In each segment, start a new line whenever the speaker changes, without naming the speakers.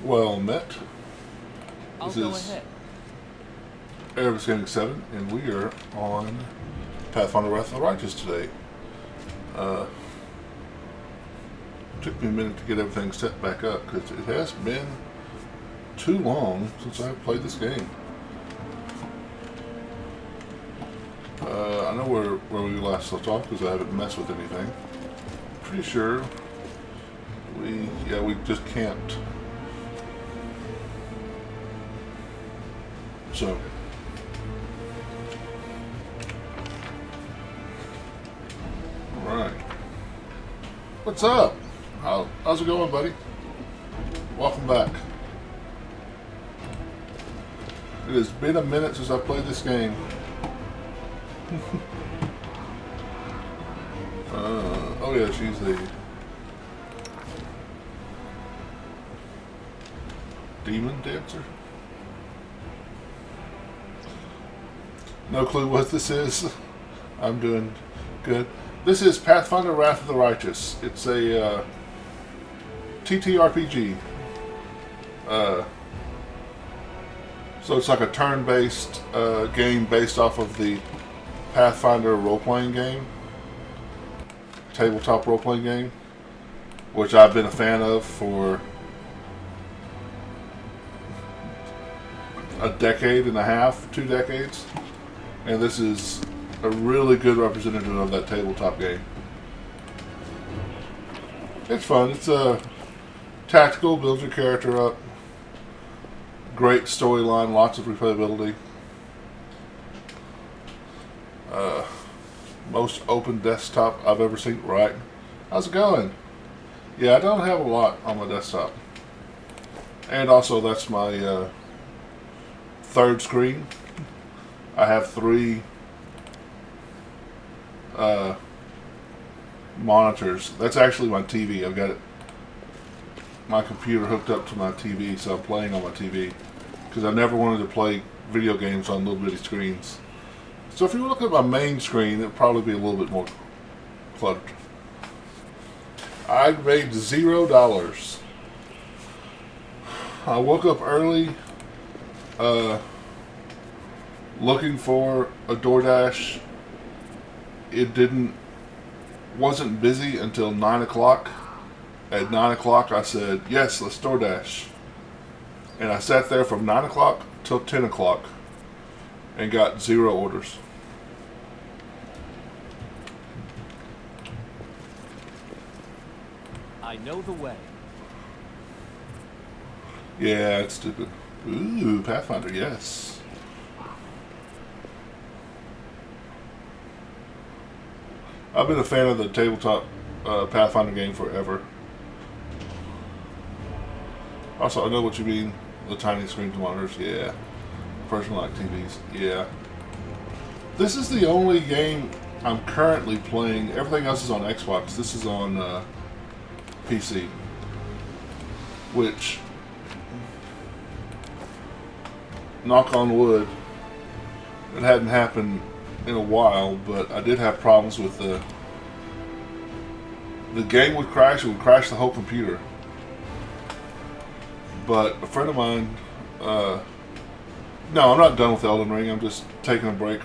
Well met.
I'll
This
go
is
ahead.
Airvis Gaming 7, and we are on Pathfinder WOTR the Righteous today. Took me a minute to get everything set back up because it has been too long since I've played this game. I know where we last left off because I haven't messed with anything. Pretty sure we just camped. So alright. What's up? How's it going, buddy? Welcome back. It has been a minute since I played this game. Oh yeah, she's the demon dancer. No clue what this is. I'm doing good. This is Pathfinder Wrath of the Righteous. It's a TTRPG. So it's like a turn-based game based off of the Pathfinder role-playing game. Tabletop role-playing game. Which I've been a fan of for a decade and a half, 2 decades. And this is a really good representative of that tabletop game. It's fun. It's tactical, build your character up. Great storyline, lots of replayability. Most open desktop I've ever seen. Right. How's it going? Yeah, I don't have a lot on my desktop. And also, that's my third screen. I have 3 monitors. That's actually my TV. I've got my computer hooked up to my TV, so I'm playing on my TV. Because I never wanted to play video games on little bitty screens. So if you look at my main screen, it'll probably be a little bit more cluttered. I made $0. I woke up early, looking for a DoorDash. It wasn't busy until 9 o'clock. At 9 o'clock, I said, yes, let's DoorDash. And I sat there from 9 o'clock till 10 o'clock and got 0 orders.
I know the way.
Yeah, it's stupid. Ooh, Pathfinder, yes. I've been a fan of the tabletop Pathfinder game forever. Also, I know what you mean. The tiny screen monitors, yeah. Personal TVs, yeah. This is the only game I'm currently playing. Everything else is on Xbox. This is on PC. Which, knock on wood, it hadn't happened in a while, but I did have problems with the game would crash. It would crash the whole computer. But a friend of mine, no, I'm not done with Elden Ring. I'm just taking a break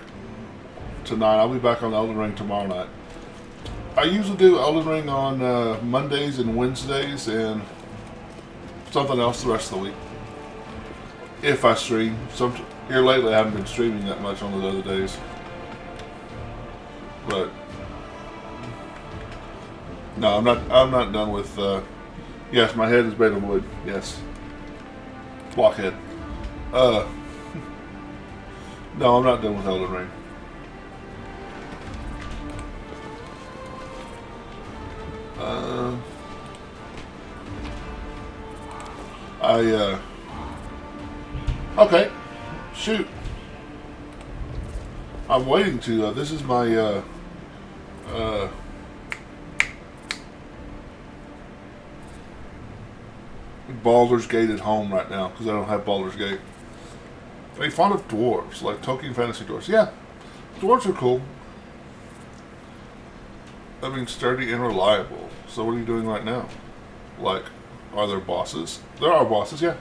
tonight. I'll be back on Elden Ring tomorrow night. I usually do Elden Ring on Mondays and Wednesdays and something else the rest of the week. If I stream. Here lately I haven't been streaming that much on those other days. But no, I'm not done with yes, my head is made of wood. Yes. Blockhead. No, I'm not done with Elden Ring. Okay. Shoot. I'm waiting to, this is my, Baldur's Gate at home right now, because I don't have Baldur's Gate. Are you fond of dwarves, like Tolkien fantasy dwarves? Yeah. Dwarves are cool. I mean, sturdy and reliable. So what are you doing right now? Like, Are there bosses? There are bosses, yeah.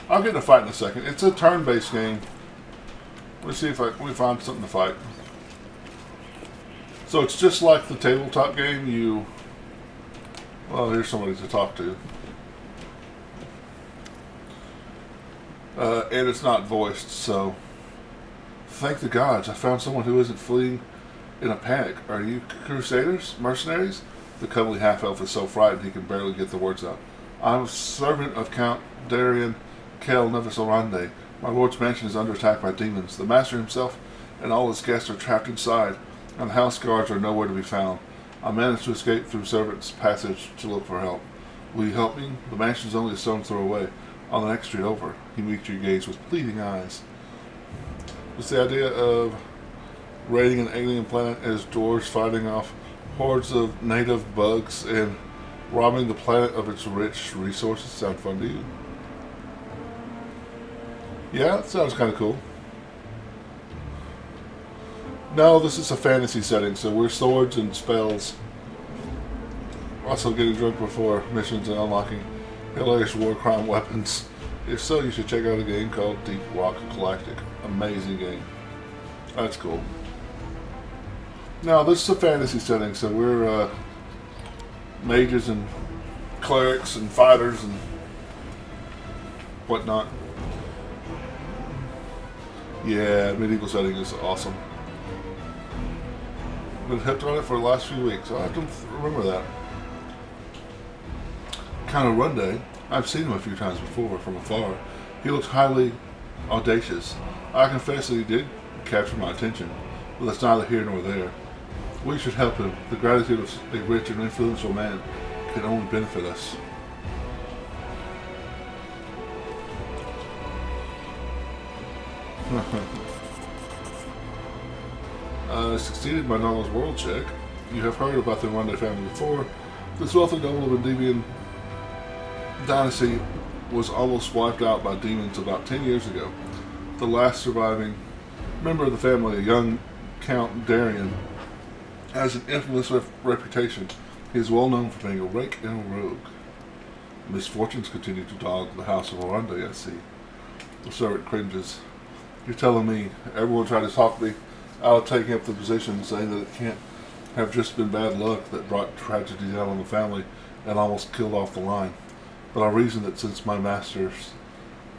I'll get in a fight in a second. It's a turn-based game. Let's see if we find something to fight. So it's just like the tabletop game. Well, here's somebody to talk to. And it's not voiced, so thank the gods I found someone who isn't fleeing in a panic. Are you crusaders? Mercenaries? The cuddly half-elf is so frightened he can barely get the words out. I'm a servant of Count Darian Kel Nevisorande. My lord's mansion is under attack by demons. The master himself and all his guests are trapped inside, and the house guards are nowhere to be found. I managed to escape through servants' passage to look for help. Will you help me? The mansion is only a stone's throw away. On the next street over, he meets your gaze with pleading eyes. It's the idea of raiding an alien planet as dwarves fighting off hordes of native bugs and robbing the planet of its rich resources. Sound fun to you? Yeah, that sounds kind of cool. No, this is a fantasy setting, so we're swords and spells. Also getting drunk before missions and unlocking hilarious war crime weapons. If so, you should check out a game called Deep Rock Galactic. Amazing game. That's cool. Now, this is a fantasy setting, so we're mages and clerics and fighters and whatnot. Yeah, medieval setting is awesome. Been hooked on it for the last few weeks. I'll have to remember that. Count Runde, I've seen him a few times before from afar. He looks highly audacious. I confess that he did capture my attention, but that's neither here nor there. We should help him. The gratitude of a rich and influential man can only benefit us. Succeeded my knowledge world check. You have heard about the Runde family before. This wealthy noble of Indian dynasty was almost wiped out by demons about 10 years ago. The last surviving member of the family, a young Count Darian, has an infamous reputation. He is well known for being a rake and a rogue. Misfortunes continue to dog the house of Orlando, I see. The servant cringes. You're telling me everyone tried to talk me out of taking up the position, saying that it can't have just been bad luck that brought tragedy down on the family and almost killed off the line. But I reasoned that since my master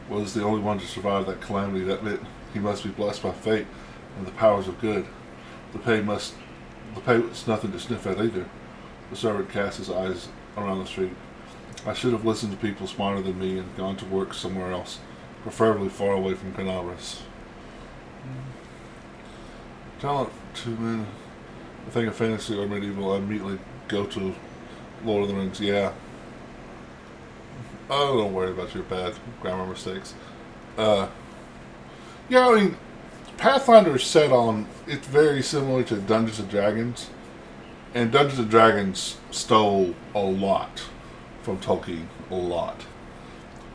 was the only one to survive that calamity, that meant he must be blessed by fate and the powers of good. The pay was nothing to sniff at either. The servant cast his eyes around the street. I should have listened to people smarter than me and gone to work somewhere else, preferably far away from Canaveras. Talent to men. I think of fantasy or medieval, I immediately go to Lord of the Rings. Yeah. Oh, don't worry about your bad grammar mistakes. Yeah, I mean, Pathfinder is set on, it's very similar to Dungeons and Dragons. And Dungeons and Dragons stole a lot from Tolkien. A lot.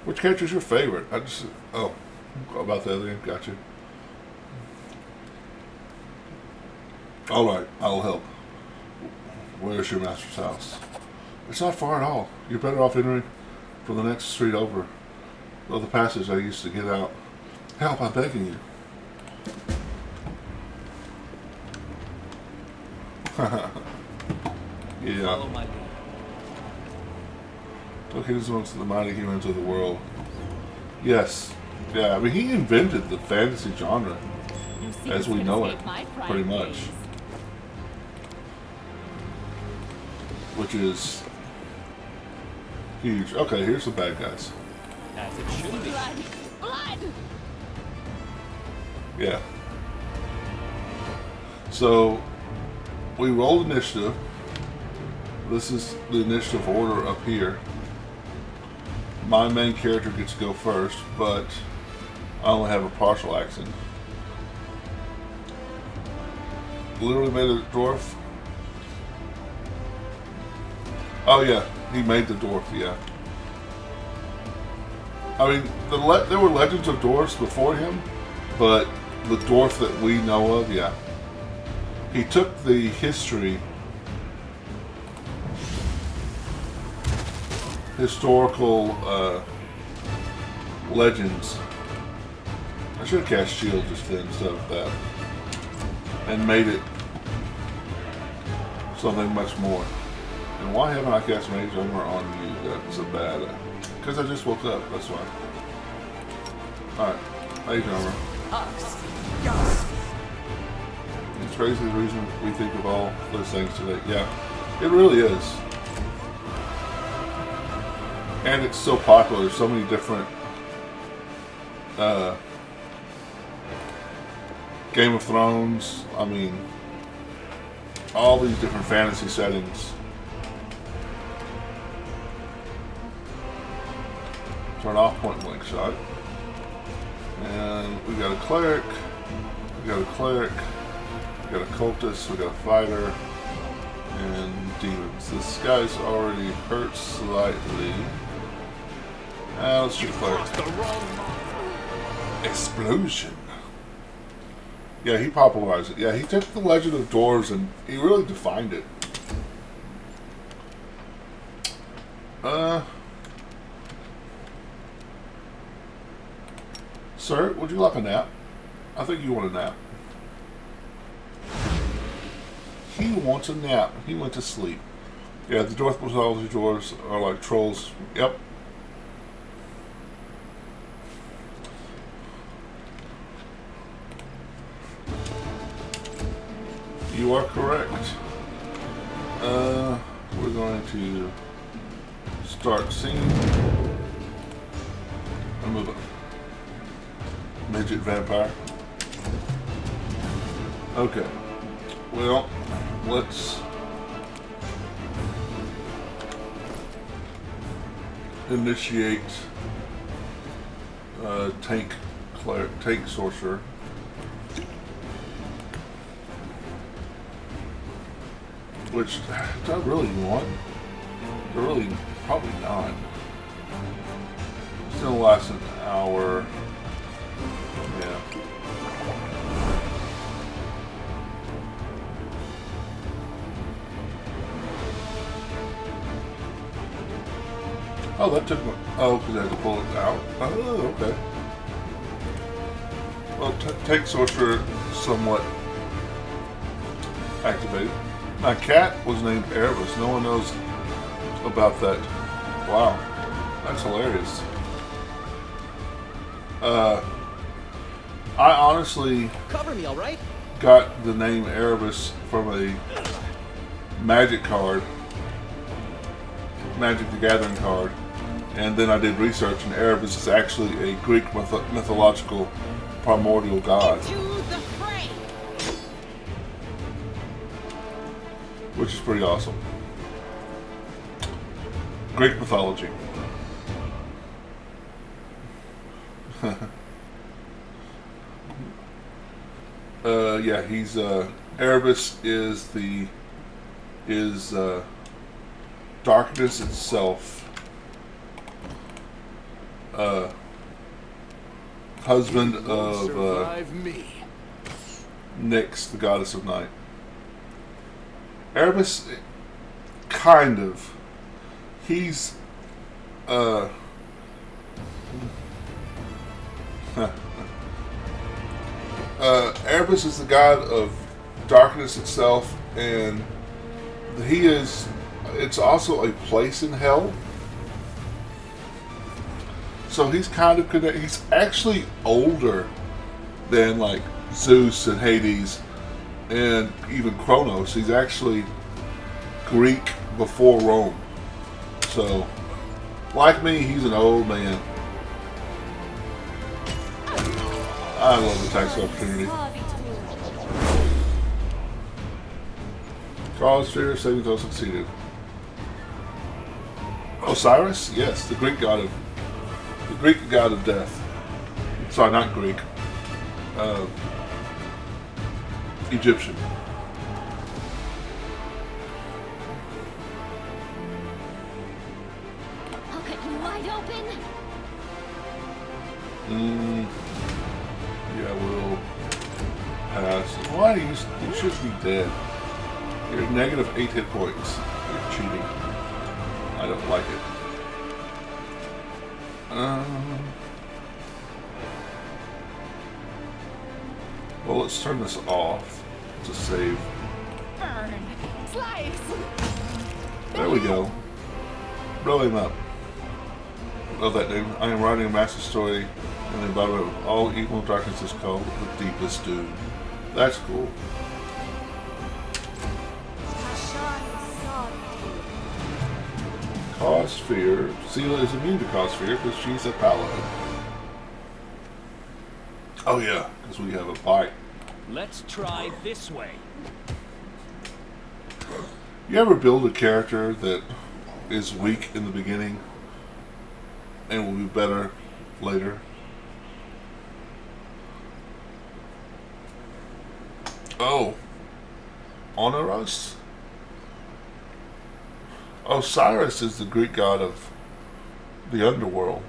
Which character is your favorite? About the other game, gotcha. Alright, I'll help. Where's your master's house? It's not far at all. You're better off entering from the next street over. Though the passage I used to get out. Help, I'm begging you. Yeah.
Follow my lead.
Tolkien is amongst the mighty humans of the world. Yes. Yeah, I mean, he invented the fantasy genre as we know it, pretty much. Which is huge. Okay, here's the bad guys.
As it should be.
Blood! Blood!
Yeah. So, we rolled initiative. This is the initiative order up here. My main character gets to go first, but I only have a partial action. Literally made a dwarf. Oh yeah, he made the dwarf, yeah. I mean, there were legends of dwarfs before him, but the dwarf that we know of, yeah. He took the history historical legends. I should have cast shield just then instead of that, and made it something much more. And why haven't I cast Mage Armor on you? That's a bad. Because I just woke up. That's why. All right, Mage Armor. It's crazy the reason we think of all those things today. Yeah, it really is. And it's so popular. So many different Game of Thrones. I mean, all these different fantasy settings. Turn off point blank shot. And we got a cleric. We got a cleric. We got a cultist. We got a fighter. And demons. This guy's already hurt slightly. Let's do cleric. Explosion. Yeah, he popularized it. Yeah, he took the Legend of Dwarves and he really defined it. Sir, would you like a nap? I think you want a nap. He wants a nap. He went to sleep. Yeah, the Dwarf mythology dwarves are like trolls. Yep. You are correct. We're going to start scene and move on. Midget vampire. Okay. Well, let's initiate tank sorcerer. Which do I really want? Really, probably not. It's gonna last an hour. Yeah. Oh, that took me. Oh, because I had to pull it out. Oh, okay. Well, tank sorcerer somewhat activated. My cat was named Erebus. No one knows about that. Wow. That's hilarious. I honestly
Cover me, all right?
got the name Erebus from a Magic card. Magic the Gathering card. And then I did research, and Erebus is actually a Greek mythological primordial god. Which is pretty awesome. Greek mythology. Yeah, he's Erebus is darkness itself. Husband of Nyx, the goddess of night. Erebus, kind of. He's, Erebus is the god of darkness itself, and it's also a place in hell. So he's kind of connected. He's actually older than like Zeus and Hades and even Kronos. He's actually Greek before Rome. So, like me, he's an old man. I love the tax opportunity. Cause fear, saving throw succeeded. Osiris? Yes, the Greek god of death. Sorry, not Greek. Egyptian.
I'll cut you wide open.
Yeah, we'll pass. Why? You should be dead. You're -8 hit points. You're cheating. I don't like it. Well, let's turn this off to save.
Burn. Slice.
There we go. Blow him up. Love that name. I am writing a master story, and the embodiment of all evil and darkness is called the Deepest Doom. That's cool. Cause fear. Sela is immune to cause fear because she's a paladin. Oh yeah, because we have a bite.
Let's try this way.
You ever build a character that is weak in the beginning and will be better later? Oh. Oneros? Osiris is the Greek god of the underworld.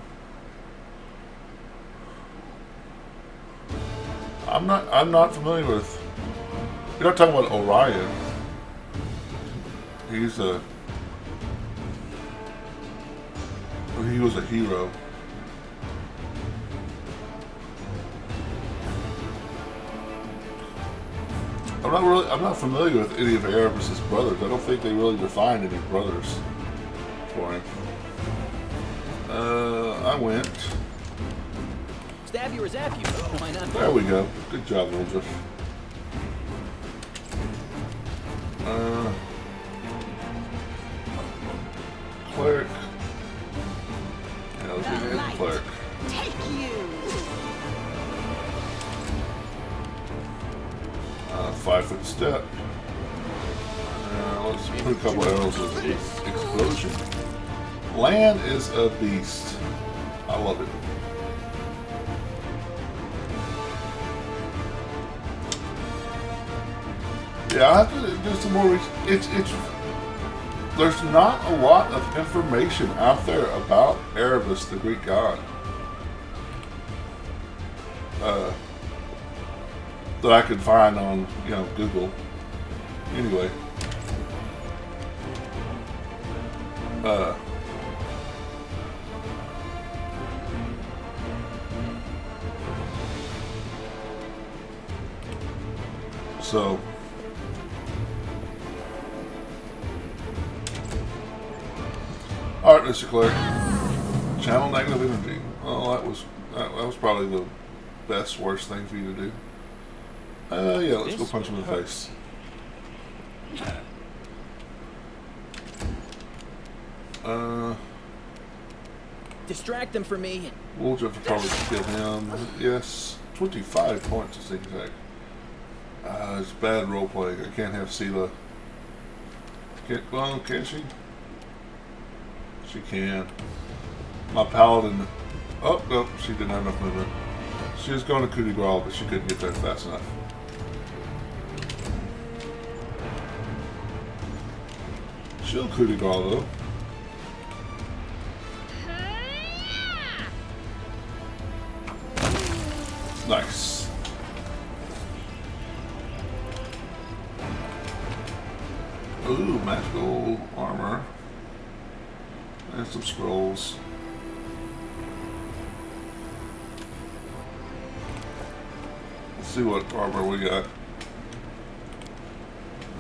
I'm not familiar with. You're not talking about Orion. He was a hero. I'm not familiar with any of Erebus' brothers. I don't think they really defined any brothers for him. I went.
Stab you or zap you. Why not?
There we go. Good job, Wilder. Cleric. Yeah, let's get in the cleric.
Take you.
5-foot step. Let's put a couple arrows of explosion. Land is a beast. I love it. Yeah, I have to do some more research. There's not a lot of information out there about Erebus, the Greek god. That I could find on, Google. Anyway. So. Alright, Mr. Clerk. Channel negative energy. Well, that was probably the worst thing for you to do. Yeah, let's go punch him in the face.
Distract them for me.
We'll just probably kill him. Yes. 25 points is exact. It's bad role playing. I can't have Sela. Well, can she? She can. My paladin. Oh, no, she didn't have enough movement. She was going to coup de grace, but she couldn't get there fast enough. She'll coup de grace, though. Nice. Ooh, magical armor. And some scrolls. Let's see what armor we got.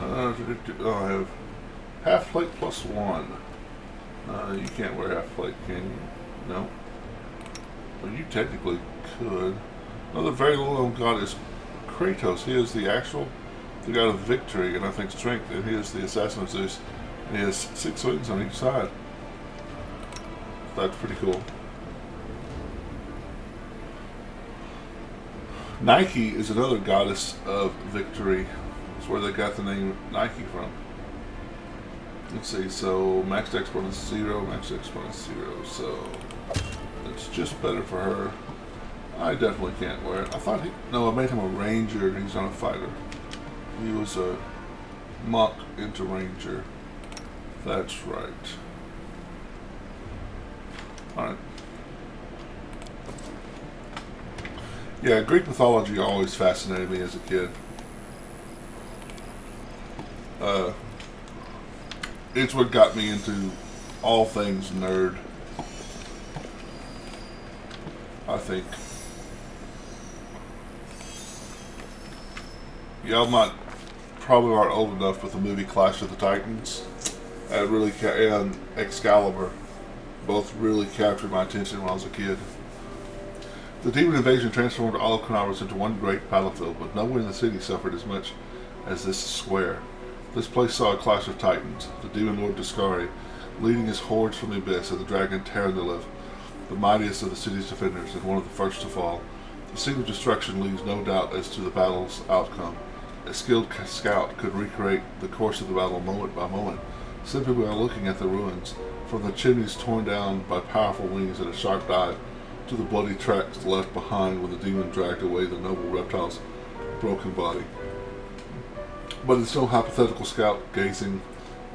I have half plate plus 1. You can't wear half plate, can you? No. Well, you technically could. Another very little-known god is Kratos. He is the god of victory and I think strength, and he is the assassin of Zeus. And he has 6 wings on each side. That's pretty cool. Nike is another goddess of victory. That's where they got the name Nike from. Let's see, so max dex bonus 0, max dex bonus 0, so it's just better for her. I definitely can't wear it. I made him a ranger and he's not a fighter. He was a monk into ranger. That's right. Alright. Yeah, Greek mythology always fascinated me as a kid. It's what got me into all things nerd. I think. Y'all might probably aren't old enough with the movie Clash of the Titans and Excalibur. Both really captured my attention when I was a kid. The demon invasion transformed all of Canaris into one great battlefield, but nowhere in the city suffered as much as this square. This place saw a clash of titans, the demon lord Discari leading his hordes from the abyss, and the dragon Terraniliv, the mightiest of the city's defenders and one of the first to fall. The scene of destruction leaves no doubt as to the battle's outcome. A skilled scout could recreate the course of the battle moment by moment, simply by looking at the ruins, from the chimneys torn down by powerful wings and a sharp dive, to the bloody tracks left behind when the demon dragged away the noble reptile's broken body. But it's no hypothetical scout gazing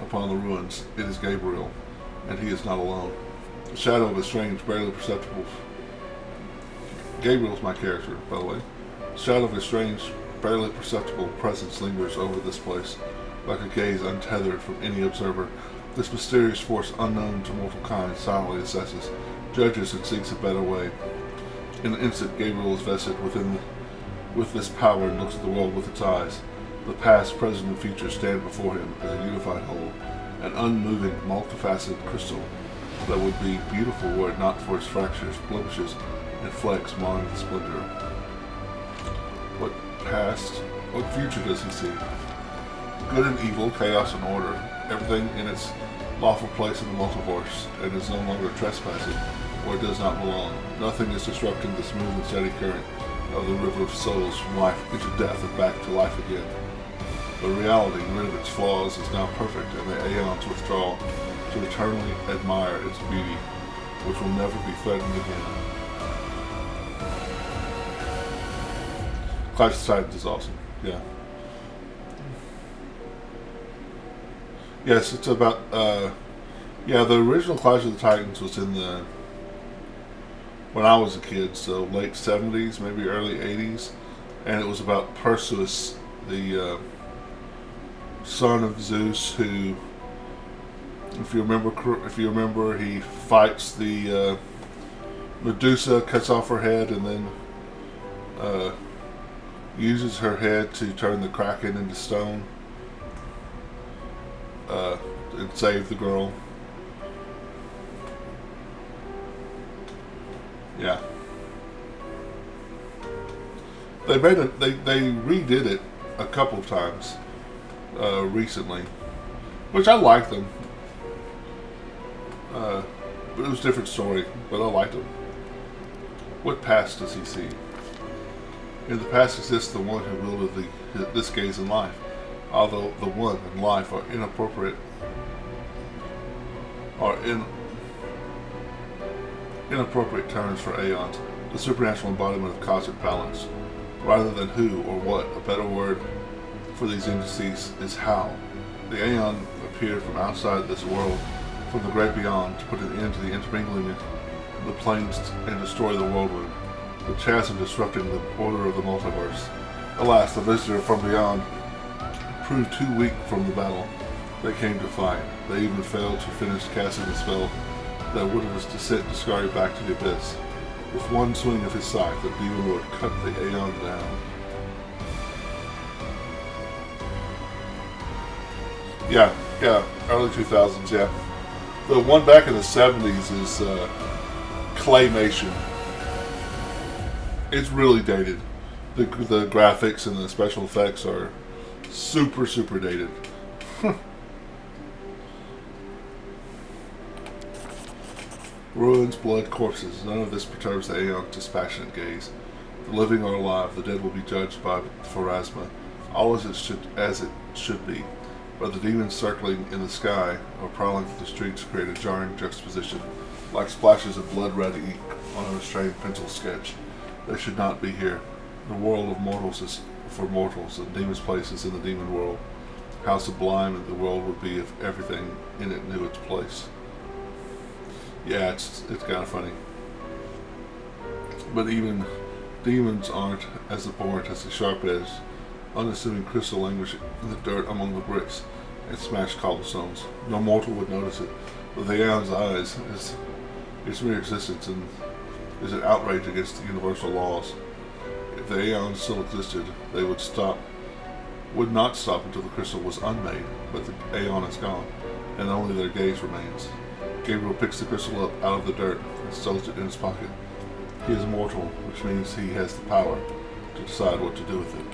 upon the ruins. It is Gabriel, and he is not alone. The shadow of a strange, barely perceptible... Gabriel's my character, by the way. The shadow of a strange, barely perceptible presence lingers over this place, like a gaze untethered from any observer. This mysterious force unknown to mortal kind silently assesses, judges, and seeks a better way. In an instant, Gabriel is vested with this power and looks at the world with its eyes. The past, present, and future stand before him as a unified whole, an unmoving, multifaceted crystal that would be beautiful were it not for its fractures, blemishes, and flecks marring the splendor. What past, what future does he see? Good and evil, chaos and order, everything in its lawful place in the multiverse, and is no longer trespassing where it does not belong. Nothing is disrupting the smooth and steady current of the river of souls from life into death and back to life again. But reality, rid of its flaws, is now perfect, and the aeons withdraw to eternally admire its beauty, which will never be threatened again. Clash of Titans is awesome. Yeah. Yes, it's about, the original Clash of the Titans was in when I was a kid, so late 70s, maybe early 80s, and it was about Perseus, the son of Zeus, who, if you remember, he fights the Medusa, cuts off her head, and then uses her head to turn the Kraken into stone and save the girl. Yeah. They redid it a couple of times recently, which I liked them. But it was a different story, but I liked them. What past does he see? In the past exists the one who wielded this gaze in life, although the one and life are inappropriate terms for aeons, the supernatural embodiment of cosmic balance. Rather than who or what, a better word for these entities is how. The aeon appeared from outside this world, from the great beyond, to put an end to the intermingling of the planes and destroy the whirlwind, the chasm disrupting the order of the multiverse. Alas, the visitor from beyond proved too weak from the battle they came to fight. They even failed to finish casting the spell that would have sent Discari back to the abyss. With one swing of his scythe, the demon lord cut the aeon down. Yeah, early 2000s, yeah. The one back in the 70s is claymation. It's really dated. The graphics and the special effects are super, super dated. Ruins, blood, corpses. None of this perturbs the aeon's dispassionate gaze. The living are alive. The dead will be judged by Pharasma. All as it should be. But the demons circling in the sky or prowling through the streets create a jarring juxtaposition, like splashes of blood-red ink on a restrained pencil sketch. They should not be here. The world of mortals is for mortals, and demons' place is in the demon world. How sublime the world would be if everything in it knew its place. Yeah, it's kind of funny. But even demons aren't as abhorrent as the sharp-edged, unassuming crystal languish in the dirt among the bricks and smashed cobblestones. No mortal would notice it, but the aeon's eyes, its mere existence, and is an outrage against the universal laws. If the Aeons still existed, they would not stop until the crystal was unmade, but the Aeon is gone, and only their gaze remains. Gabriel picks the crystal up out of the dirt and stows it in his pocket. He is mortal, which means he has the power to decide what to do with it.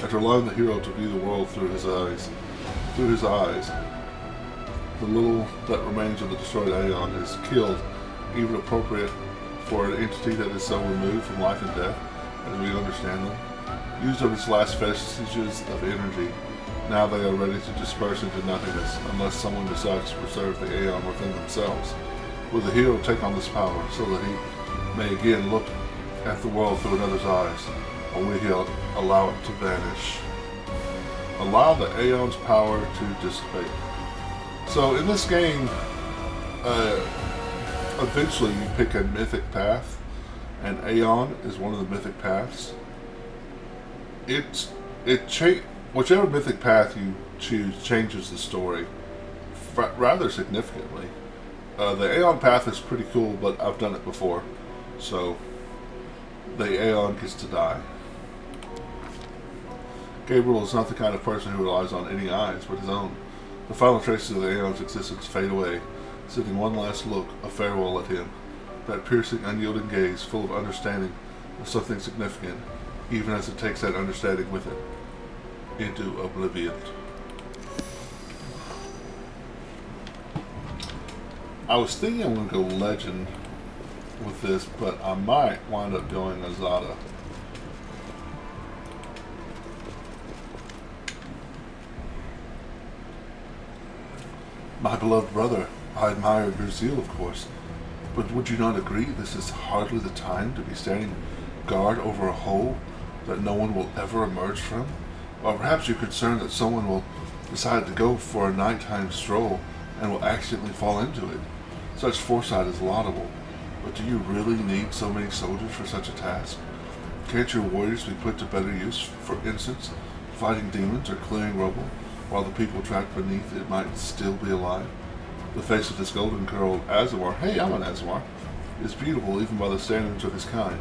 After allowing the hero to view the world through his eyes, the little that remains of the destroyed Aeon is killed, even appropriate for an entity that is so removed from life and death as we understand them. Used up its last vestiges of energy, now they are ready to disperse into nothingness unless someone decides to preserve the Aeon within themselves. Will the hero take on this power so that he may again look at the world through another's eyes, or will he allow it to vanish? Allow the Aeon's power to dissipate. So in this game, eventually you pick a mythic path, and Aeon is one of the mythic paths. Whichever mythic path you choose changes the story rather significantly. The Aeon path is pretty cool, but I've done it before, so the Aeon gets to die. Gabriel is not the kind of person who relies on any eyes but his own. The final traces of the Aeon's existence fade away, sending one last look, a farewell at him. That piercing, unyielding gaze, full of understanding of something significant, even as it takes that understanding with it into oblivion. I was thinking I'm going to go Legend with this, but I might wind up going Azada. My beloved brother, I admire your zeal, of course, but would you not agree this is hardly the time to be standing guard over a hole that no one will ever emerge from? Or perhaps you're concerned that someone will decide to go for a nighttime stroll and will accidentally fall into it. Such foresight is laudable, but do you really need so many soldiers for such a task? Can't your warriors be put to better use, for instance, fighting demons or clearing rubble, while the people trapped beneath it might still be alive? The face of this golden curled Azamar, hey, I'm an Azamar, is beautiful even by the standards of his kind,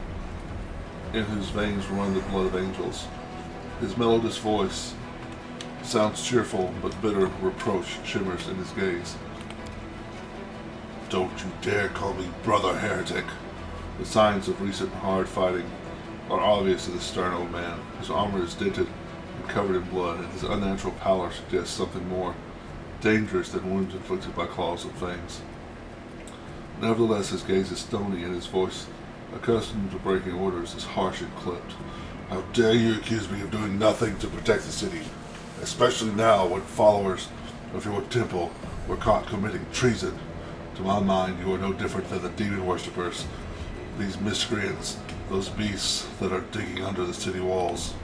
in whose veins run the blood of angels. His melodious voice sounds cheerful, but bitter reproach shimmers in his gaze. Don't you dare call me brother, heretic. The signs of recent hard fighting are obvious to the stern old man. His armor is dented and covered in blood, and his unnatural pallor suggests something more dangerous than wounds inflicted by claws and fangs. Nevertheless, his gaze is stony, and his voice, accustomed to breaking orders, is harsh and clipped. How dare you accuse me of doing nothing to protect the city, especially now when followers of your temple were caught committing treason. To my mind, you are no different than the demon worshippers, these miscreants, those beasts that are digging under the city walls.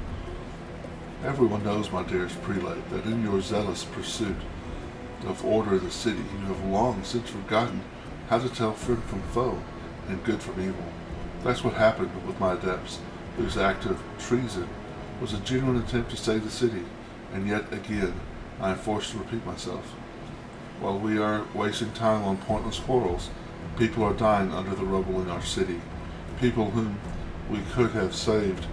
Everyone knows, my dearest prelate, that in your zealous pursuit of order in the city, you have long since forgotten how to tell friend from foe and good from evil. That's what happened with my adepts, whose act of treason was a genuine attempt to save the city, and yet again I am forced to repeat myself. While we are wasting time on pointless quarrels, people are dying under the rubble in our city. People whom we could have saved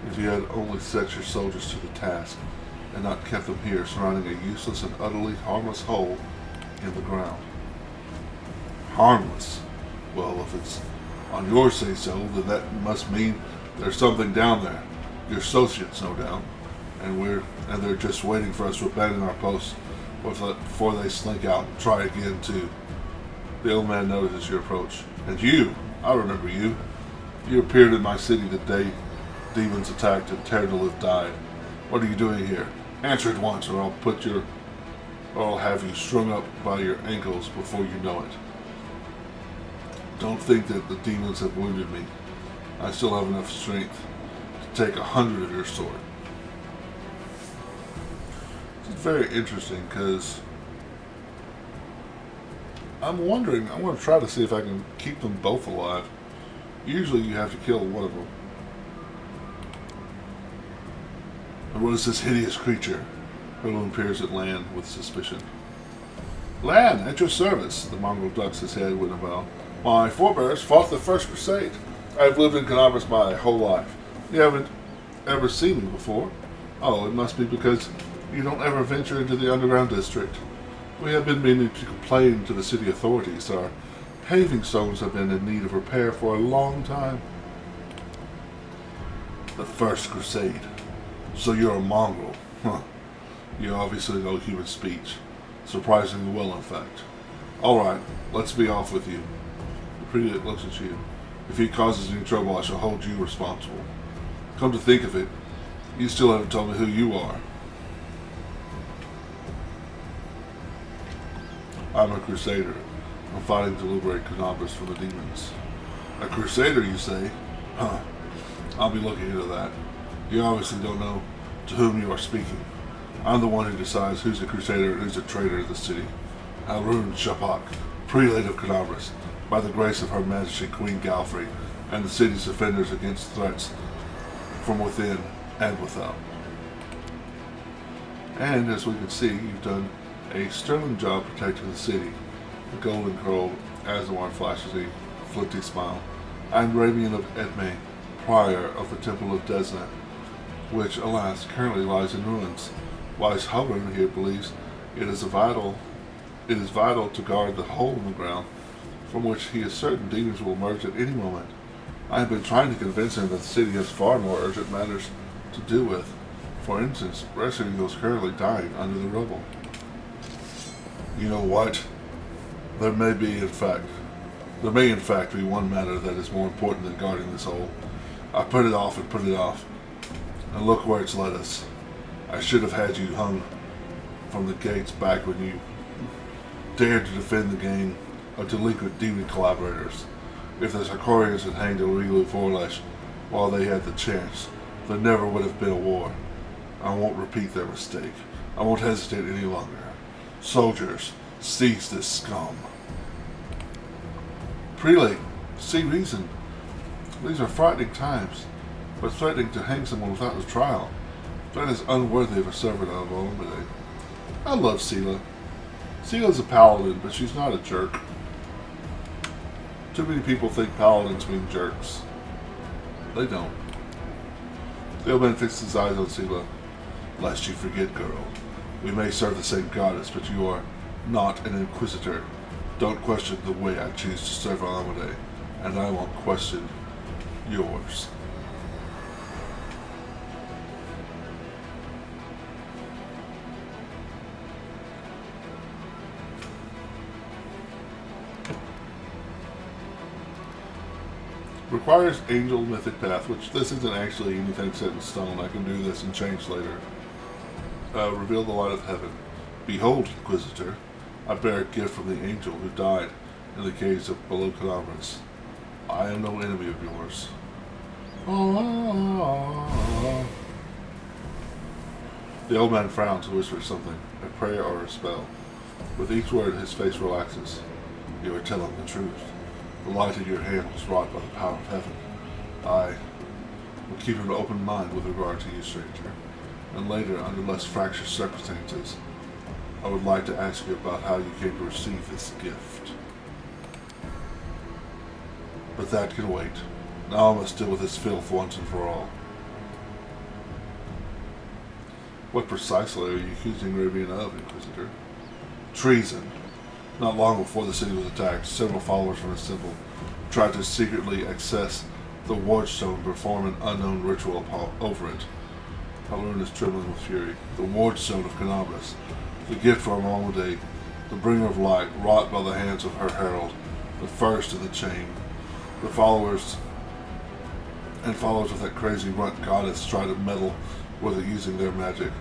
if you had only set your soldiers to the task, and not kept them here surrounding a useless and utterly harmless hole in the ground. Harmless? Well, if it's on your say-so, then that must mean there's something down there. Your associates, no doubt. And they're just waiting for us to abandon our posts before they slink out and try again too. The old man notices your approach. And you, I remember you. You appeared in my city the day demons attacked and Terradolith died. What are you doing here? Answer at once, or I'll have you strung up by your ankles before you know it. Don't think that the demons have wounded me. I still have enough strength to take 100 of your sort. It's very interesting because I'm wondering, I want to try to see if I can keep them both alive. Usually you have to kill one of them. And what is this hideous creature? Herlun peers at Lan with suspicion. Lan, at your service. The mongrel ducks his head with a bow. My forebears fought the First Crusade. I've lived in Canabras my whole life. You haven't ever seen me before. Oh, it must be because you don't ever venture into the underground district. We have been meaning to complain to the city authorities. Our paving stones have been in need of repair for a long time. The First Crusade. So you're a mongrel. Huh. You obviously know human speech. Surprisingly well, in fact. Alright, let's be off with you. The prelate looks at you. If he causes any trouble, I shall hold you responsible. Come to think of it, you still haven't told me who you are. I'm a crusader. I'm fighting to liberate Canabras from the demons. A crusader, you say? Huh. I'll be looking into that. You obviously don't know to whom you are speaking. I'm the one who decides who's a crusader and who's a traitor to the city. Alrun Shapak, prelate of Canabras, by the grace of Her Majesty Queen Galfrey, and the city's defenders against threats from within and without. And as we can see, you've done a sterling job protecting the city. The golden curl Azawar flashes a flinty smile. I'm Ramian of Edme, prior of the Temple of Desna, which, alas, currently lies in ruins. Wise Halbrand here believes it is vital to guard the hole in the ground, from which he is certain demons will emerge at any moment. I have been trying to convince him that the city has far more urgent matters to deal with. For instance, rescuing those currently dying under the rubble. You know what? There may in fact be one matter that is more important than guarding this hole. I put it off, and look where it's led us. I should have had you hung from the gates back when you dared to defend the gang of delinquent demon collaborators. If the Sarkorians had hanged Aurilu Vorlesh while they had the chance, there never would have been a war. I won't repeat their mistake. I won't hesitate any longer. Soldiers, seize this scum. Prelate, see reason. These are frightening times, but threatening to hang someone without a trial, that is unworthy of a servant of Olmide. I love Sela. Sela's a paladin, but she's not a jerk. Too many people think paladins mean jerks. They don't. The old man fixed his eyes on Sela. Lest you forget, girl. We may serve the same goddess, but you are not an inquisitor. Don't question the way I choose to serve Olmide, and I won't question yours. Requires Angel Mythic Path, which this isn't actually anything set in stone. I can do this and change later. Reveal the light of heaven. Behold, Inquisitor, I bear a gift from the angel who died in the caves of below Canabras. I am no enemy of yours. The old man frowns and whispers something, a prayer or a spell. With each word, his face relaxes. You are telling the truth. The light in your hand was wrought by the power of heaven. I will keep an open mind with regard to you, stranger. And later, under less fractious circumstances, I would like to ask you about how you came to receive this gift. But that can wait. Now I must deal with this filth once and for all. What precisely are you accusing Rabian of, Inquisitor? Treason. Not long before the city was attacked, several followers from his temple tried to secretly access the Wardstone and perform an unknown ritual over it. Halrun is trembling with fury. The Wardstone of Canabras, the gift from Almade, the bringer of light, wrought by the hands of her herald, the first in the chain. The followers of that crazy runt goddess try to meddle with it using their magic.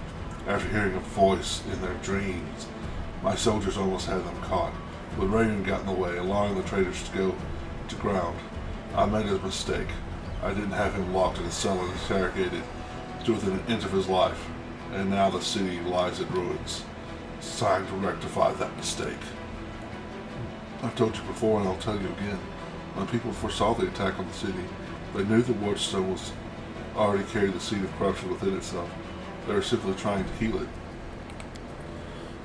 After hearing a voice in their dreams, my soldiers almost had them caught, but Raymond got in the way, allowing the traitors to go to ground. I made a mistake. I didn't have him locked in a cell and interrogated to within an inch of his life, and now the city lies in ruins. It's time to rectify that mistake. I've told you before, and I'll tell you again. When people foresaw the attack on the city, they knew the Wardstone was already carried the seed of corruption within itself. They were simply trying to heal it.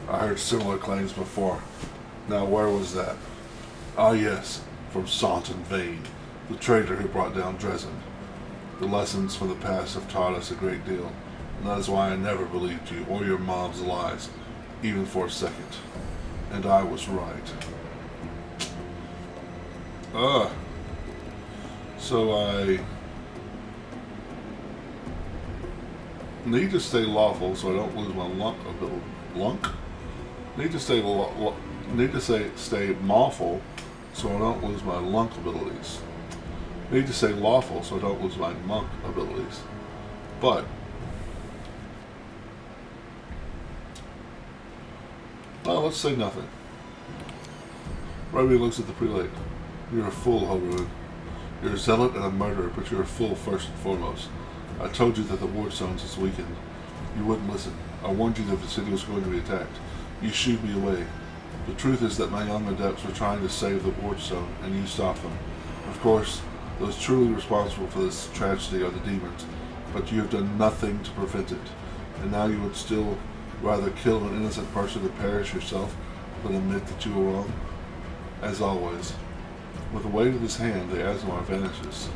I heard similar claims before. Now where was that? Ah yes, from Saunton Vane, the traitor who brought down Dresden. The lessons from the past have taught us a great deal, and that is why I never believed you or your mom's lies, even for a second. And I was right. So I need to stay lawful so I don't lose my lunk ability. Lunk? Need to stay stay lawful so I don't lose my lunk abilities. Need to stay lawful so I don't lose my monk abilities. But well, let's say nothing. Roby looks at the prelate. You're a fool, Hoberud. You're a zealot and a murderer, but you're a fool first and foremost. I told you that the ward stones is weakened. You wouldn't listen. I warned you that the city was going to be attacked. You shooed me away. The truth is that my young adepts were trying to save the ward stone, and you stopped them. Of course, those truly responsible for this tragedy are the demons, but you have done nothing to prevent it. And now you would still rather kill an innocent person and perish yourself than admit that you were wrong? As always, with the weight of his hand, the Asmar vanishes.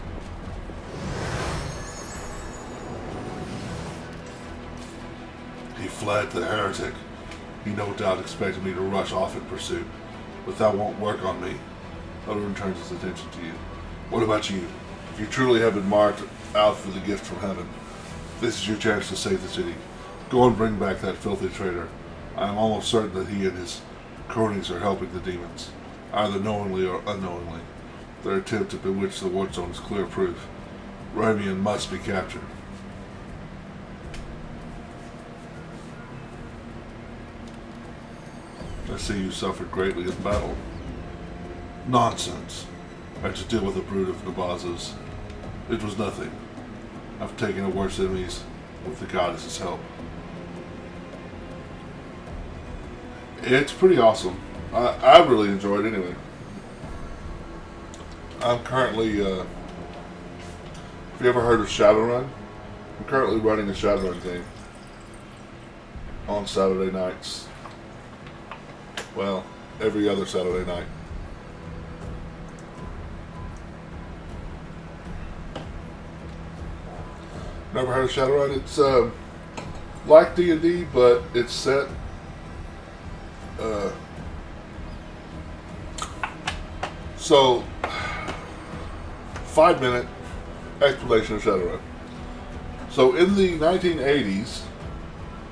He fled, the heretic. He no doubt expected me to rush off in pursuit, but that won't work on me. Odin turns his attention to you. What about you? If you truly have been marked out for the gift from heaven, this is your chance to save the city. Go and bring back that filthy traitor. I am almost certain that he and his cronies are helping the demons, either knowingly or unknowingly. Their attempt to bewitch the ward stone is clear proof. Ramian must be captured. I see you suffered greatly in battle. Nonsense. I had to deal with a brood of Nabazas. It was nothing. I've taken a worse enemies with the goddess's help. It's pretty awesome. I really enjoyed it anyway. I'm currently, have you ever heard of Shadowrun? I'm currently running a Shadowrun game on Saturday nights. Well, every other Saturday night. Never heard of Shadowrun? It's like D&D, but it's set so 5-minute explanation of Shadowrun. So in the 1980s,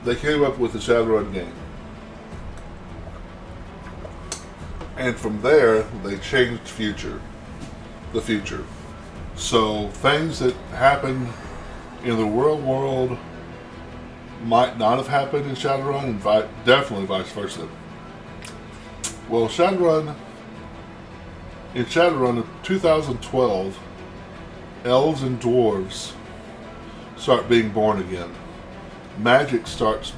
they came up with the Shadowrun game. And from there, they changed the future. So things that happened in the real world might not have happened in Shadowrun, and definitely vice versa. Well, in Shadowrun of 2012, elves and dwarves start being born again. Magic starts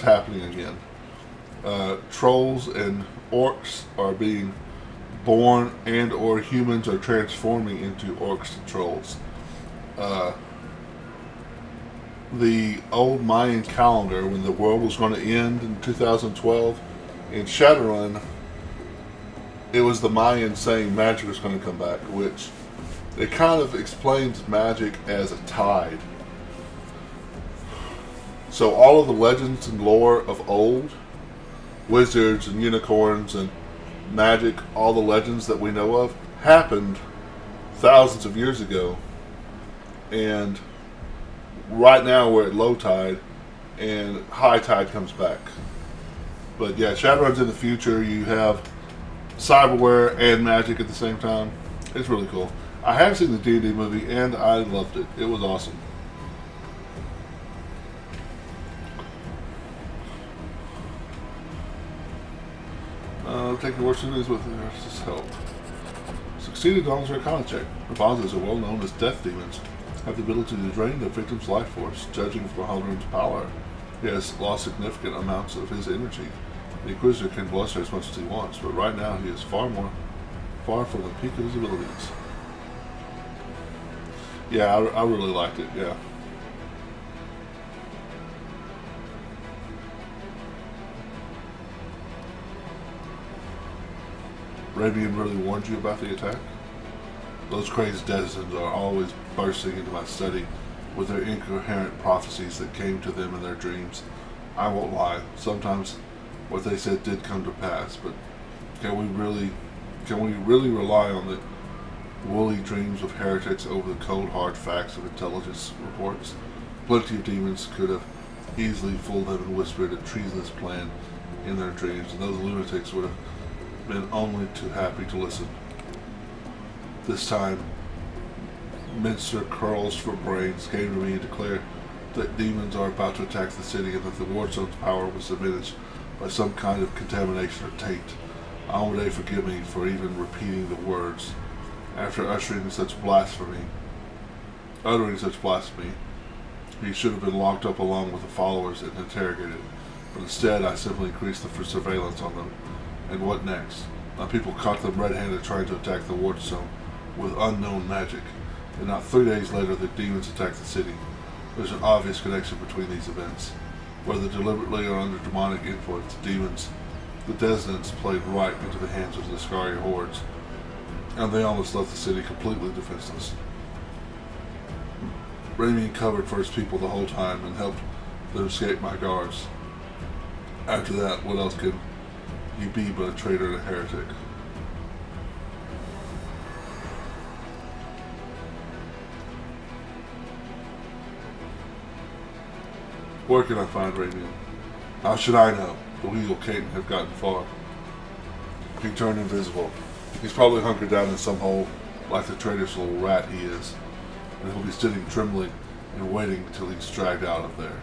happening again. Trolls and orcs are being born, and or humans are transforming into orcs and trolls. The old Mayan calendar, when the world was going to end in 2012, in Shadowrun, it was the Mayans saying magic was going to come back, which it kind of explains magic as a tide. So all of the legends and lore of old, wizards and unicorns and magic, all the legends that we know of, happened thousands of years ago. And right now we're at low tide, and high tide comes back. But yeah, Shadowrun's in the future. You have cyberware and magic at the same time. It's really cool. I have seen the D&D movie, and I loved it. It was awesome. Take the worst enemies with his help. Succeeded on his Arcana check. The bosses are well known as death demons. Have the ability to drain the victim's life force. Judging from Haldoran's power, he has lost significant amounts of his energy. The Inquisitor can bluster as much as he wants, but right now he is far from the peak of his abilities. Yeah, I really liked it, yeah. Rabian really warned you about the attack? Those crazed denizens are always bursting into my study with their incoherent prophecies that came to them in their dreams. I won't lie. Sometimes what they said did come to pass, but can we really rely on the woolly dreams of heretics over the cold hard facts of intelligence reports? Plenty of demons could have easily fooled them and whispered a treasonous plan in their dreams, and those lunatics would have been only too happy to listen. This time, Minster Curls for Brains came to me and declared that demons are about to attack the city and that the Wardzone's power was diminished by some kind of contamination or taint. Almaday forgive me for even repeating the words. After uttering such blasphemy, he should have been locked up along with the followers and interrogated. But instead, I simply increased the surveillance on them. And what next? My people caught them red-handed trying to attack the Wardzone with unknown magic. And not 3 days later, the demons attacked the city. There's an obvious connection between these events. Whether deliberately or under demonic influence, the Desnants played right into the hands of the Scary hordes, and they almost left the city completely defenseless. Raimian covered for his people the whole time and helped them escape my guards. After that, what else could you be but a traitor and a heretic? Where can I find Raimian? How should I know? The wheel can't have gotten far. He turned invisible. He's probably hunkered down in some hole like the traitorous little rat he is, and he'll be sitting trembling and waiting until he's dragged out of there.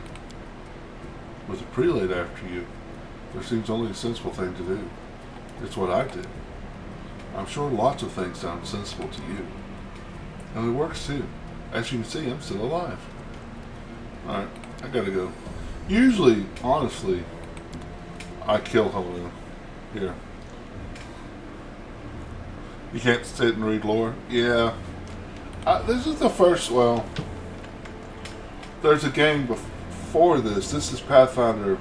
With a prelate after you, there seems only a sensible thing to do. It's what I did. I'm sure lots of things sound sensible to you. And it works too. As you can see, I'm still alive. Alright, I gotta go. Usually, honestly, I kill Helena. Here. You can't sit and read lore? Yeah. This is the first, well, there's a game before this. This is Pathfinder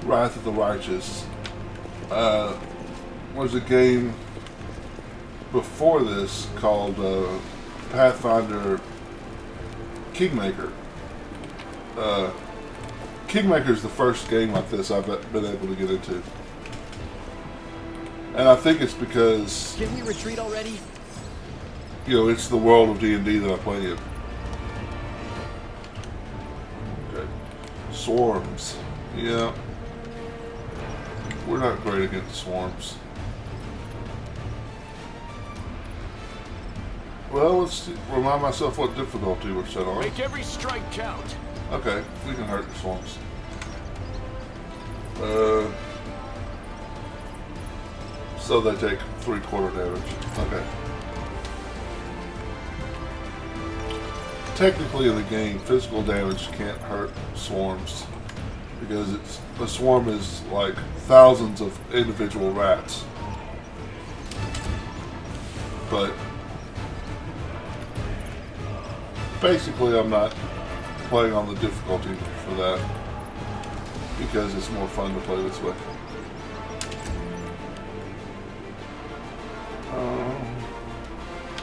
Wrath of the Righteous. There's a game before this called Pathfinder Kingmaker. Kingmaker is the first game like this I've been able to get into. And I think it's because,
Can we retreat already?
you know, it's the world of D&D that I play in. Okay. Swarms. Yeah. We're not great against swarms. Well, let's remind myself what difficulty we're set on.
Make every strike count.
Okay, we can hurt the swarms. So they take 3/4 damage. Okay. Technically in the game, physical damage can't hurt swarms because a swarm is like thousands of individual rats. But basically I'm not playing on the difficulty for that because it's more fun to play this way.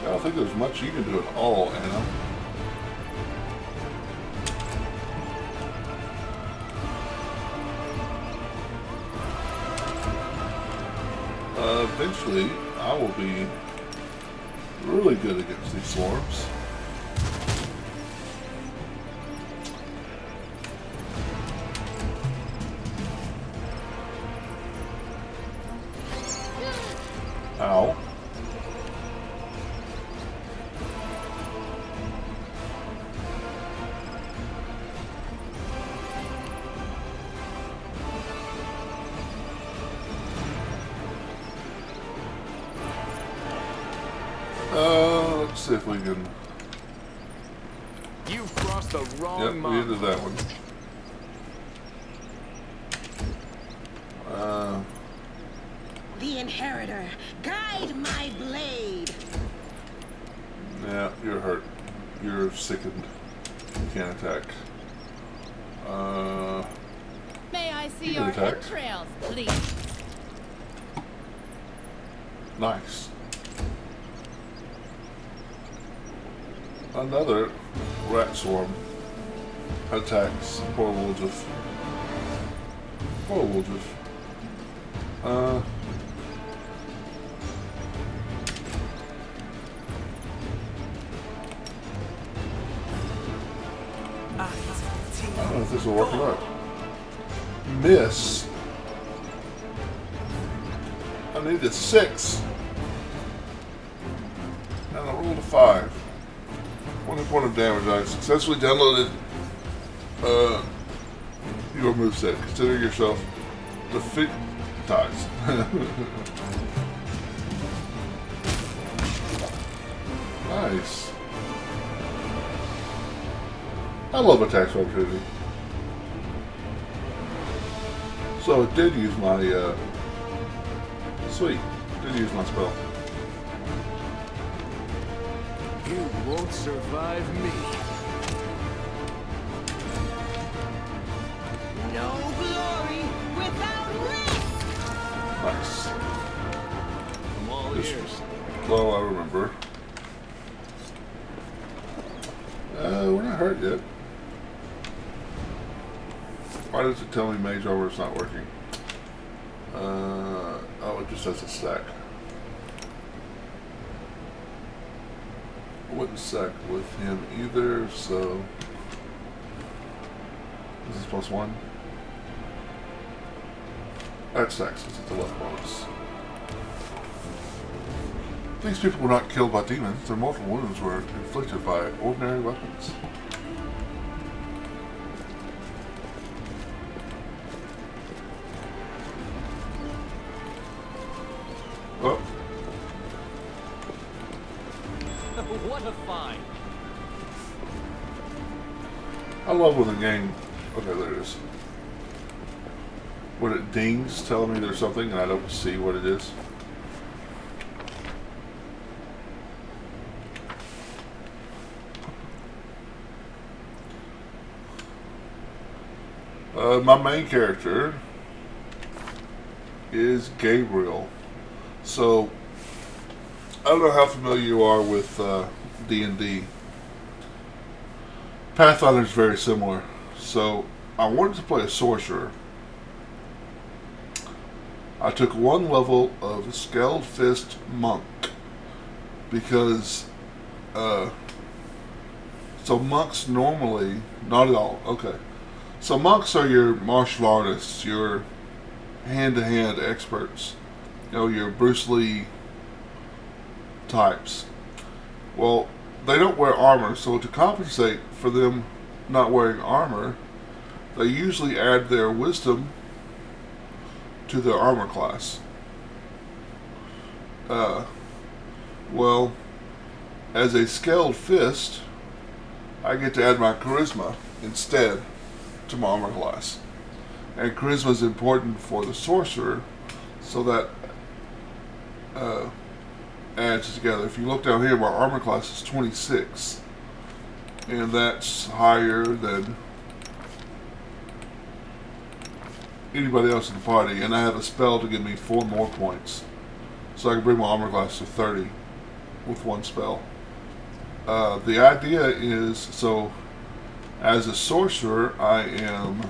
I don't think there's much you can do at all, Anna. Eventually, I will be really good against these swarms. Ow. Let's see if we can.
You've crossed the wrong
Yep, we
mountain.
ended that one.
The inheritor, guide my blade.
Yeah, you're hurt. You're sickened. You can't attack.
May I see
You can
your
attack.
entrails, please?
Nice. Another rat swarm attacks. Poor Woljif. Poor Woljif. I don't know if this will work or not. Miss. I need a 6. And I rolled a 5. 1 point of damage. I successfully downloaded your moveset. Consider yourself defeatized. Nice. I love attacks of opportunity. So it did use my sweet. It did use my spell.
You won't survive me.
No glory without risk.
Nice.
I'm all
Just-
ears.
Well, I remember. We're not hurt yet. Why does it tell me mage armor is not working? Oh, it just says a stack. I wouldn't stack with him either, so... Is this +1? That stacks since it's a left bonus. These people were not killed by demons. Their mortal wounds were inflicted by ordinary weapons. Oh,
What a find!
I love when the game... Okay, there it is. When it dings telling me there's something and I don't see what it is. My main character is Gabriel. So, I don't know how familiar you are with D&D. Pathfinder is very similar. So, I wanted to play a sorcerer. I took 1 level of Scaled Fist Monk. Because, so monks normally, not at all, okay. So monks are your martial artists, your hand-to-hand experts. You know, your Bruce Lee types. Well, they don't wear armor, so to compensate for them not wearing armor, they usually add their wisdom to their armor class. Well, as a Scaled Fist, I get to add my charisma instead to my armor class. And charisma is important for the sorcerer, so that adds together. If you look down here, my armor class is 26, and that's higher than anybody else in the party. And I have a spell to give me 4 more points, so I can bring my armor class to 30 with 1 spell. The idea is, so as a sorcerer, I am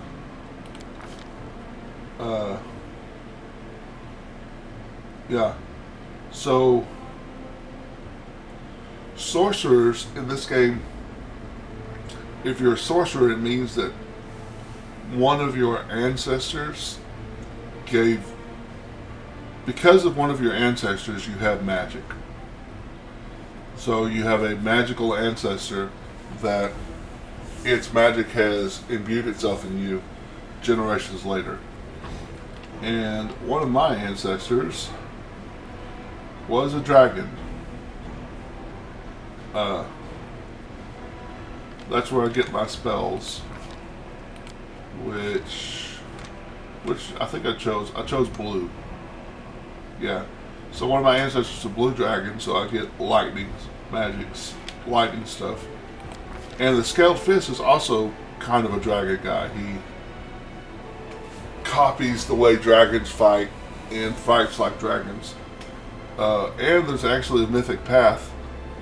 so sorcerers in this game, if you're a sorcerer, it means that one of your ancestors because of one of your ancestors, you have magic. So you have a magical ancestor that its magic has imbued itself in you generations later. And one of my ancestors was a dragon. That's where I get my spells, which I think I chose blue. Yeah. So one of my ancestors is a blue dragon, so I get lightning stuff. And the Scaled Fist is also kind of a dragon guy. He copies the way dragons fight and fights like dragons. And there's actually a mythic path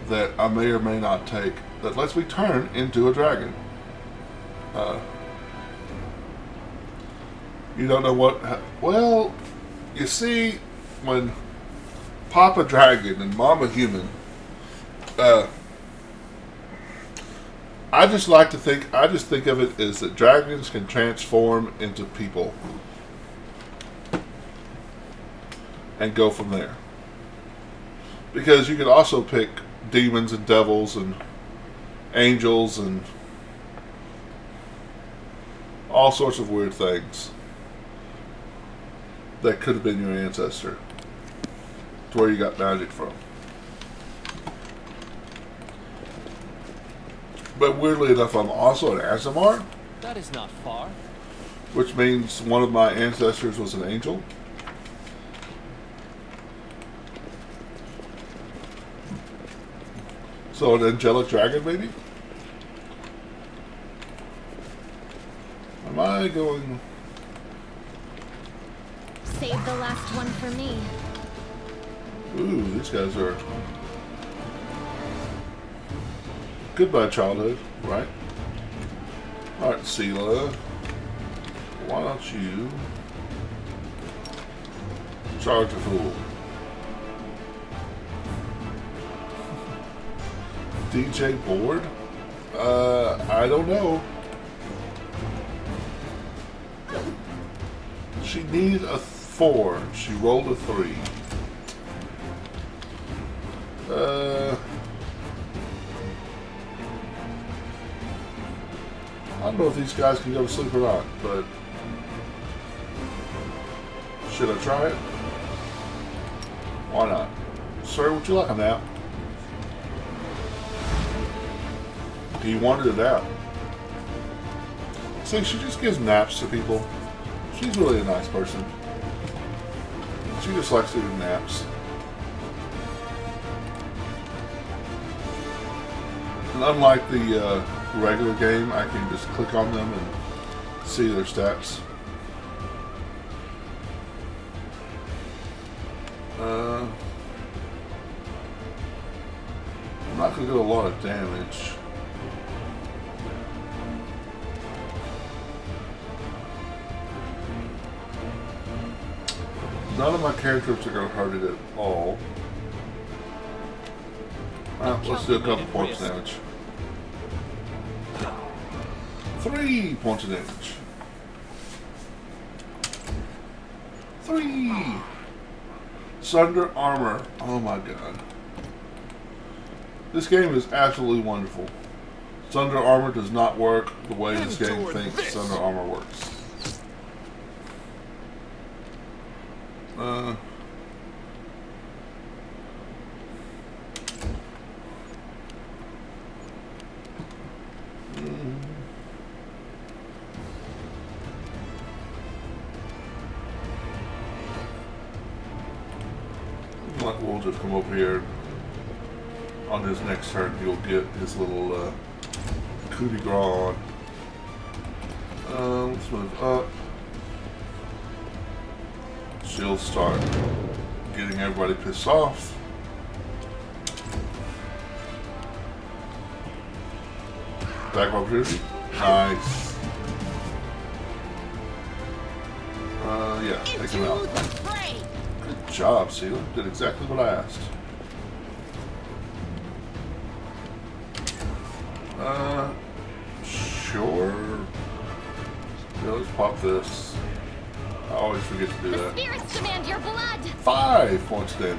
that I may or may not take that lets me turn into a dragon. You don't know what... Well, you see, when Papa Dragon and Mama Human... I just think of it as that dragons can transform into people. And go from there. Because you could also pick demons and devils and angels and all sorts of weird things that could have been your ancestor to where you got magic from. But weirdly enough, I'm also an Azamar,
That is not far.
which means one of my ancestors was an angel. So an angelic dragon, maybe? Am I going...
Save the last one for me.
Ooh, these guys are... Goodbye, childhood, right? Alright, Sela. Why don't you... charge a fool? DJ board? I don't know. She needed a 4. She rolled a 3. I don't know if these guys can go to sleep or not, but should I try it? Why not? Sir, would you like a nap? He wanted it out. See, she just gives naps to people. She's really a nice person. She just likes to do naps. And unlike the regular game, I can just click on them and see their stats. I'm not going to do a lot of damage. None of my characters are going to hurt it at all. Let's do a couple points of damage. 3 points of damage. 3! Sunder armor. Oh my god. This game is absolutely wonderful. Sunder armor does not work the way this game thinks Sunder armor works. We'll just come over here. On his next turn, you'll get his little coup de grace on. Let's move up. She'll start getting everybody pissed off. Back opportunity. Nice. Yeah, take him out. Good job, Sealer. Did exactly what I asked. Sure. Yeah, let's pop this. I always forget to do
The
that.
spirits demand your blood.
5 points of damage.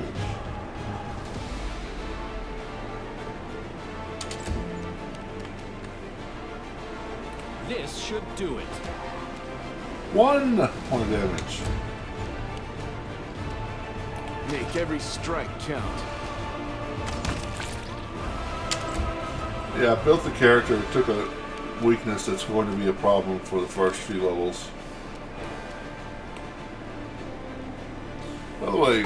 This should do it.
1 point of damage.
Make every strike count.
Yeah, I built the character, took a weakness that's going to be a problem for the first few levels. By the way,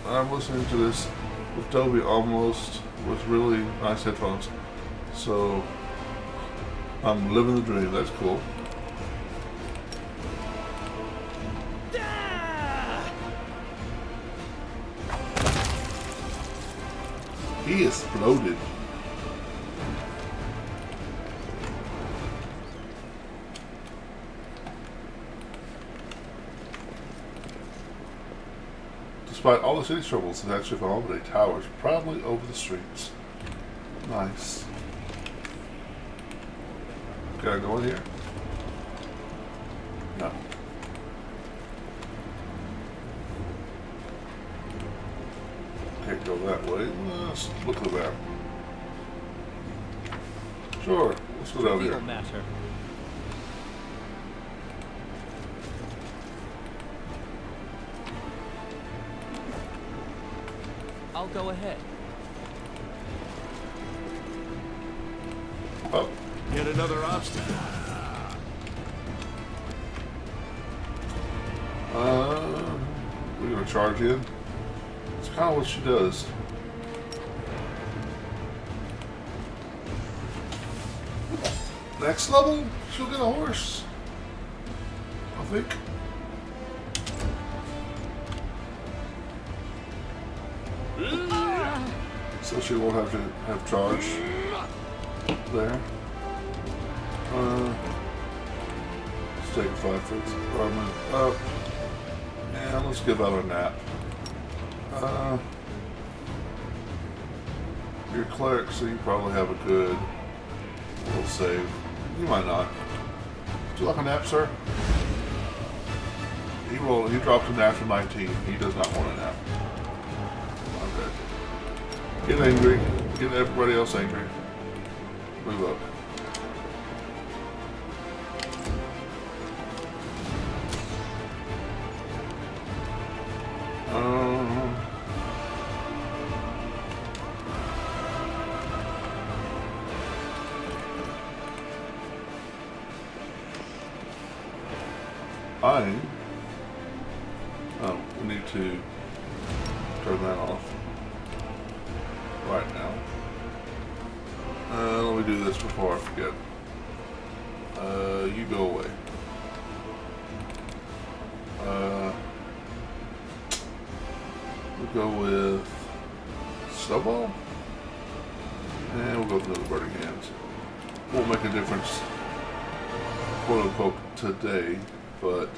I'm listening to this with Dolby almost with really nice headphones. So I'm living the dream, that's cool. He exploded. Despite all the city's troubles, the actually Holiday towers proudly over the streets. Nice. Can I go in here? No. Can't go that way. Let's look at the map. Sure. Let's go down here.
Trivial matter. I'll go ahead.
Oh.
Yet another obstacle.
We're gonna charge in. It's kind of what she does. Next level, she'll get a horse. I think. So she won't have to have charge there. Let's take 5 foot apartment up. And let's give out a nap. You're a cleric, so you probably have a good little save. You might not. Would you like a nap, sir? He dropped a natural 19. He does not want a nap. Okay. Get angry. Get everybody else angry. Move up. We need to turn that off right now. Let me do this before I forget. You go away. We'll go with Snowball. And we'll go with another Burning Hands. Won't make a difference, quote unquote, today, but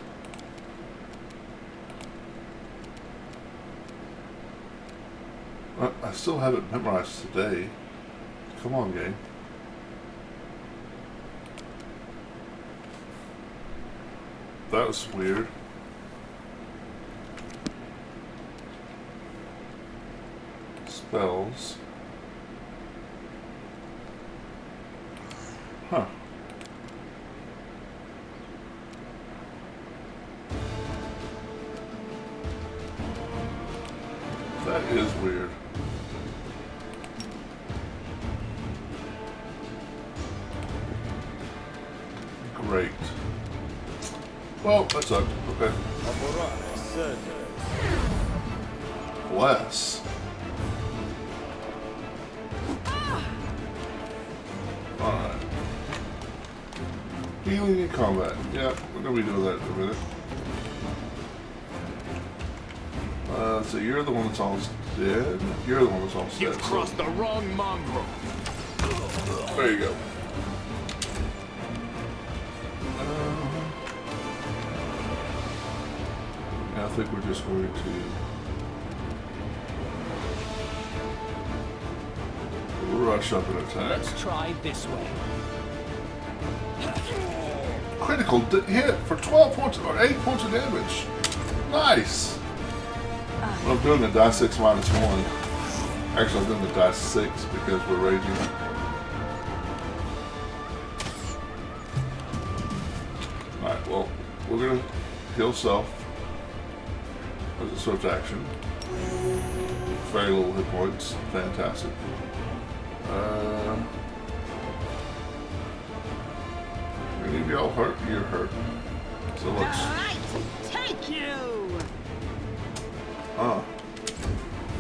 I still have it memorized today. Come on, game. That was weird. Spells. Huh. That is weird. Great. Well, that sucked. Okay. Bless. Alright. Healing in combat. Yeah, we're gonna be doing that in a minute. So you're the one that's almost dead. You're the one that's almost dead.
You've crossed the wrong mongrel.
There you go. I think we're just going to rush up and attack.
Let's try this way.
Critical hit for 12 points or 8 points of damage. Nice. Well, I'm doing the die 6 minus 1. Actually, I'm doing the die 6 because we're raging. Alright, well, we're going to heal self as a swift action. Very little hit points. Fantastic. Any of y'all hurt? You're hurt. So let's...
Alright, take you!
I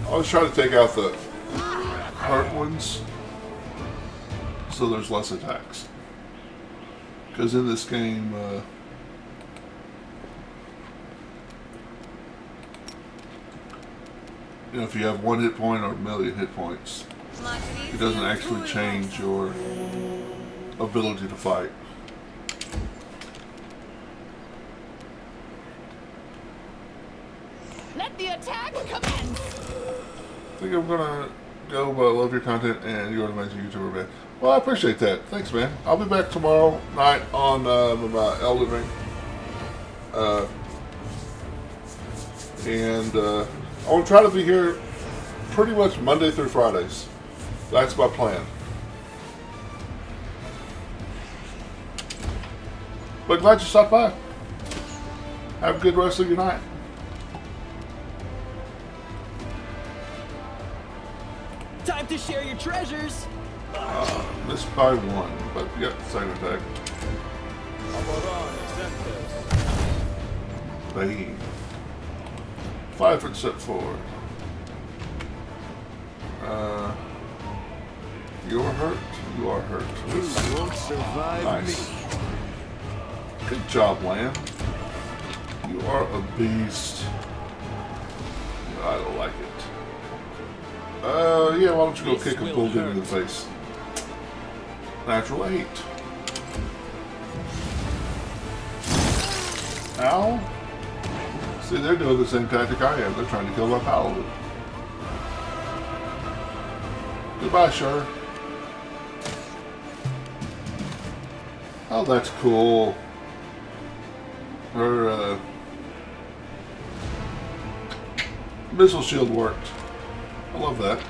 always try to take out the hurt ones so there's less attacks. Because in this game, you know, if you have 1 hit point or a million hit points, It doesn't actually change your ability to fight.
Let the attack commence.
I think I'm gonna go, but I love your content and you're an amazing YouTuber, man. Well, I appreciate that. Thanks, man. I'll be back tomorrow night on my Elden Ring. And I will try to be here pretty much Monday through Fridays. That's my plan. But glad you stopped by. Have a good rest of your night.
Time to share your treasures.
Missed by one, but yep, second attack. Bane. 5 foot step forward. You're hurt. You are hurt.
You won't survive
Nice.
me.
Good job, Lamb. You are a beast. I don't like it. Yeah, why don't you go
This
kick a
will
bulldog in
hurt.
the face? Natural 8. Ow. See, they're doing the same tactic I am. They're trying to kill my paladin. Goodbye, Shur. Oh, that's cool. Her missile shield worked. I love that.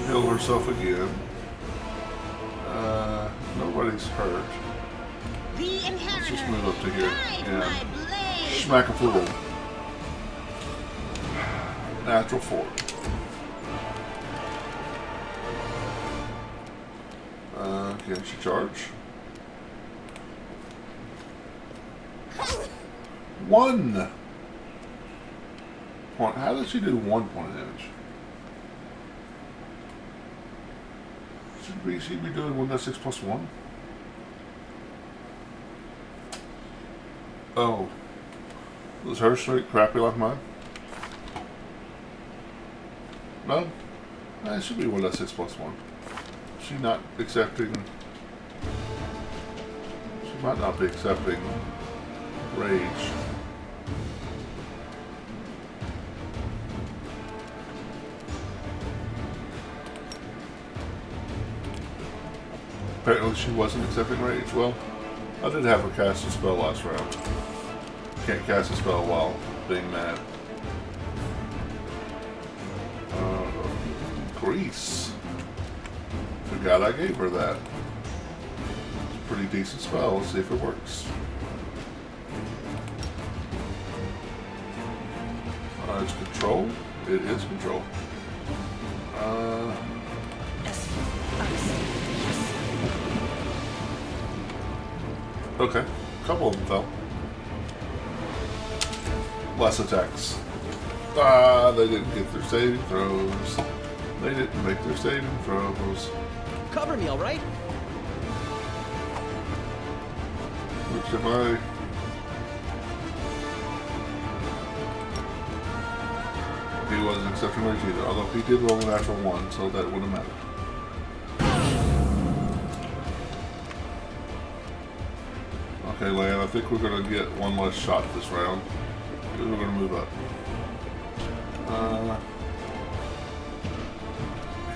Heal herself again. Nobody's hurt.
The
Let's
inheritor.
just move up to here.
Guide
Yeah.
my blade.
Smack a fool. Natural 4. Can she charge? 1 point. How did she do 1 point of damage? Should she be doing 1d6 plus 1? Oh. Was her straight crappy like mine? No? It should be 1d6 plus 1. She not accepting... She might not be accepting rage. Apparently she wasn't accepting rage. Well, I did have her cast a spell last round. Can't cast a spell while being mad. Grease. Forgot I gave her that. It's a pretty decent spell. Let's see if it works. It's control. It is control. Okay. A couple of them fell. Less attacks. They didn't get their saving throws. They didn't make their saving throws.
Cover me, all right?
Which am I? He wasn't accepting rage either, although he did roll a natural 1, so that wouldn't matter. Okay, Lan, I think we're going to get one less shot this round. Because we're going to move up.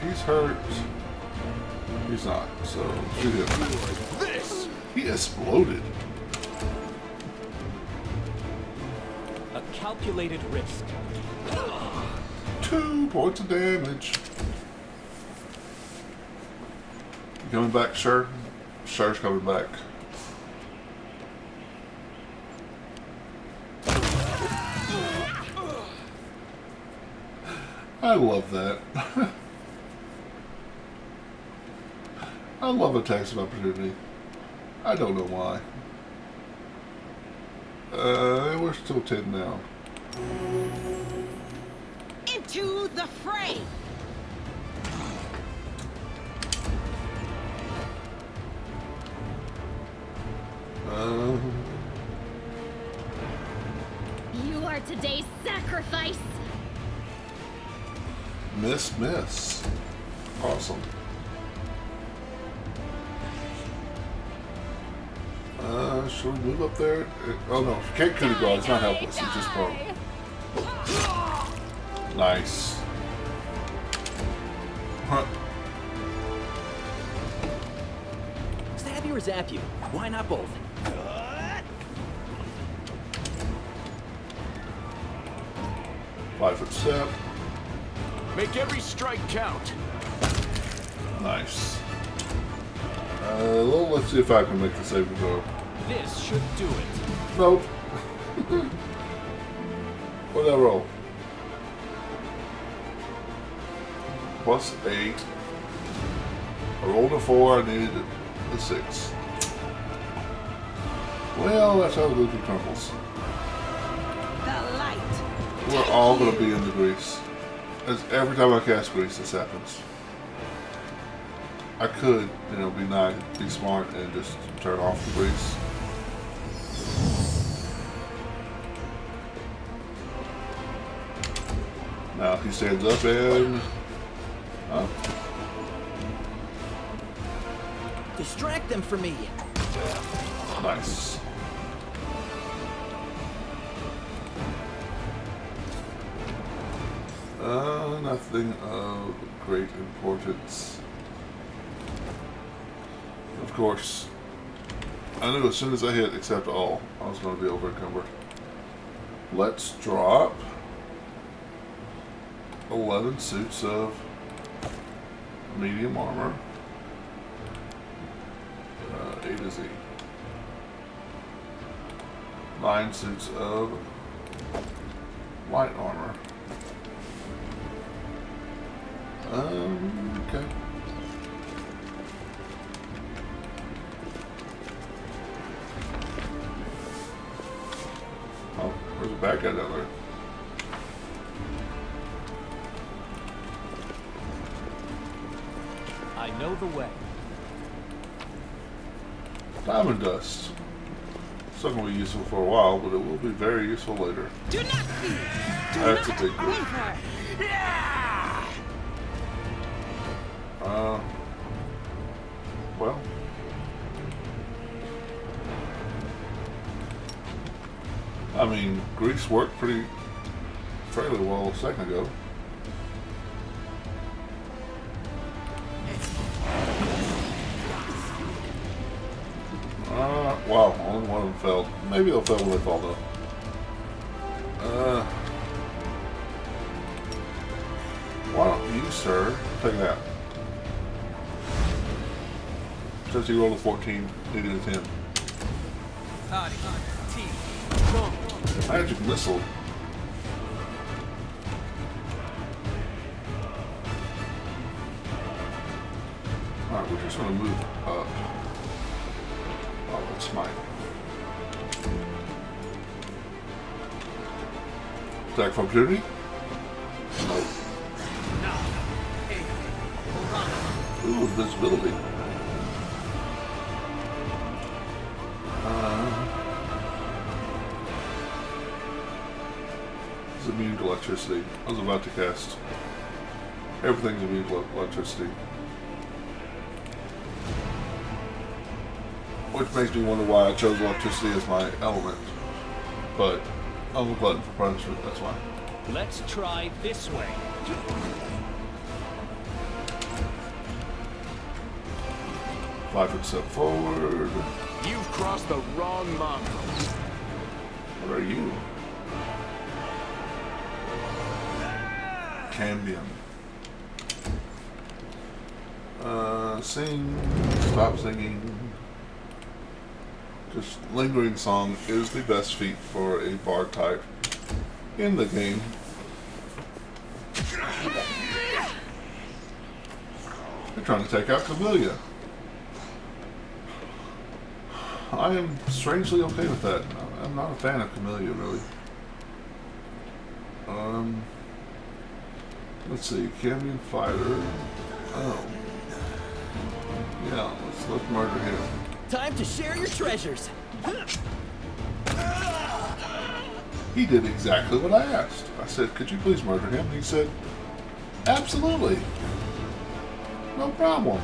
He's hurt. He's not, so shoot him.
This!
He exploded.
A calculated risk.
2 points of damage. You coming back, Shur? Shur's coming back. I love that. I love attacks of opportunity. I don't know why. We're still 10 now.
Into the fray.
You are today's sacrifice.
Miss. Awesome. Should we move up there? Oh no, Kate could have gone. It's not helpless. It's just prone. Nice. Huh.
Stab you or zap you? Why not both?
5 foot step.
Make every strike count.
Nice. Well, let's see if I can make the saving throw.
This should do it.
Nope. What did I roll? +8. I rolled a 4, I needed a 6. Well, that's how the cookie crumbles.
The light.
We're all going to be in the grease. As every time I cast grease, this happens. I could, be nice, be smart, and just turn off the grease. Now he stands up and up.
Distract them for me.
Nice. Nothing of great importance. Of course, I knew as soon as I hit accept all, I was going to be over encumbered. Let's drop 11 suits of medium armor. A to Z. 9 suits of light armor. Okay. Oh, there's a bad guy down there.
I know the way.
Diamond dust. It's not going to be useful for a while, but it will be very useful later.
Do not fear. Do
That's a
not
big group.
waver.
Well. I mean, grease worked fairly well a second ago. Wow, only one of them failed. Maybe they'll fail when they fall though. Why don't you, sir, take that? Since you rolled a 14, needed a 10. Magic missile. Alright, we're just going to move up. Oh, that's mine. Attack of opportunity? Nope. Ooh, invisibility. It's immune to electricity. I was about to cast. Everything's immune to electricity. Which makes me wonder why I chose electricity as my element. But I'm a glutton for punishment, that's why.
Let's try this way.
5 foot step forward.
You've crossed the wrong mongrel.
What are you? Cambion. Sing. Stop singing. Just lingering song is the best feat for a bard type in the game. They're trying to take out Camellia. I am strangely okay with that. I'm not a fan of Camellia, really. Let's see, Cambion Fighter. Oh. Yeah, let's murder him.
Time to share your treasures.
He did exactly what I asked. I said, could you please murder him? He said, Absolutely. No problem.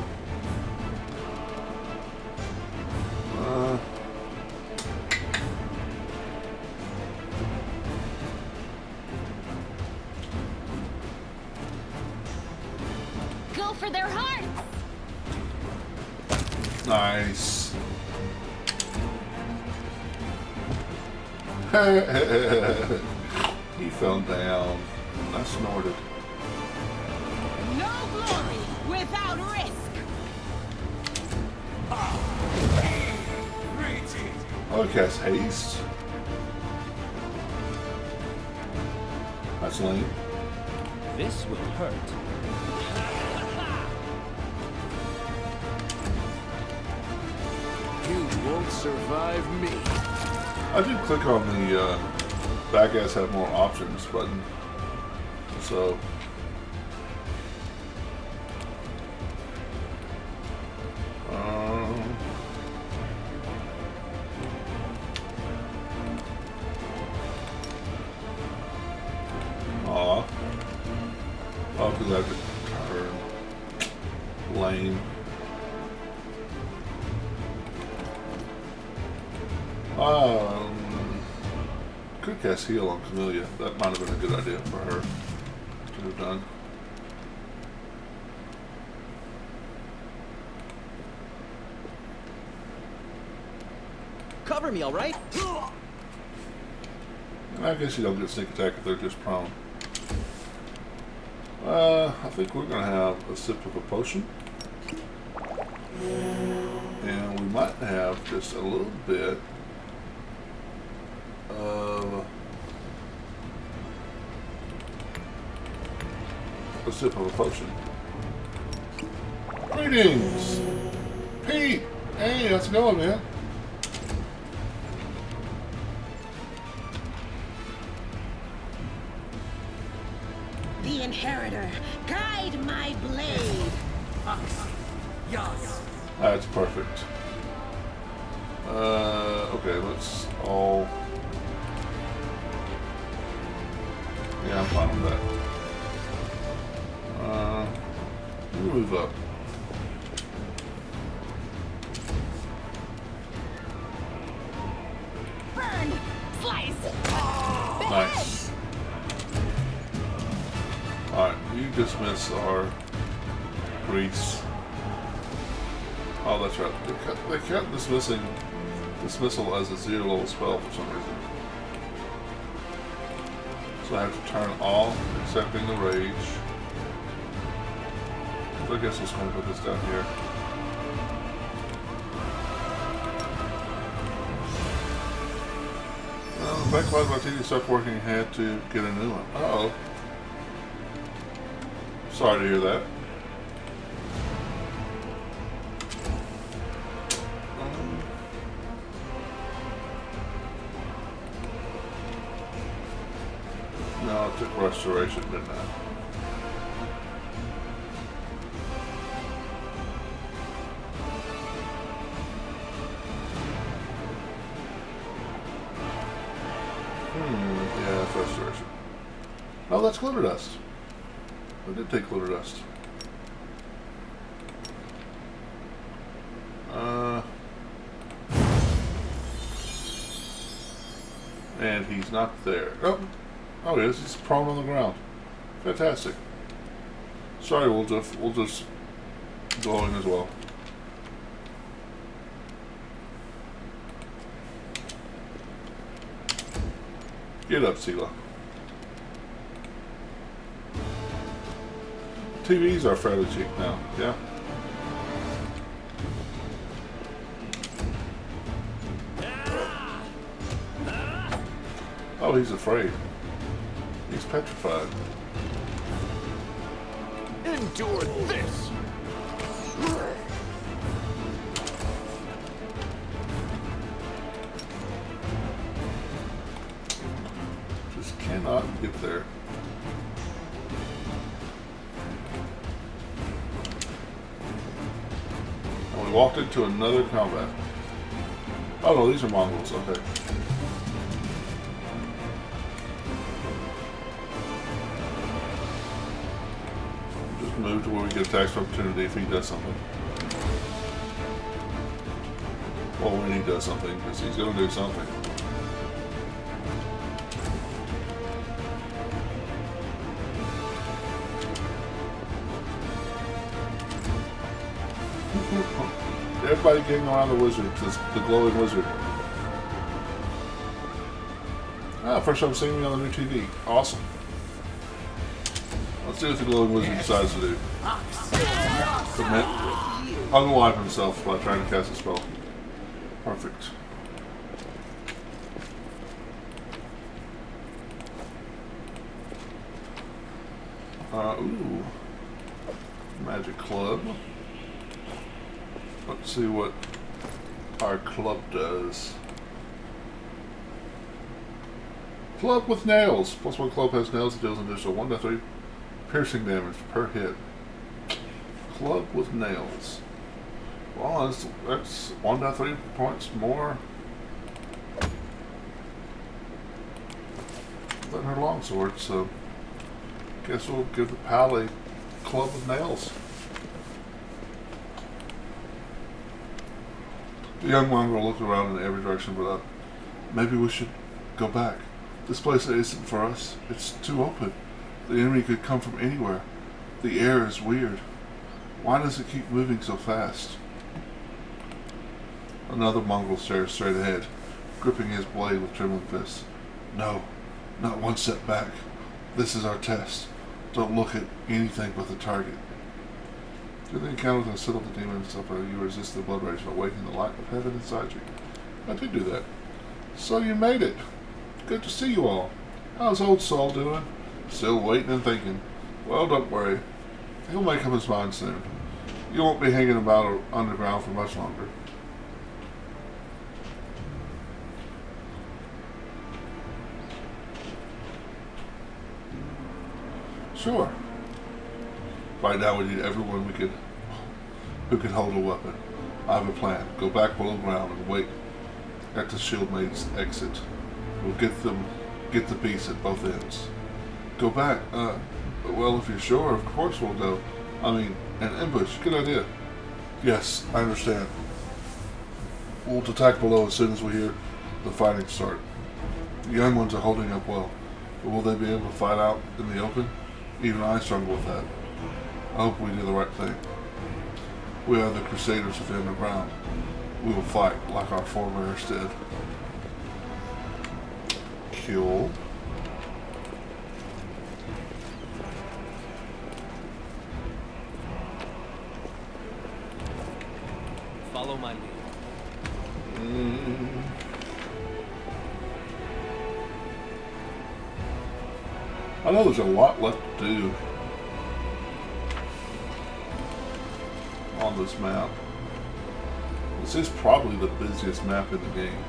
Go for their hearts!
Nice. He fell down. I snorted.
No glory without risk.
Oh, it casts haste. That's lame.
This will hurt. You won't survive me.
I did click on the back ass have more options button. So aw. Oh, because I have to turn lane. Could cast heal on Camellia. That might have been a good idea for her to have done.
Cover me, all right?
And I guess you don't get sneak attack if they're just prone. I think we're gonna have a sip of a potion. And we might have just a little bit of a sip of a potion. Greetings! Pete! Hey, how's it going, man?
The inheritor, guide my blade.
That's perfect. Okay, let's all... Yeah, I'm fine with that. Move up.
Burn! Slice!
Nice. Alright, you dismiss our grease. Oh, that's right. They kept dismissal as a 0 level spell for some reason. So I have to turn off accepting the rage. So I guess I'm just going to put this down here. Well, back when my TV stopped working, I had to get a new one. Uh-oh. Sorry to hear that. No, I took restoration, didn't I? Yeah, that's restoration. Oh, that's glitter dust. I did take glitter dust. And he's not there. Oh, he is. He's prone on the ground. Fantastic. Sorry, we'll just go in as well. Get up, Sela. TVs are fairly cheap now, yeah? Oh, he's afraid. He's petrified.
Endure this!
Just cannot get there. And we walked into another combat. Oh no, these are Mongols, okay. move to where we get a tax opportunity if he does something. Well, when he does something, because he's going to do something. Everybody getting around the wizard, the glowing wizard. Ah, first time seeing me on the new TV. Awesome. Let's see what the glowing wizard decides to do. Submit. Unalive himself by trying to cast a spell. Perfect. Ooh. Magic club. Let's see what our club does. Club with nails. Plus one club has nails that deals an additional 1d3 piercing damage per hit. Club with nails. Well, that's 1d3 points more than her longsword, so guess we'll give the pal a club with nails. The young one will look around in every direction, but maybe we should go back. This place isn't for us. It's too open. The enemy could come from anywhere. The air is weird. Why does it keep moving so fast? Another mongrel stares straight ahead, gripping his blade with trembling fists. No, not one step back. This is our test. Don't look at anything but the target. During the encounter with the the demon and stuff, you resist the blood rage by waking the light of heaven inside you. I did do that. So you made it. Good to see you all. How's old Saul doing? Still waiting and thinking. Well, don't worry. He'll make up his mind soon. You won't be hanging about underground for much longer. Sure. Right now we need everyone who can hold a weapon. I have a plan. Go back below ground and wait at the shield maid's exit. We'll get the beast at both ends. Go back. Well, if you're sure, of course we'll go. I mean, an ambush. Good idea. Yes, I understand. We'll attack below as soon as we hear the fighting start. The young ones are holding up well, but will they be able to fight out in the open? Even I struggle with that. I hope we do the right thing. We are the Crusaders of the Underground. We will fight like our forebears did. Kill.
Follow my lead.
I know there's a lot left to do on this map. This is probably the busiest map in the game.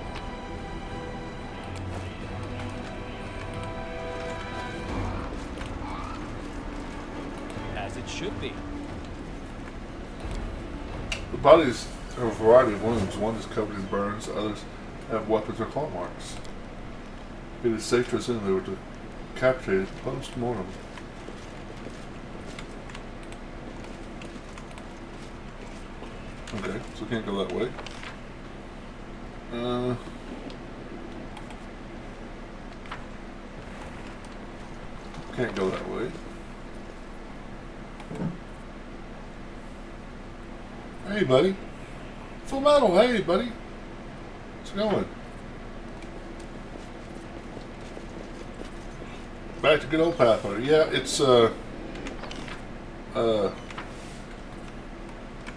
As it should be.
The bodies have a variety of wounds. One is covered in burns, others have weapons or claw marks. It is safe to assume they were decapitated post-mortem. Okay, so can't go that way. Can't go that way. Hey, buddy. Full metal. Hey, buddy. What's going? Back to good old Pathfinder. Yeah, it's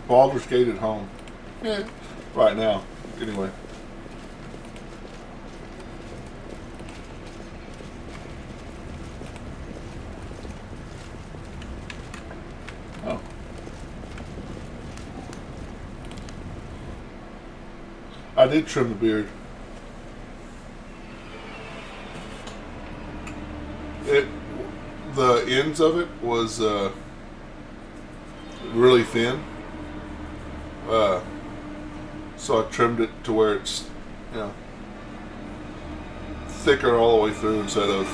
Baldur's Gate at home. Yeah, right now. Anyway. Oh. I did trim the beard. The ends of it was really thin, so I trimmed it to where it's, you know, thicker all the way through instead of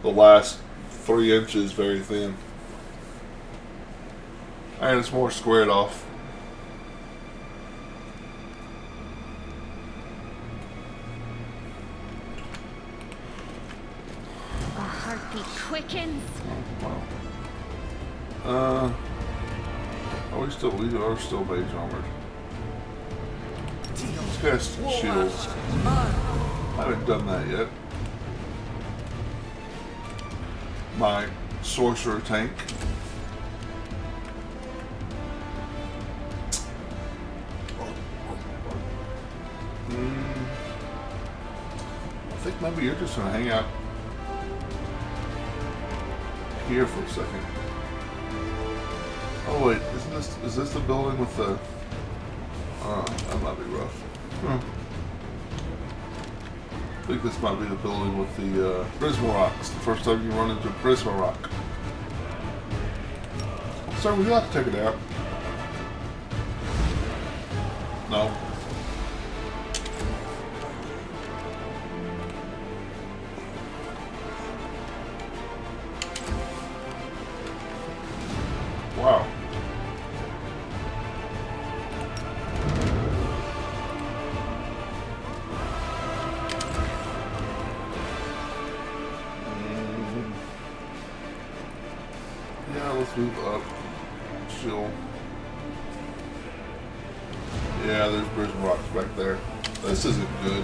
the last 3 inches very thin. And it's more squared off.
A heartbeat quickens.
Wow. We are still mage armored. Let's cast shield. I haven't done that yet. My sorcerer tank. I think maybe you're just gonna hang out here for a second. Oh wait, is this the building with the? That might be rough. I think this might be the building with the Prisma rocks. The first time you run into Prisma rock. Sir, would you like to take a nap? No. Wow. Yeah, let's move up. Chill. Yeah, there's Prison Rocks back there. This isn't good.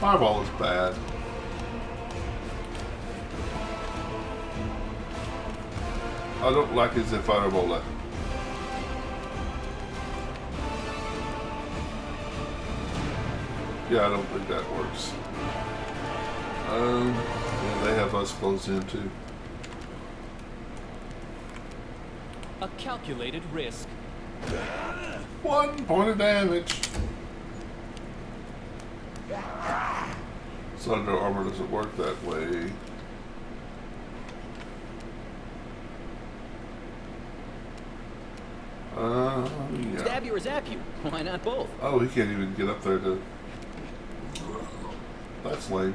Fireball is bad. I don't like his fireball. Yeah, I don't think that works. Yeah, they have us closed in too.
A calculated risk.
1 point of damage. Thunder armor doesn't work that way. Yeah.
Stab you or zap you? Why not both?
Oh, he can't even get up there to... That's lame.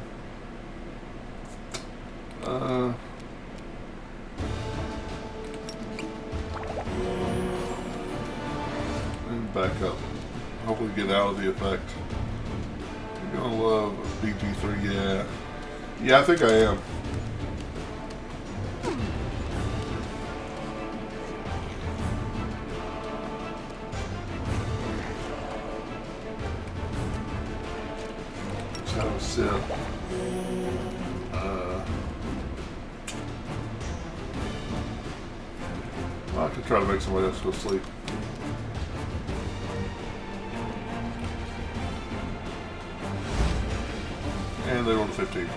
And back up. Hopefully get out of the effect. You're gonna love BG3, yeah. Yeah, I think I am. Just have a sip. I could try to make somebody else go to sleep. And they rolled 15.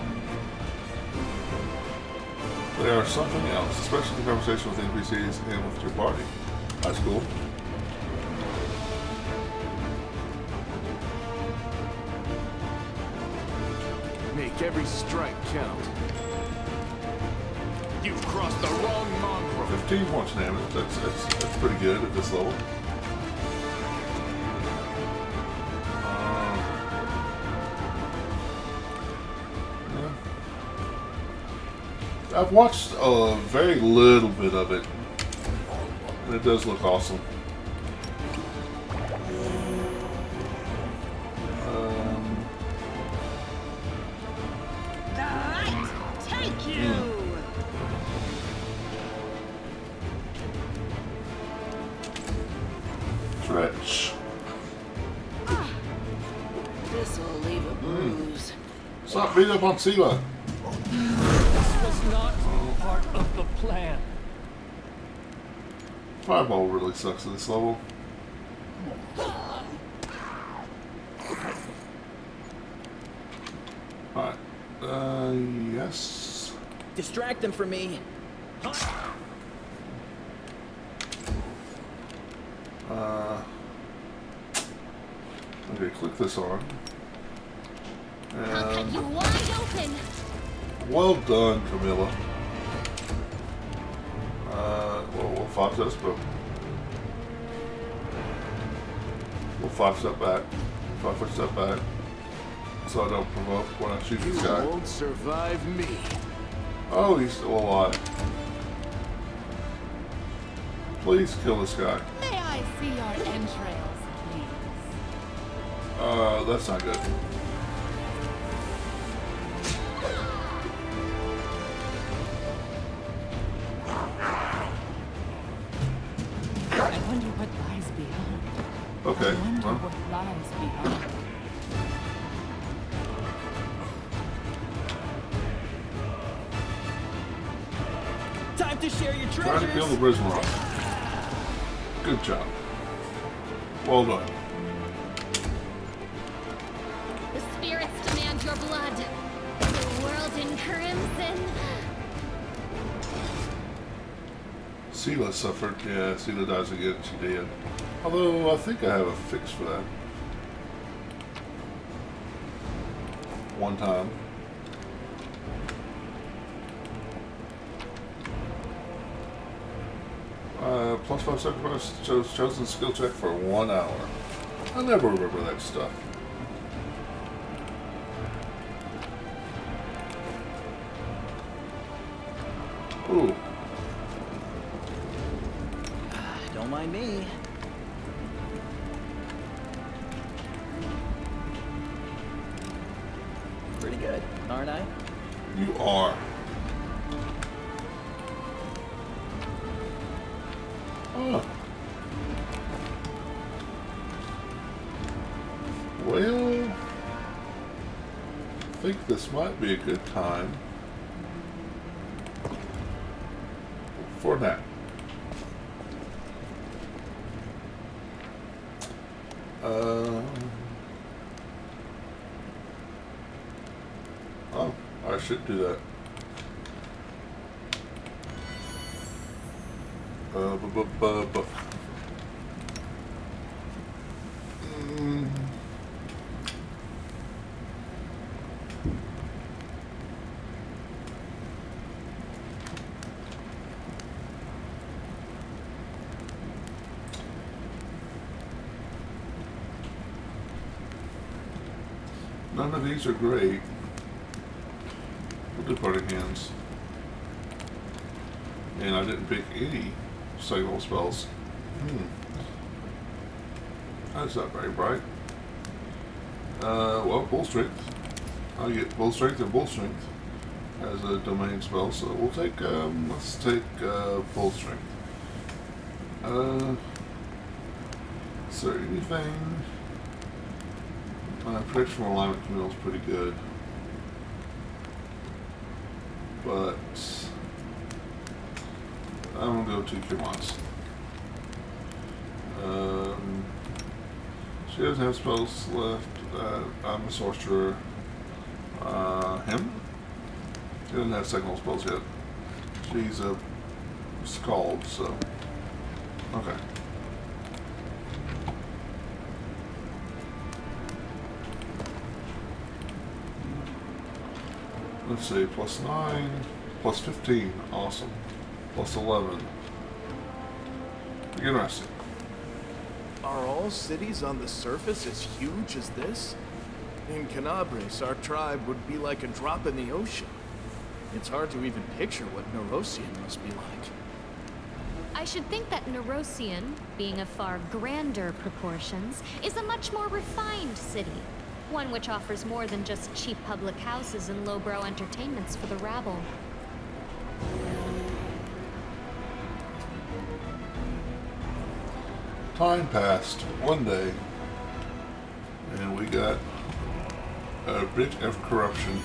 They are something else, especially the conversation with NPCs and with your party. That's cool.
Make every strike count. You've crossed the wrong mongrel.
15 points damage. That's pretty good at this level. I've watched a very little bit of it, and it does look awesome.
The light take you.
Stretch.
This will leave a bruise.
Stop beating up on Sela.
This was not part of the plan.
Fireball really sucks at this level. Alright. Yes.
Distract them from me.
Okay, click this on.
I'll cut
And
you wide open.
well done, Camilla. We'll 5 steps, but we'll 5 step back. 5 foot step back. So I don't provoke when I shoot
You
this guy.
won't survive me.
Oh, he's still alive. Please kill this guy.
May I see your entrails, please?
That's not good.
I wonder what lies beyond.
Okay.
I wonder
Well,
what lies beyond.
Time to share your
try to kill
treasures.
the prison rock. Good job. Well done.
The spirits demand your blood. The world in crimson.
Sela suffered. Yeah, Sela dies again. She did. Although I think I have a fix for that. One time. +5 sacrifice chosen skill check for 1 hour. I never remember that stuff. Ooh.
Don't mind me. Pretty good, aren't I?
You are. Oh. Well, I think this might be a good time for that. Oh, I should do that. None of these are great. We'll do party hands. And I didn't pick any signal spells. That's not very bright. Well, bull strength. I'll get bull strength and bull strength as a domain spell. So we'll take. Let's take bull strength. Is there anything? Protection from alignment camille is pretty good, but I'm gonna go to Kimaz. She doesn't have spells left. I'm a sorcerer. Him? She doesn't have signal spells yet. She's a scald, so okay. Let's see, +9, +15, awesome. +11. Interesting.
Are all cities on the surface as huge as this? In Canabres, our tribe would be like a drop in the ocean. It's hard to even picture what Neurosian must be like.
I should think that Neurosian, being of far grander proportions, is a much more refined city. One which offers more than just cheap public houses and lowbrow entertainments for the rabble.
Time passed, one day, and we got a bit of corruption.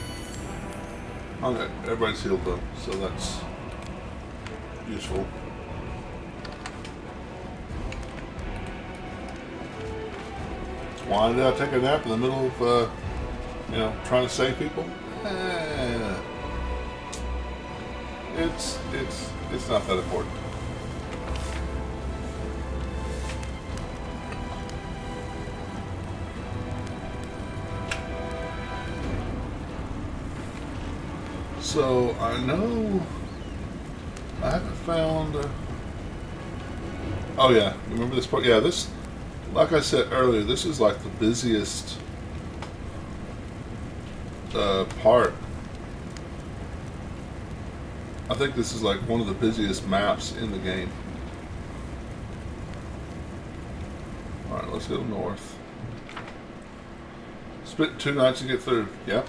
Okay, everybody's healed though, so that's useful. Why did I take a nap in the middle of, trying to save people? It's not that important. So I know I haven't found. Oh yeah, you remember this part? Yeah, this. Like I said earlier, this is like the busiest part. I think this is like one of the busiest maps in the game. Alright, let's go north. Spent 2 nights to get through. Yep.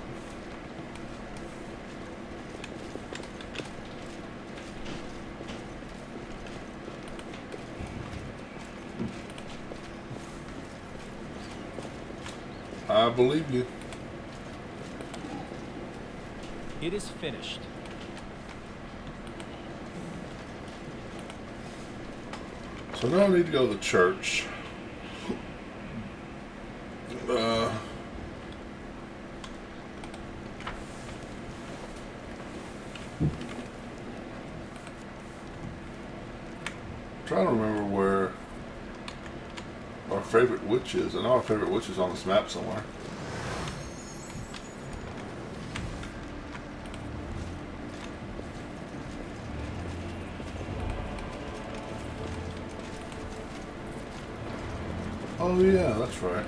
I believe you.
It is finished.
So now I need to go to the church. Trying to remember where our favorite witch is. I know our favorite witch is on this map somewhere. Oh yeah, that's right.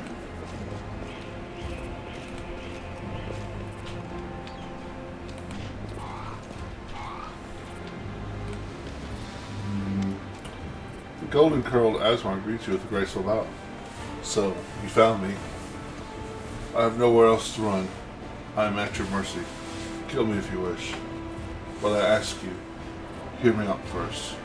The golden curled Asmar greets you with a graceful bow. So, you found me. I have nowhere else to run. I am at your mercy. Kill me if you wish. But I ask you, hear me out first.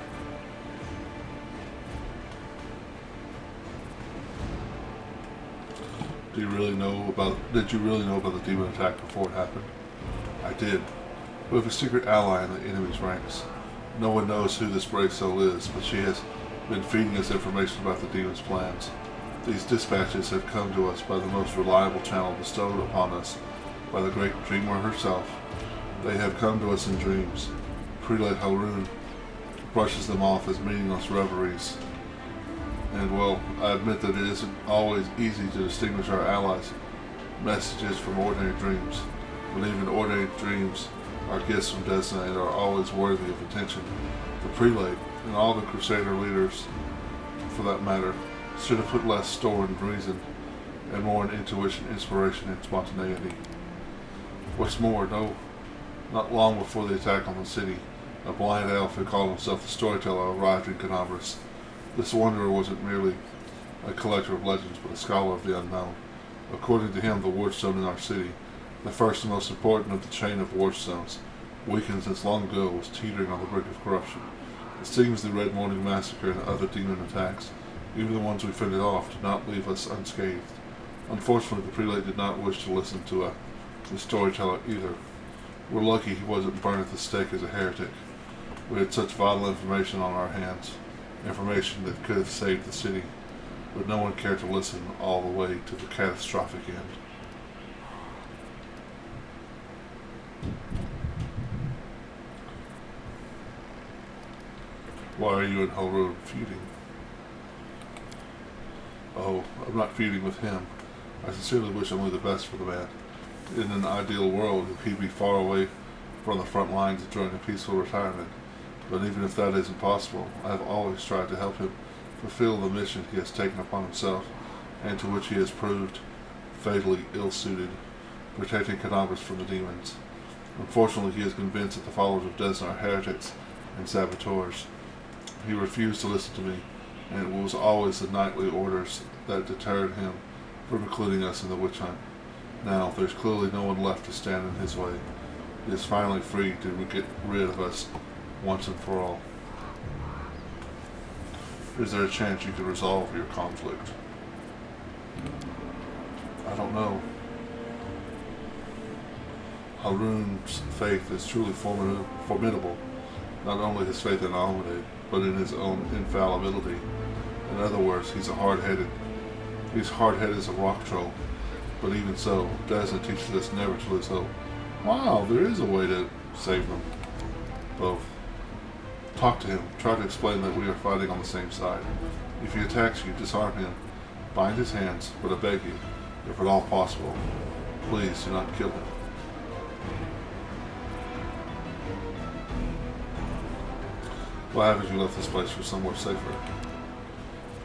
Did you really know about the demon attack before it happened? I did. We have a secret ally in the enemy's ranks. No one knows who this brave soul is, but she has been feeding us information about the demon's plans. These dispatches have come to us by the most reliable channel bestowed upon us by the great dreamer herself. They have come to us in dreams. Prelate Haroon brushes them off as meaningless reveries. And well, I admit that it isn't always easy to distinguish our allies' messages from ordinary dreams. But even ordinary dreams are gifts from Desna and are always worthy of attention. The prelate, and all the crusader leaders, for that matter, should have put less store in reason and more in intuition, inspiration, and spontaneity. What's more, not long before the attack on the city, a blind elf who called himself the Storyteller arrived in Canabras. This wanderer wasn't merely a collector of legends, but a scholar of the unknown. According to him, the wardstone in our city, the first and most important of the chain of wardstones, weakened since long ago, was teetering on the brink of corruption. It seems the Red Morning Massacre and other demon attacks, even the ones we fended off, did not leave us unscathed. Unfortunately, the prelate did not wish to listen to the storyteller either. We're lucky he wasn't burned at the stake as a heretic. We had such vital information on our hands. Information that could have saved the city, but no one cared to listen all the way to the catastrophic end. Why are you and Haroon feuding? Oh, I'm not feuding with him. I sincerely wish only the best for the man. In an ideal world, he'd be far away from the front lines enjoying a peaceful retirement. But even if that isn't possible, I have always tried to help him fulfill the mission he has taken upon himself, and to which he has proved fatally ill-suited, protecting Canabras from the demons. Unfortunately, he is convinced that the followers of Desna are heretics and saboteurs. He refused to listen to me, and it was always the knightly orders that deterred him from including us in the witch hunt. Now, there's clearly no one left to stand in his way. He is finally free to get rid of us once and for all. Is there a chance you could resolve your conflict? I don't know. Haroon's faith is truly formidable. Not only his faith in Almade, but in his own infallibility. In other words, he's hard-headed as a rock troll. But even so, Desna teaches us never to lose hope. Wow, there is a way to save them. Both. Talk to him. Try to explain that we are fighting on the same side. If he attacks you, disarm him. Bind his hands, but I beg you, if at all possible, please do not kill him. Why haven't you left this place for somewhere safer?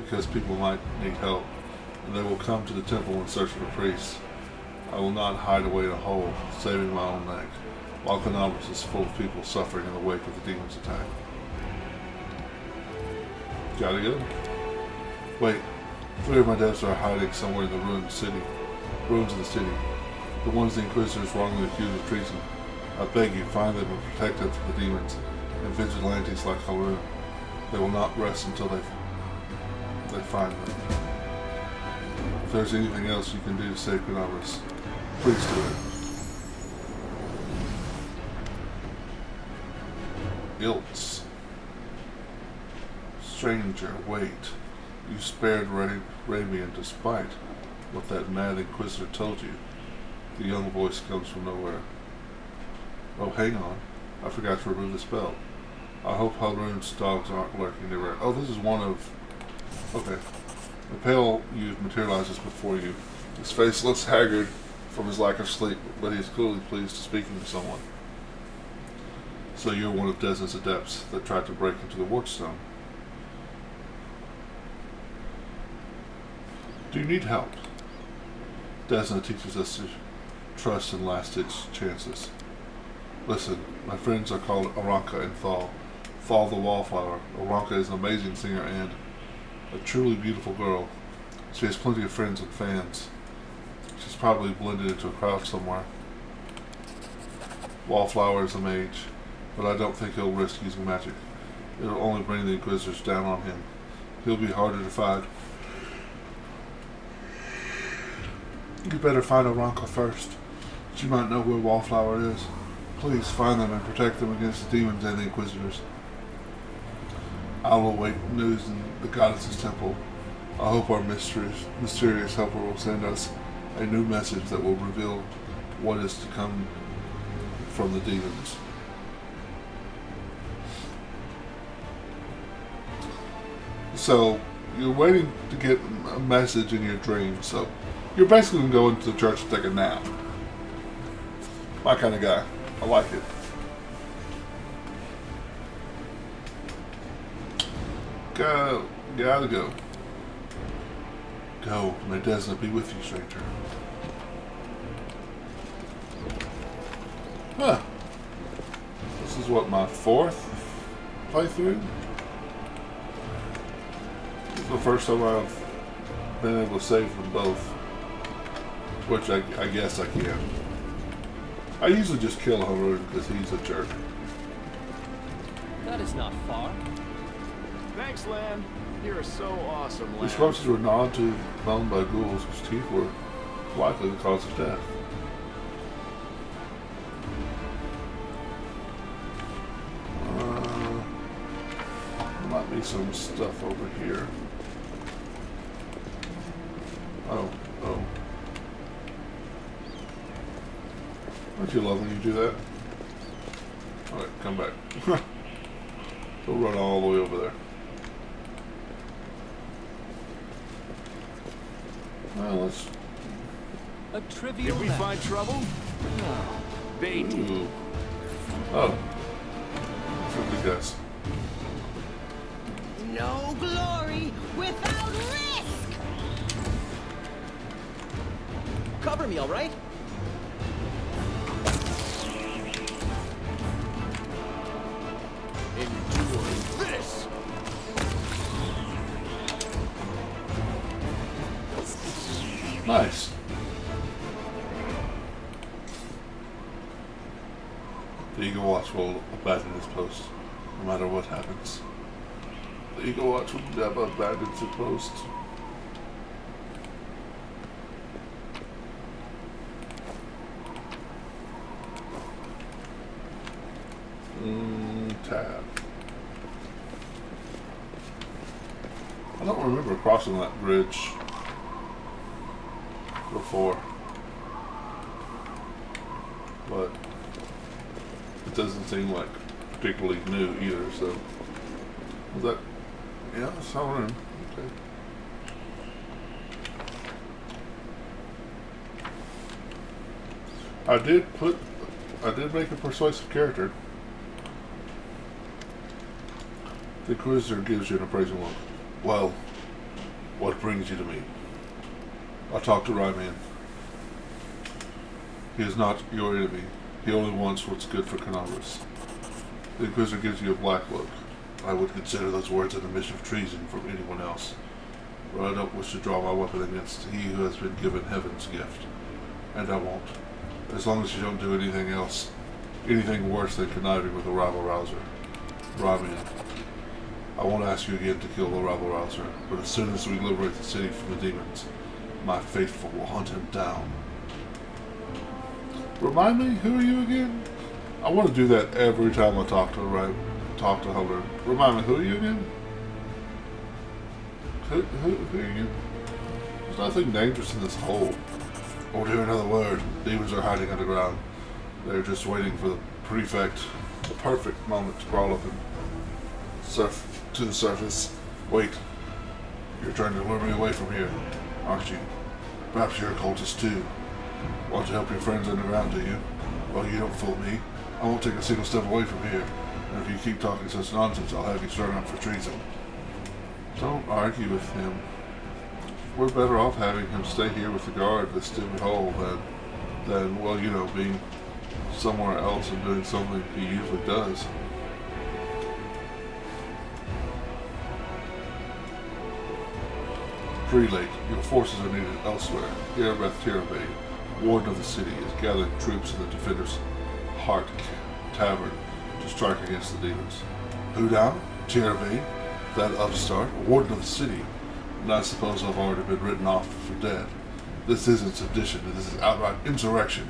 Because people might need help, and they will come to the temple in search of a priest. I will not hide away in a hole, saving my own neck, while Canabras is full of people suffering in the wake of the demon's attack. Gotta go. Wait, Three of my devs are hiding somewhere in the ruins of the city. The ones the Inquisitors wrongly accused of treason. I beg you, find them and protect them from the demons and vigilantes like Harun. They will not rest until they find them. If there's anything else you can do to save Canavras, please do it. Ilts. Stranger, wait. You spared Rabian despite what that mad Inquisitor told you. The young voice comes from nowhere. Oh, hang on. I forgot to remove the spell. I hope Harun's dogs aren't lurking near. Oh, this is one of... Okay. The pale youth materializes before you. His face looks haggard from his lack of sleep, but he is clearly pleased to speaking to someone. So you're one of Desna's adepts that tried to break into the Wardstone. Do you need help? Desna teaches us to trust in last-ditch chances. Listen, my friends are called Aranka and Thal. Thal the Wallflower. Aranka is an amazing singer and a truly beautiful girl. She has plenty of friends and fans. She's probably blended into a crowd somewhere. Wallflower is a mage, but I don't think he'll risk using magic. It'll only bring the Inquisitors down on him. He'll be harder to fight. You better find Aranka first. She might know where Wallflower is. Please find them and protect them against the demons and the Inquisitors. I will await news in the Goddess's temple. I hope our mysterious helper will send us a new message that will reveal what is to come from the demons. So, you're waiting to get a message in your dream, so you're basically going to go into the church and take a nap. My kind of guy. I like it. Go. Gotta go. Go. May Desna be with you, stranger. Huh. This is what, my fourth playthrough? This is the first time I've been able to save them both. Which I guess I can. I usually just kill Harun because he's a jerk.
That is not far.
Thanks, Lan. You're so awesome, Lan.
These corpses were gnawed to bone by ghouls whose teeth were likely the cause of death. There might be some stuff over here. Oh. Don't you love when you do that? Alright, come back. We'll run all the way over there. Well, let's...
A trivial
Did we
matter.
find trouble? No. Bait.
Ooh. Oh. Friendly guys.
No glory without risk!
Cover me, all right?
Enjoy this.
Nice. The Eagle Watch will abandon its post, no matter what happens. The Eagle Watch will never abandon its post. Tab. I don't remember crossing that bridge before, but it doesn't seem like particularly new either, so was that, yeah, that's how we're in. Okay. I did make a persuasive character. The Inquisitor gives you an appraising look. Well, what brings you to me? I talked to Ryman. He is not your enemy. He only wants what's good for Canavras. The Inquisitor gives you a black look. I would consider those words an admission of treason from anyone else. but I don't wish to draw my weapon against he who has been given heaven's gift. And I won't. As long as you don't do anything else, anything worse than conniving with a rabble-rouser. Ramian, I won't ask you again to kill the rabble-rouser, but as soon as we liberate the city from the demons, my faithful will hunt him down. Remind me, who are you again? I want to do that every time I talk to Hunter. Remind me, who are you again? Who are you? There's nothing dangerous in this hole. Or to hear another word, demons are hiding underground. They're just waiting for the prefect, the perfect moment to crawl up and surf to the surface. Wait, you're trying to lure me away from here, aren't you? Perhaps you're a cultist too. Want to help your friends underground, do you? Well, you don't fool me. I won't take a single step away from here. And if you keep talking such nonsense, I'll have you thrown up for treason. Don't argue with him. We're better off having him stay here with the guard, this stupid hole, than, well, you know, being somewhere else and doing something he usually does. Prelate, your forces are needed elsewhere. Erebeth Tirabay, warden of the city, is gathering troops in the Defender's Heart Tavern to strike against the demons. Who now? Tirabay? That upstart? Warden of the city? And I suppose I've already been written off for dead. This isn't sedition, this is outright insurrection.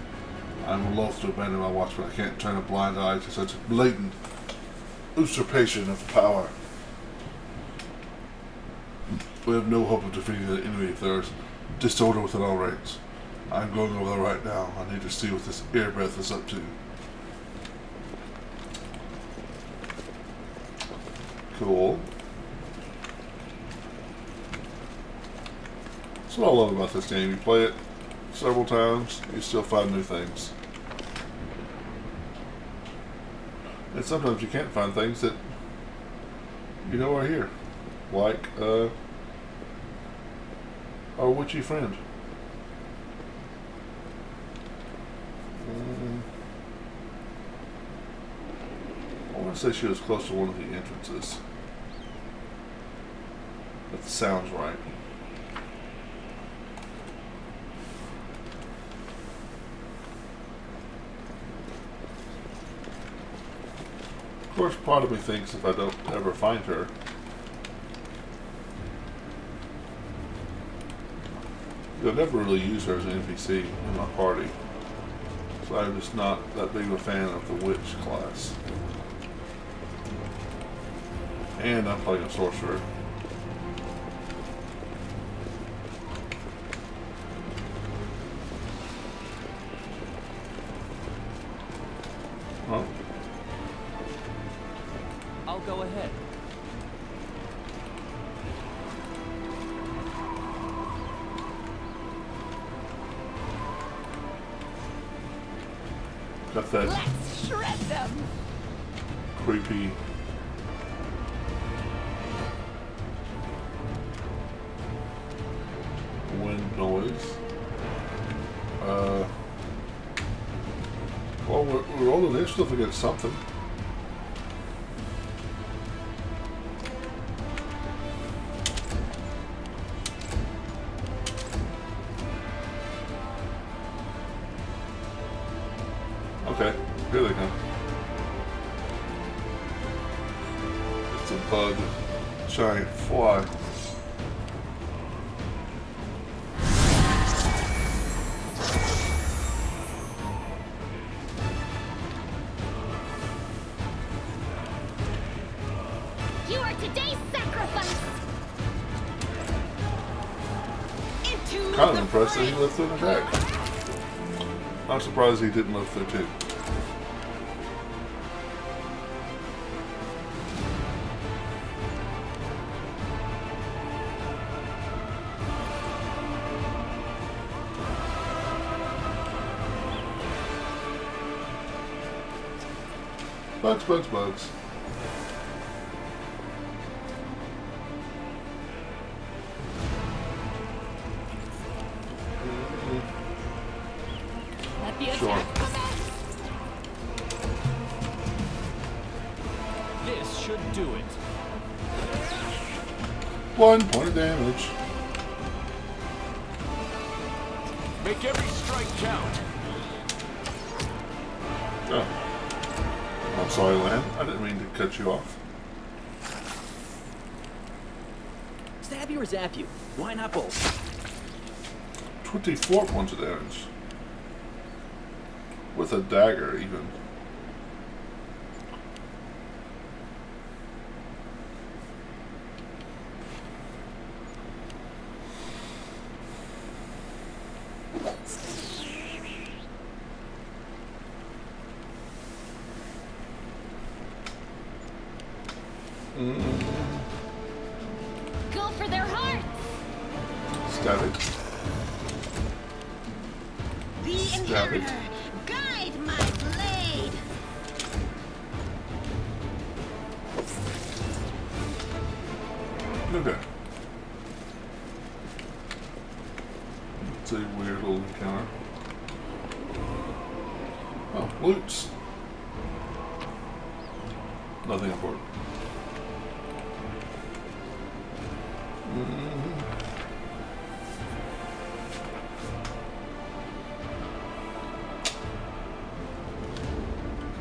I'm loath to abandon my watch, but I can't turn a blind eye to such blatant usurpation of power. We have no hope of defeating the enemy if there is disorder within our ranks. I'm going over there right now. I need to see what this Erebeth is up to. Cool. That's what I love about this game. You play it several times, you still find new things. And sometimes you can't find things that you know are here. Like, our witchy friend. I want to say she was close to one of the entrances. That sounds right. Of course, part of me thinks if I don't ever find her, I'll never really use her as an NPC in my party. So I'm just not that big of a fan of the witch class. And I'm playing a sorcerer. Oh.
I'll go ahead.
Got that
Let's shred them!
creepy wind noise. Well, we're rolling initiative against something. Okay, here they come. It's a bug, giant fly.
You are today's sacrifice!
Into
Kind of
the
impressed that he
fray.
lived through an attack. I'm surprised he didn't live through two. Bugs, bugs, bugs.
Let the
Sure.
attack commence.
This should do it.
1 point of damage.
Make every strike count.
Oh. I'm sorry, Lan. I didn't mean to cut you off.
Stab you or zap you? Why not both?
24 points of damage. With a dagger, even.
Go for their hearts.
Stab it.
The
Stab it.
inheritor, guide my blade.
Okay. It's a weird little encounter. Oh, loots. Nothing important.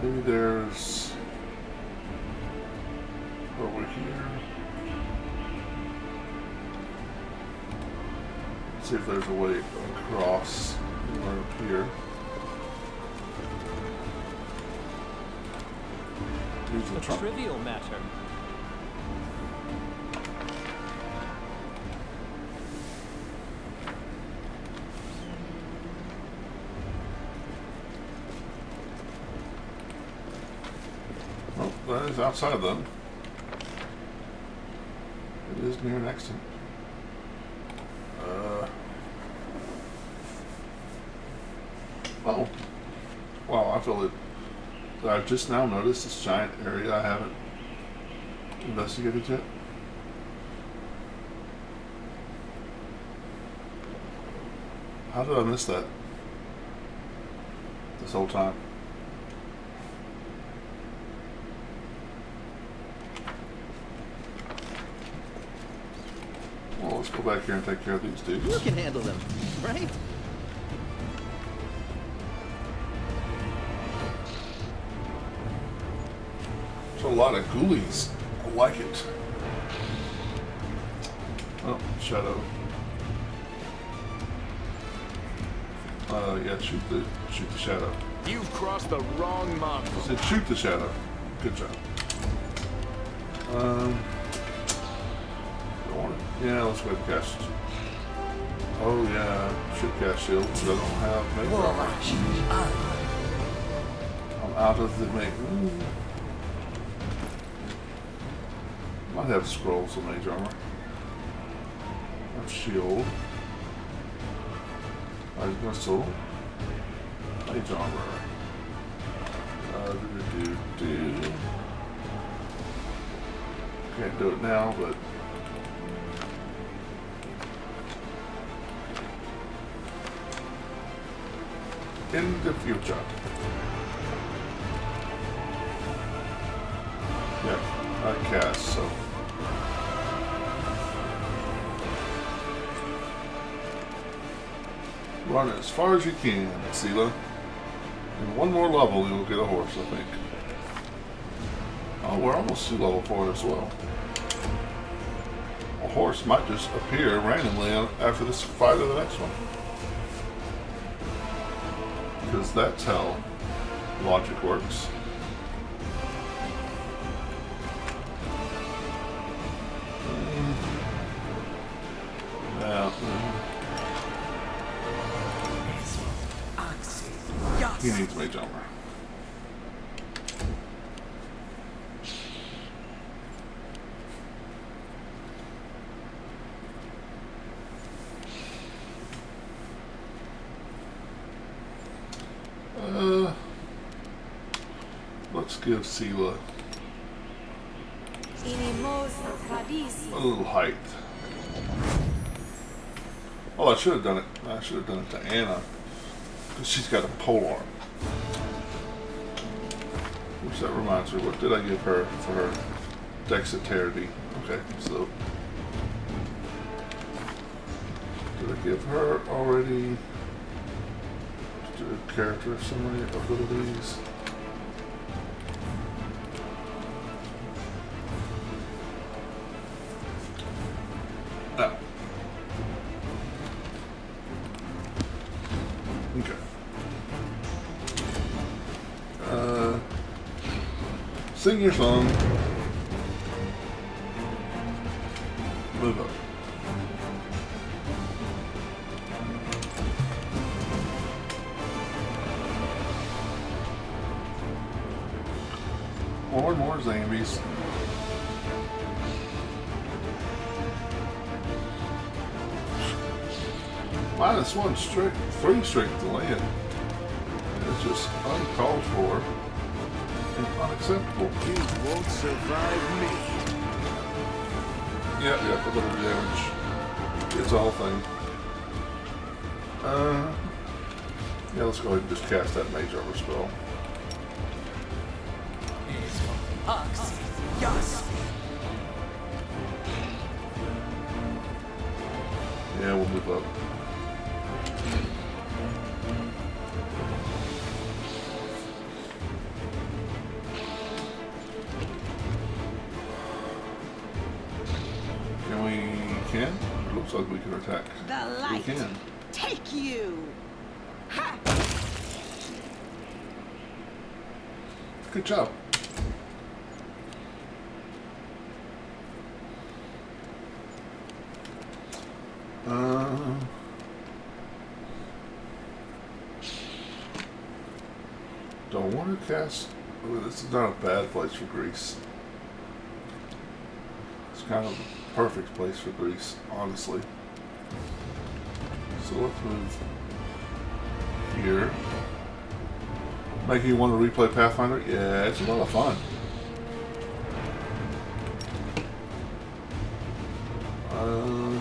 Maybe there's over here. Let's see if there's a way across or up here. Use the
A
trunk.
trivial matter.
Oh, that is outside then. It is near next to it. Oh. Wow, I feel it. I've just now noticed this giant area I haven't investigated yet. How did I miss that? This whole time. Well, let's go back here and take care of these dudes.
You can handle them, right?
There's a lot of ghoulies. I like it. Oh, shadow. Yeah, shoot the shadow.
You've crossed the wrong
I
mongrel.
said shoot the shadow. Good job. Don't want it. Yeah, let's go ahead and cast. Oh yeah, should cast shield. I don't have mage armor. I'm out of the mage. Might have scrolls of mage armor. Have shield. Missile. Mage armor. Can't do it now, but in the future. Yeah, I cast, so. Run as far as you can, Sela. And one more level, you'll get a horse, I think. Oh, we're almost to level 4 as well. A horse might just appear randomly after this fight of the next one. Because that's how logic works. Yeah. He needs mage armor. Let's give Sela a little height. Oh, I should have done it. I should have done it to Anna. Because she's got a polearm. Which that reminds me, what did I give her for her dexterity? Okay, so did I give her already? The character of so many abilities. Ah. Okay. Sing your song. Move up. More zombies. -1 strength, 3 strength to land. It's just uncalled for and unacceptable.
You won't survive me.
Yep, a little damage. It's all thing. Yeah, let's go ahead and just cast that Mage Armor spell. Yeah, we'll move up. Can? It looks like we can attack.
The light.
We can.
Take you. Ha!
Good job. Don't want to cast. Oh, this is not a bad place for Greece. It's kind of a perfect place for Greece, honestly. So let's move here. Making you want to replay Pathfinder? Yeah, it's a lot of fun.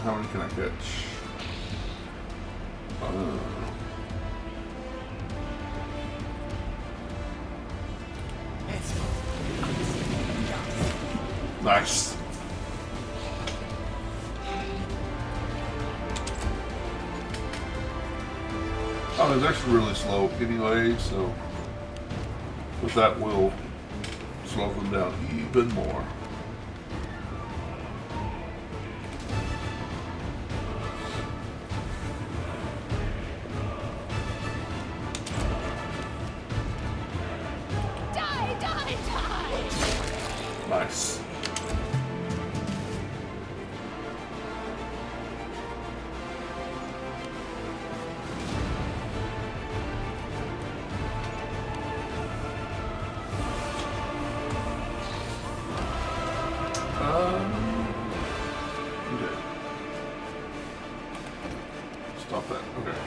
How many can I catch? Nice. I mean, they're really slow anyway, so but that will slow them down even more.
Die, die, die!
Nice. Okay. Stop that. Okay.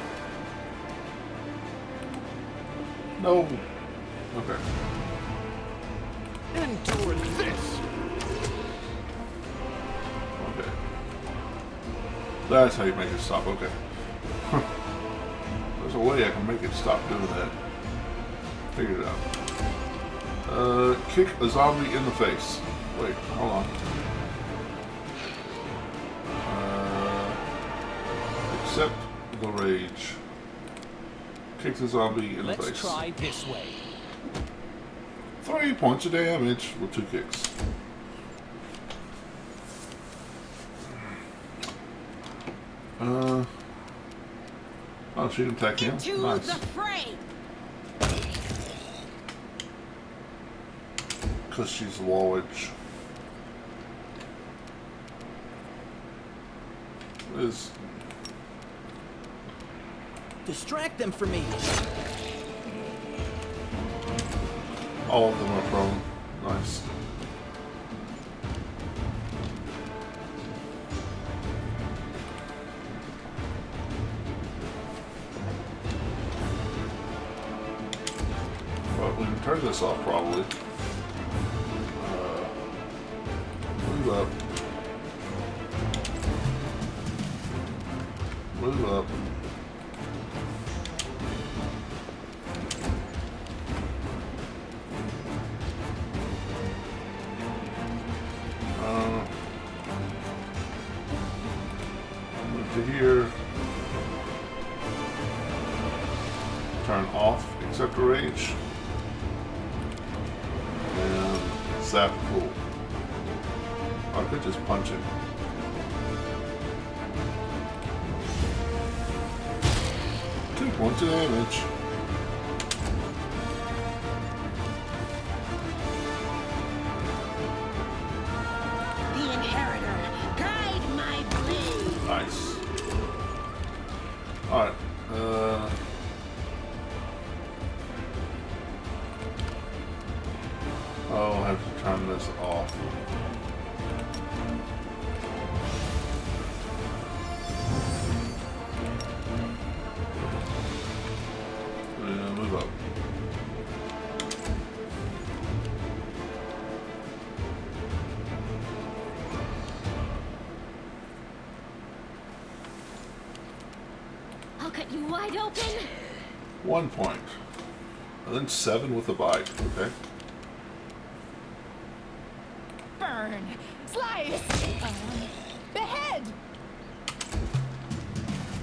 No. Okay.
Endure this.
Okay. That's how you make it stop. Okay. There's a way I can make it stop doing that. Figured it out. Kick a zombie in the face. Wait, hold on. Accept the rage. Kick the zombie in the face.
Let's try this way.
3 points of damage with 2 kicks. Oh, she can attack him.
Into
Nice.
the fray!
Because she's the wall witch. Is
Distract them for me.
all of them are prone. Nice. But we can turn this off probably. Move up. Move up. Move to here. Turn after rage. And zap pool. I could just punch him. Two points of damage.
The inheritor, guide my blade.
Nice. Alright. Oh, I have to turn this off. Move up.
I'll cut you wide open.
1 point. And then 7 with a bite. Okay.
Burn! Slice! Behead!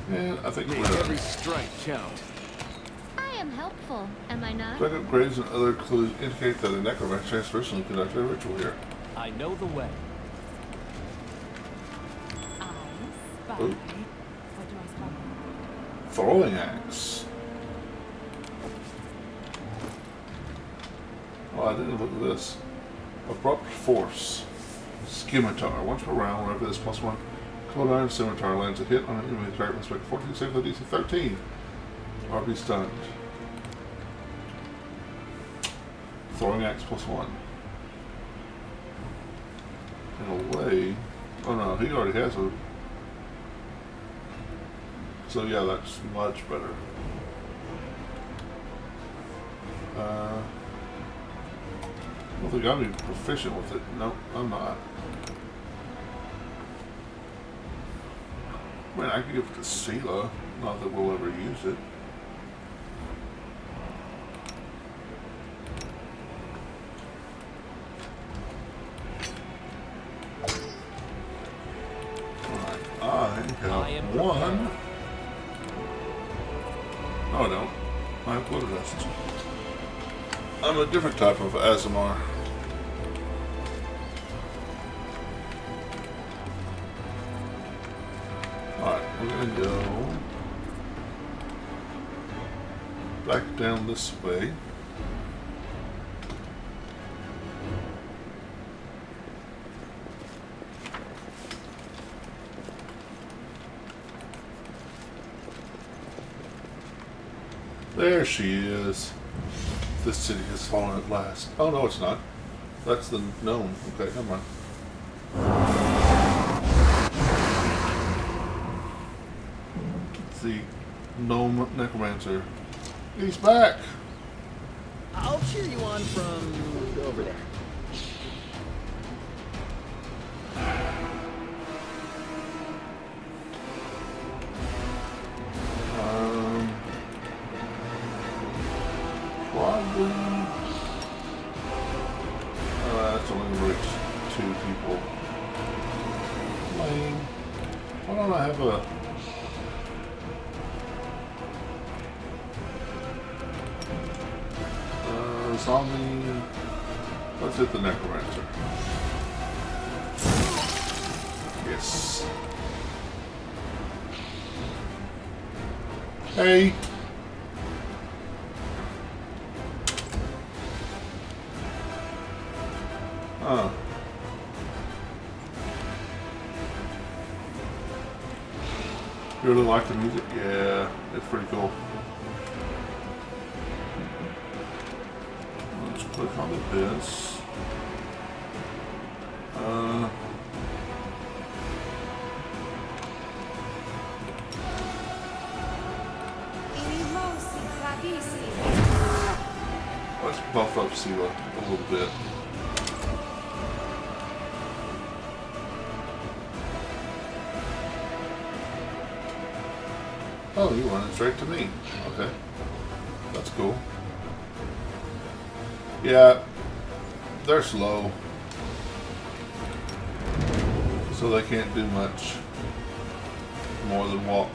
And I think
Make
we're done.
every strike count.
I am helpful, am I not?
Drug upgrades and other clues indicate that a necromancer has recently conducted a ritual here.
I know the way.
I spy.
Ooh.
What do I spy?
Throwing axe. Oh, I didn't look at this. Abrupt force. Scimitar. Once per round, whenever this +1 cold iron scimitar lands a hit on an enemy target, respect 14 save for DC 13. Or be stunned. Throwing axe +1. In a way. Oh no, he already has a. So yeah, that's much better. I don't think I'll be proficient with it. No, I'm not. I mean, I could give it to Sela. Not that we'll ever use it. Alright, I have one. Oh no, I have blood dust. I'm a different type of Azamar. Alright, we're gonna go back down this way. There she is. This city has fallen at last. Oh no, it's not. That's the gnome. Okay, come on. It's the gnome necromancer. He's back.
I'll cheer you on from over there.
Probably. That's only reached 2 people. Lame. Why don't I have a... zombie... Let's hit the necromancer. Yes. Hey! Huh. You really like the music? Yeah, it's pretty cool. Let's click on this. Let's buff up Sela a little bit. Oh, you're running straight to me. Okay. That's cool. Yeah, they're slow. So they can't do much more than walk.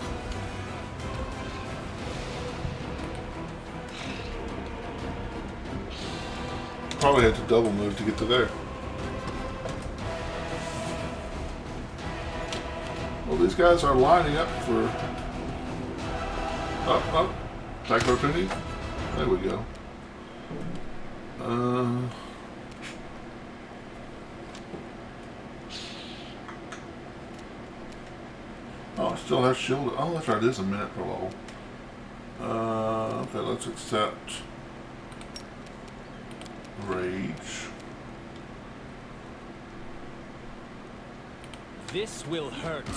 probably had to double move to get to there. Well, these guys are lining up for... Oh, attack opportunity. There we go. Oh, it still has shield. Oh, that's right. It is a minute per level. Okay, let's accept rage.
This will hurt.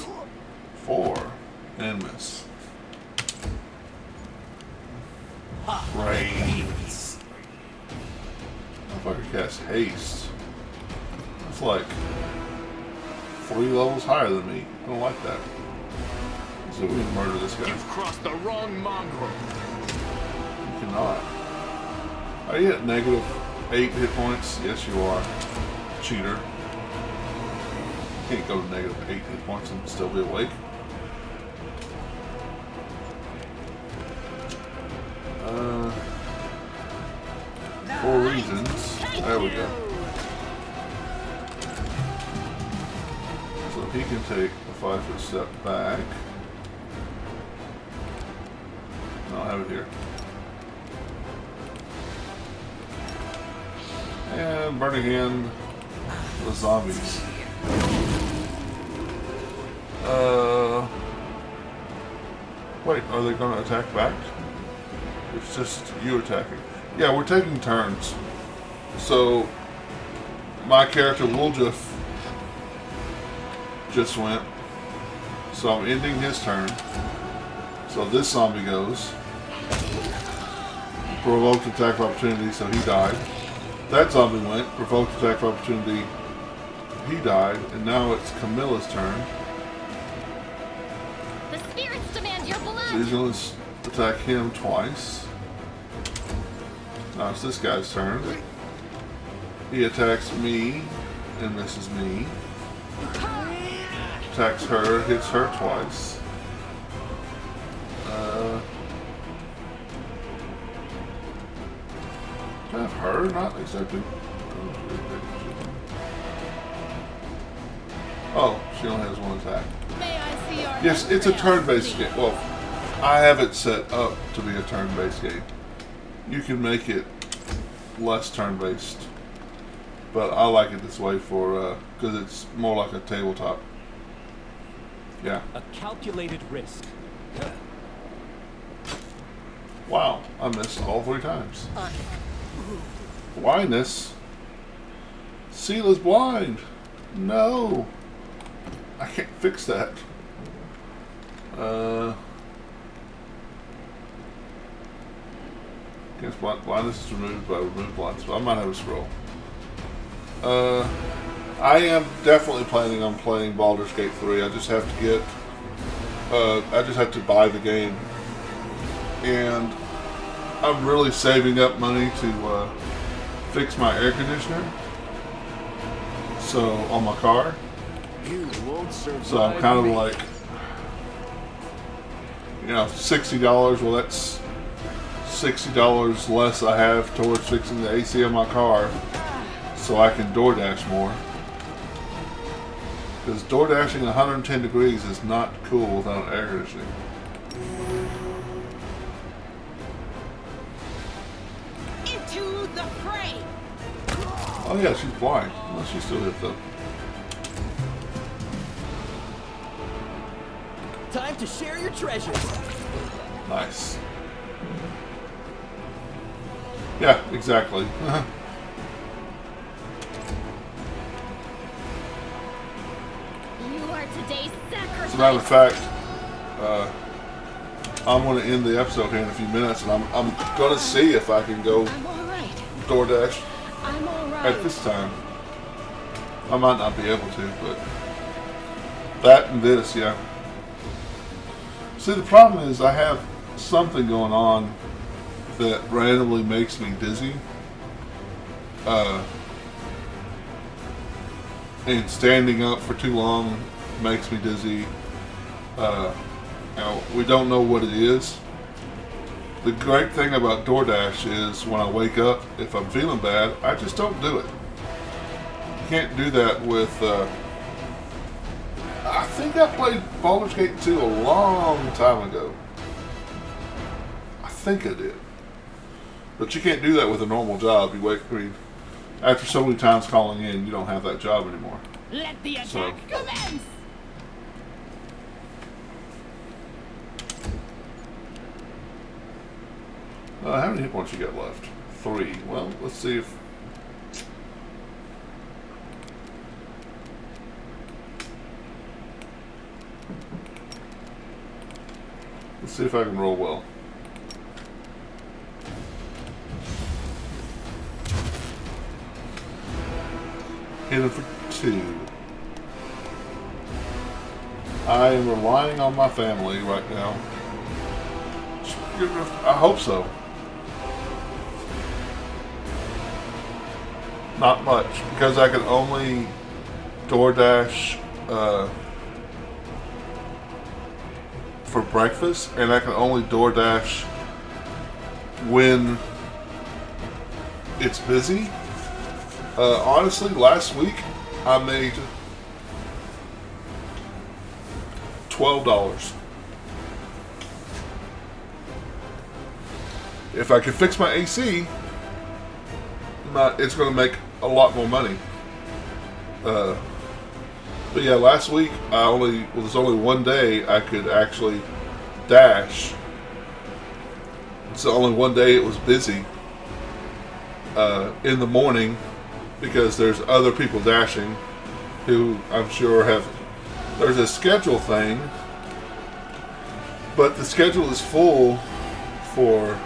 4 and miss. Rage. If I could cast haste. That's like 3 levels higher than me. I don't like that. So we can murder this guy.
You've crossed the wrong mongrel.
You cannot. Are you at negative 8 hit points? Yes, you are. Cheater. You can't go to negative 8 hit points and still be awake. For reasons. There we go. So he can take a 5-foot step back. I'll have it here. And burning hand the zombies. Wait, are they going to attack back? It's just you attacking. Yeah, we're taking turns. So my character Wooljeff just went. So I'm ending his turn. So this zombie goes. Provoked attack of opportunity, so he died. That zombie went. Provoked attack of opportunity. He died. And now it's Camilla's turn.
The spirits demand your blood.
So he's going to attack him twice. Now it's this guy's turn. He attacks me and misses me. Attacks her, hits her twice. Can I have her not accepted? Oh, she only has 1 attack.
May I see your
Yes, it's a turn-based game. Well, I have it set up to be a turn-based game. You can make it less turn-based, but I like it this way for because it's more like a tabletop. Yeah.
A calculated risk.
Wow, I missed all 3 times. Blindness. Sela's blind. No, I can't fix that. Against blindness is removed by remove blind spell. I might have a scroll. I am definitely planning on playing Baldur's Gate 3. I just have to get. I just have to buy the game, and I'm really saving up money to fix my air conditioner. So on my car.
You won't survive.
So I'm kind of
me.
like, $60. Well, that's $60 less I have towards fixing the AC of my car, so I can DoorDash more. Because DoorDashing 110 degrees is not cool without air conditioning.
Into the fray.
Oh yeah, she's blind. Well, she still hit though.
Time to share your treasures.
Nice. Yeah, exactly.
You are today's sacrifice.
As a matter of fact, I'm going to end the episode here in a few minutes, and I'm going to see if I can go
I'm all right.
DoorDash
I'm all right.
at this time. I might not be able to, but that and this, yeah. See, the problem is I have something going on that randomly makes me dizzy. And standing up for too long makes me dizzy. We don't know what it is. The great thing about DoorDash is when I wake up, if I'm feeling bad, I just don't do it. You can't do that with. I think I played Baldur's Gate 2 a long time ago. I think I did. But you can't do that with a normal job. You wait. I mean, after so many times calling in, you don't have that job anymore.
Let the attack
So-
commence!
How many hit points you got left? 3. Well, let's see if. Let's see if I can roll well. Hit him for 2. I am relying on my family right now. I hope so. Not much, because I can only DoorDash for breakfast, and I can only DoorDash when it's busy. Honestly, last week I made $12. If I can fix my AC, it's going to make a lot more money. But yeah, last week there's only one day I could actually dash. So only one day it was busy in the morning, because there's other people dashing who I'm sure have. There's a schedule thing, but the schedule is full for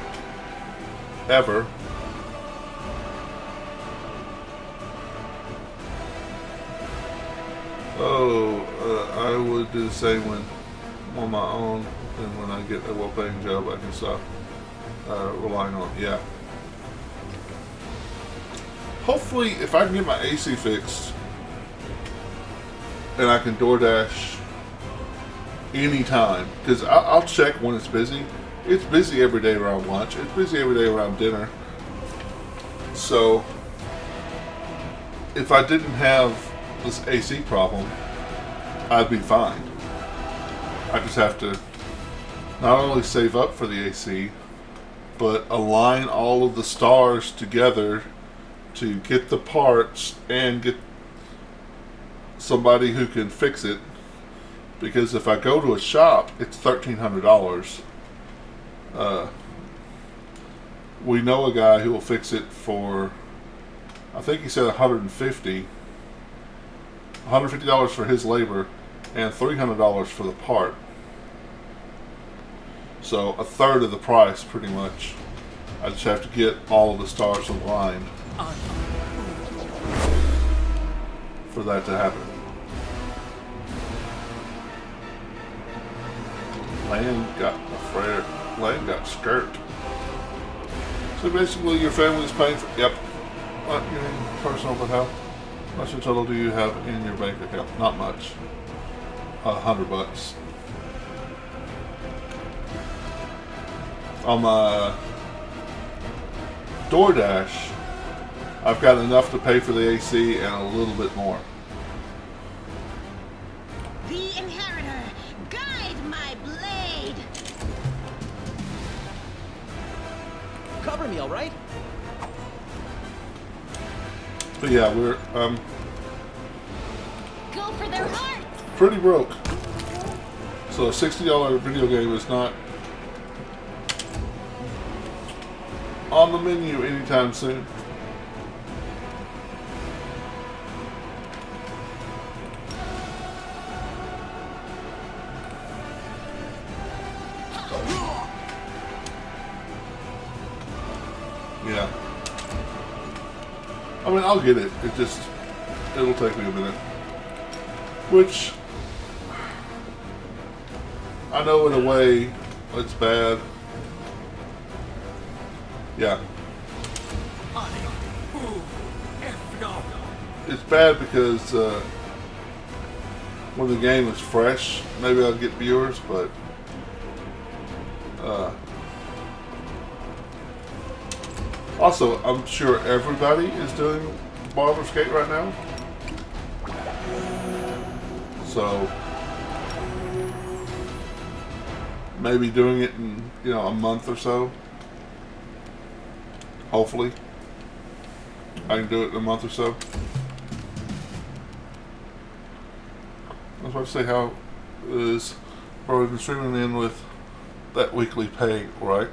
ever. I would do the same when I'm on my own, and when I get a well-paying job, I can stop relying on it. Yeah. Hopefully, if I can get my AC fixed, and I can DoorDash anytime, because I'll check when it's busy. It's busy every day around lunch. It's busy every day around dinner. So, if I didn't have this AC problem, I'd be fine. I just have to not only save up for the AC, but align all of the stars together to get the parts and get somebody who can fix it. Because if I go to a shop, it's $1,300. We know a guy who will fix it for, I think he said $150 for his labor and $300 for the part. So a third of the price, pretty much. I just have to get all of the stars aligned for that to happen. Land got skirt. So basically, your family is paying for. Yep. What you mean, personal but how much in total do you have in your bank account? Not much. $100. On my DoorDash, I've got enough to pay for the AC and a little bit more.
The inheritor, guide my blade.
Cover me, all right?
But yeah, we're
Go for their hearts.
pretty broke. So a $60 video game is not on the menu anytime soon. Yeah. I mean, I'll get it. It'll take me a minute. Which, I know in a way, it's bad. Yeah. It's bad because when the game is fresh, maybe I'll get viewers, but Also, I'm sure everybody is doing Baldur's Gate right now. So maybe doing it in, you know, a month or so. Hopefully. I can do it in a month or so. I was about to say how is bro, we've been streaming in with that weekly pay, right?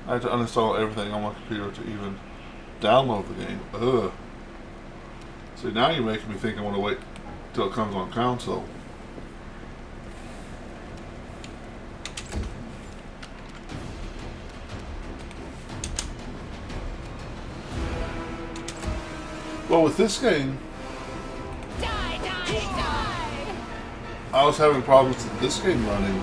I had to uninstall everything on my computer to even download the game. Ugh. See, now you're making me think I want to wait till it comes on console. Well, with this game,
Die, die, die!
I was having problems with this game running.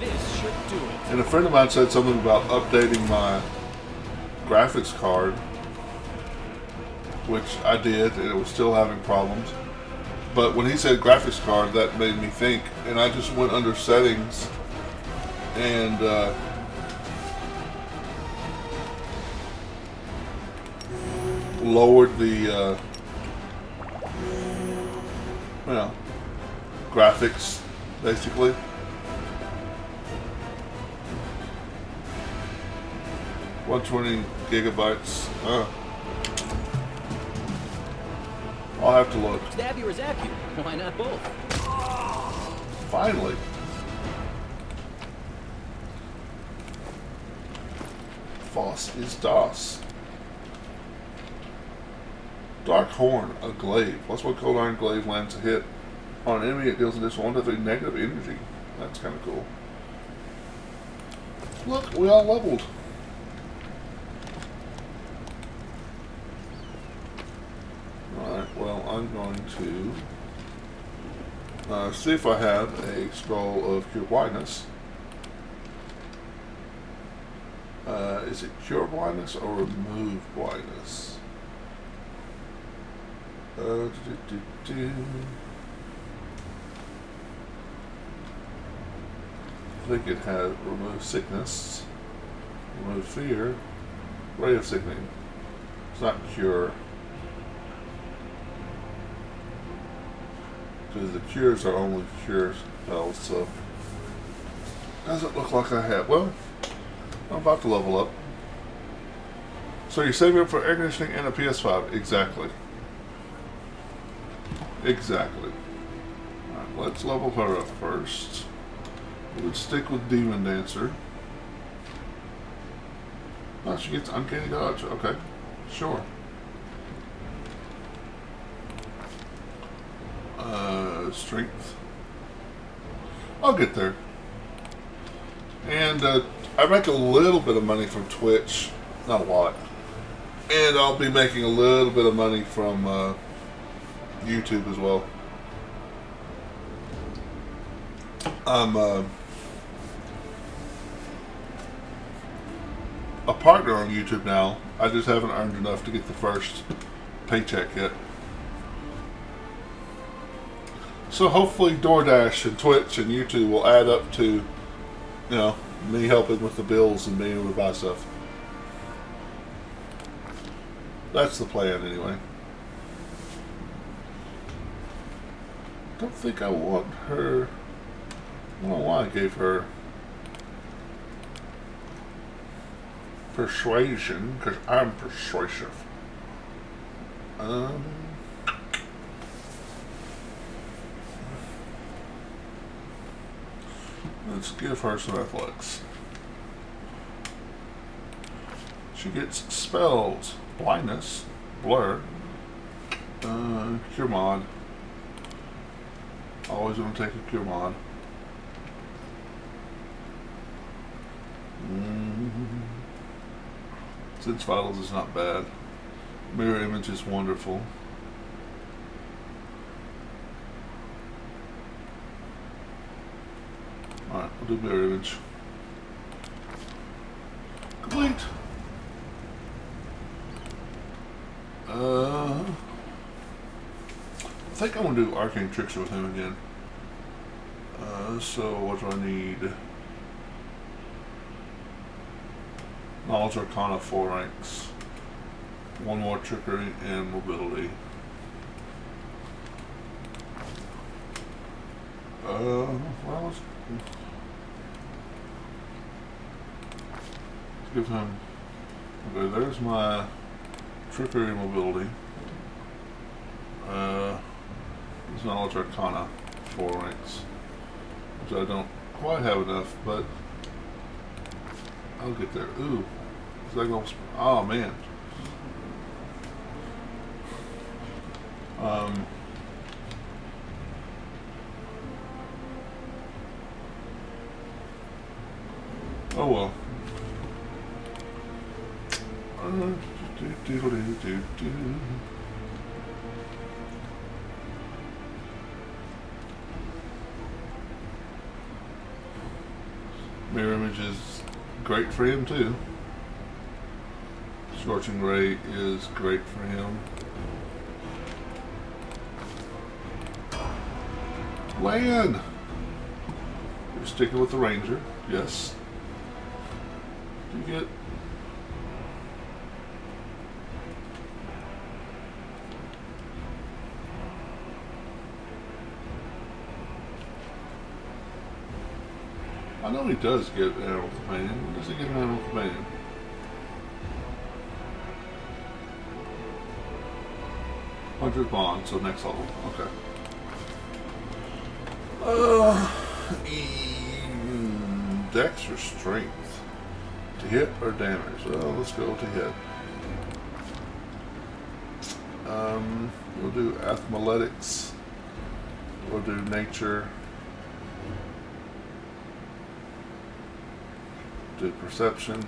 This should do it.
And a friend of mine said something about updating my graphics card, which I did, and it was still having problems. But when he said graphics card, that made me think, and I just went under settings and lowered the well, graphics, basically. 120 gigabytes. I'll have to look.
Stab you or zap you? Why not both?
Finally. Foss is DOS. Dark Horn, a glaive. Plus one cold iron glaive lands a hit on an enemy. It deals an additional 1 to 3 negative energy. That's kind of cool. Look, we all leveled. Alright, well, I'm going to see if I have a scroll of Cure Blindness. Is it Cure Blindness or Remove Blindness? I think it has Remove Sickness, Remove Fear, Ray of Sickening. It's not Cure. Because the cures are only cure spells, so doesn't look like I have. Well, I'm about to level up. So you're saving up for air conditioning and a PS5. Exactly. Exactly. Alright, let's level her up first. We'll stick with Demon Dancer. Oh, she gets Uncanny Dodge. Okay. Sure. Strength. I'll get there. And I make a little bit of money from Twitch. Not a lot. And I'll be making a little bit of money from YouTube as well. I'm a partner on YouTube now. I just haven't earned enough to get the first paycheck yet. So hopefully DoorDash and Twitch and YouTube will add up to, you know, me helping with the bills and being able to buy stuff. That's the plan anyway. Don't think I want her. I don't know why I gave her persuasion, because I'm persuasive. Let's give her some athletics. She gets spells, blindness, blur, cure mod. Always want to take a cure mod. Sense vitals is not bad. Mirror image is wonderful. Alright, we'll do mirror image. Complete. I think I'm going to do Arcane Trickster with him again. So what do I need? Knowledge Arcana 4 ranks. One more trickery and mobility. Well, let's give him. Okay, there's my trickery and mobility. There's Knowledge Arcana 4 ranks, which I don't quite have enough, but I'll get there. Ooh, is that gonna? Oh man. Oh well. Mirror image is great for him too. Scorching Ray is great for him. Land! You're sticking with the Ranger, yes. Do you get... I know he does get an animal companion. When does he get an animal companion? $100 bond, so next level. Okay. Dex or strength? To hit or damage? Well, let's go to hit. We'll do athletics. We'll do nature. Do perception.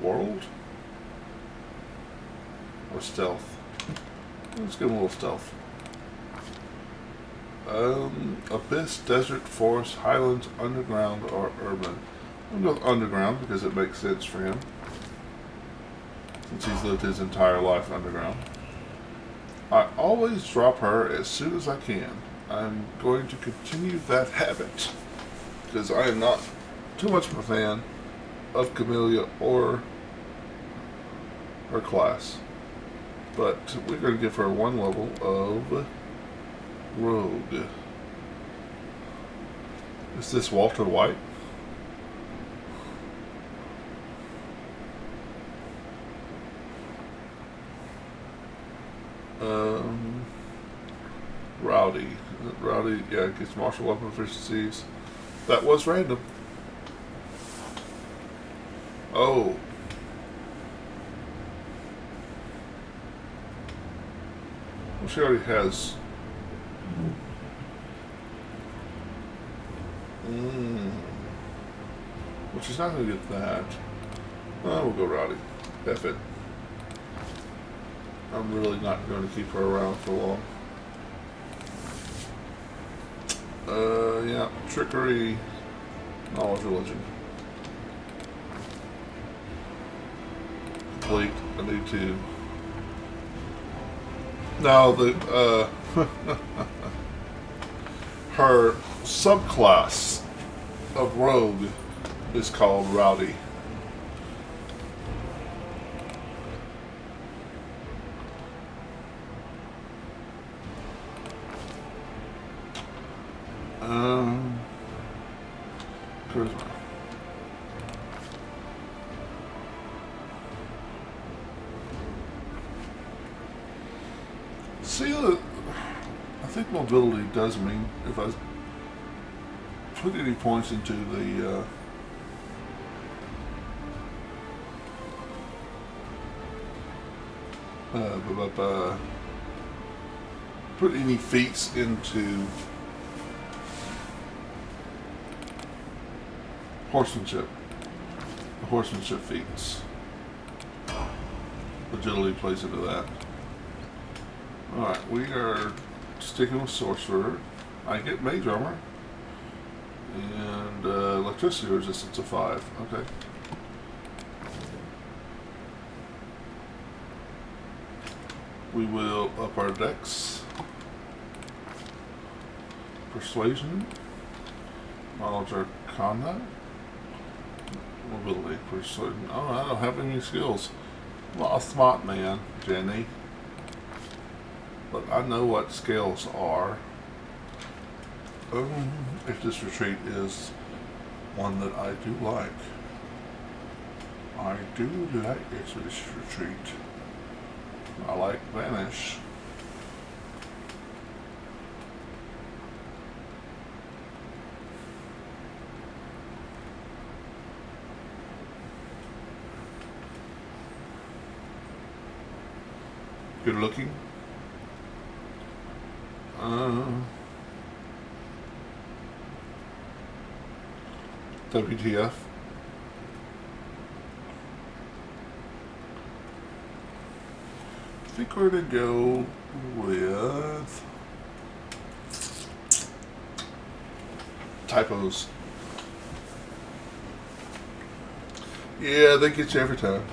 World? Or stealth? Let's give him a little stealth. Abyss, desert, forest, highlands, underground, or urban. I'm going to go underground because it makes sense for him, since he's lived his entire life underground. I always drop her as soon as I can. I'm going to continue that habit, because I am not too much of a fan of Camellia or her class. But we're going to give her one level of Rogue. Is this Walter White? Rowdy. Rowdy, yeah, gets martial weapon efficiencies. That was random. Oh. Well, she already has. Well, she's not going to get that. Oh, we'll go Rowdy. F it. I'm really not going to keep her around for long. Yeah, trickery, knowledge, religion. Complete. I need to. Now the her subclass of rogue is called Rowdy. Charisma. See, I think mobility does mean if I put any points into the put any feats into horsemanship. The horsemanship feats. Agility plays into that. Alright, we are sticking with sorcerer. I get mage armor. And electricity resistance of 5. Okay. We will up our dex. Persuasion. Knowledge Arcana. mobility for certain. Oh, I don't have any skills. Well, a smart man, Jenny. But I know what skills are. If this retreat is one that I do like. I do like this retreat. I like Vanish. Good looking. WTF. I think we're gonna go with typos. Yeah, they get you every time.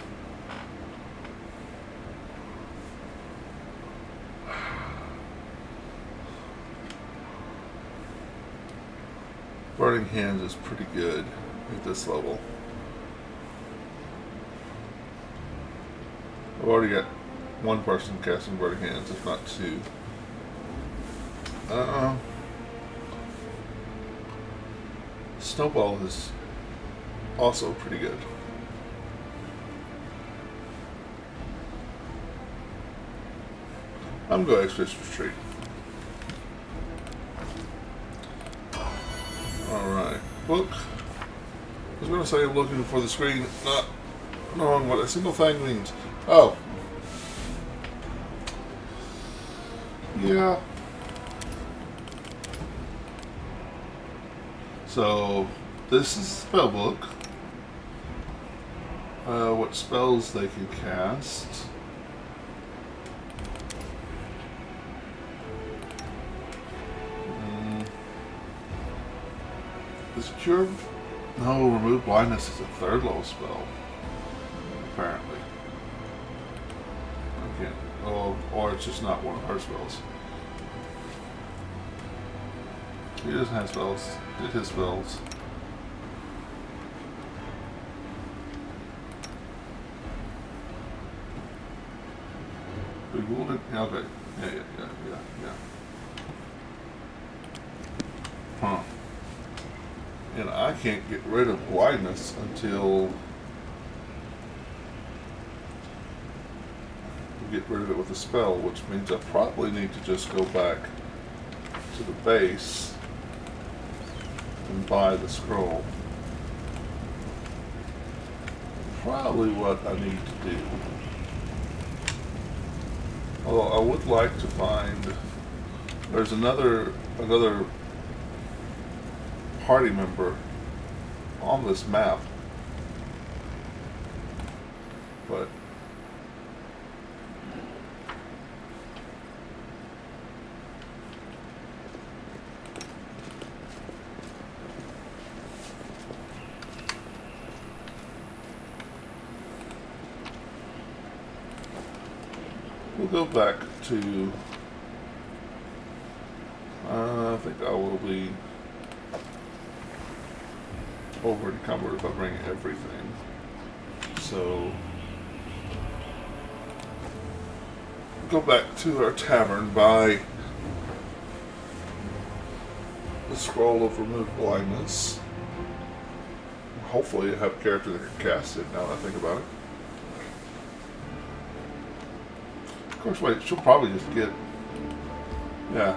Burning Hands is pretty good at this level. I've already got one person casting Burning Hands, if not two. Snowball is also pretty good. I'm going to Expedition Retreat. Alright. Book. I was going to say I'm looking for the screen, not knowing what a single thing means. Oh. Yeah. So, this is a spell book. What spells they can cast. Is Cure? No, Remove Blindness is a third level spell. Apparently. I can't. Oh, or it's just not one of her spells. He doesn't have spells. Did his spells. Bewildered? Yeah, okay. Yeah. Huh. And I can't get rid of blindness until we get rid of it with a spell, which means I probably need to just go back to the base and buy the scroll. Probably what I need to do. Although I would like to find, there's another party member on this map, but we'll go back to, I think I will be over encumbered if I bring everything. So go back to our tavern, buy the scroll of Remove Blindness. Hopefully I have a character that can cast it now that I think about it. Of course, wait, she'll probably just get, yeah.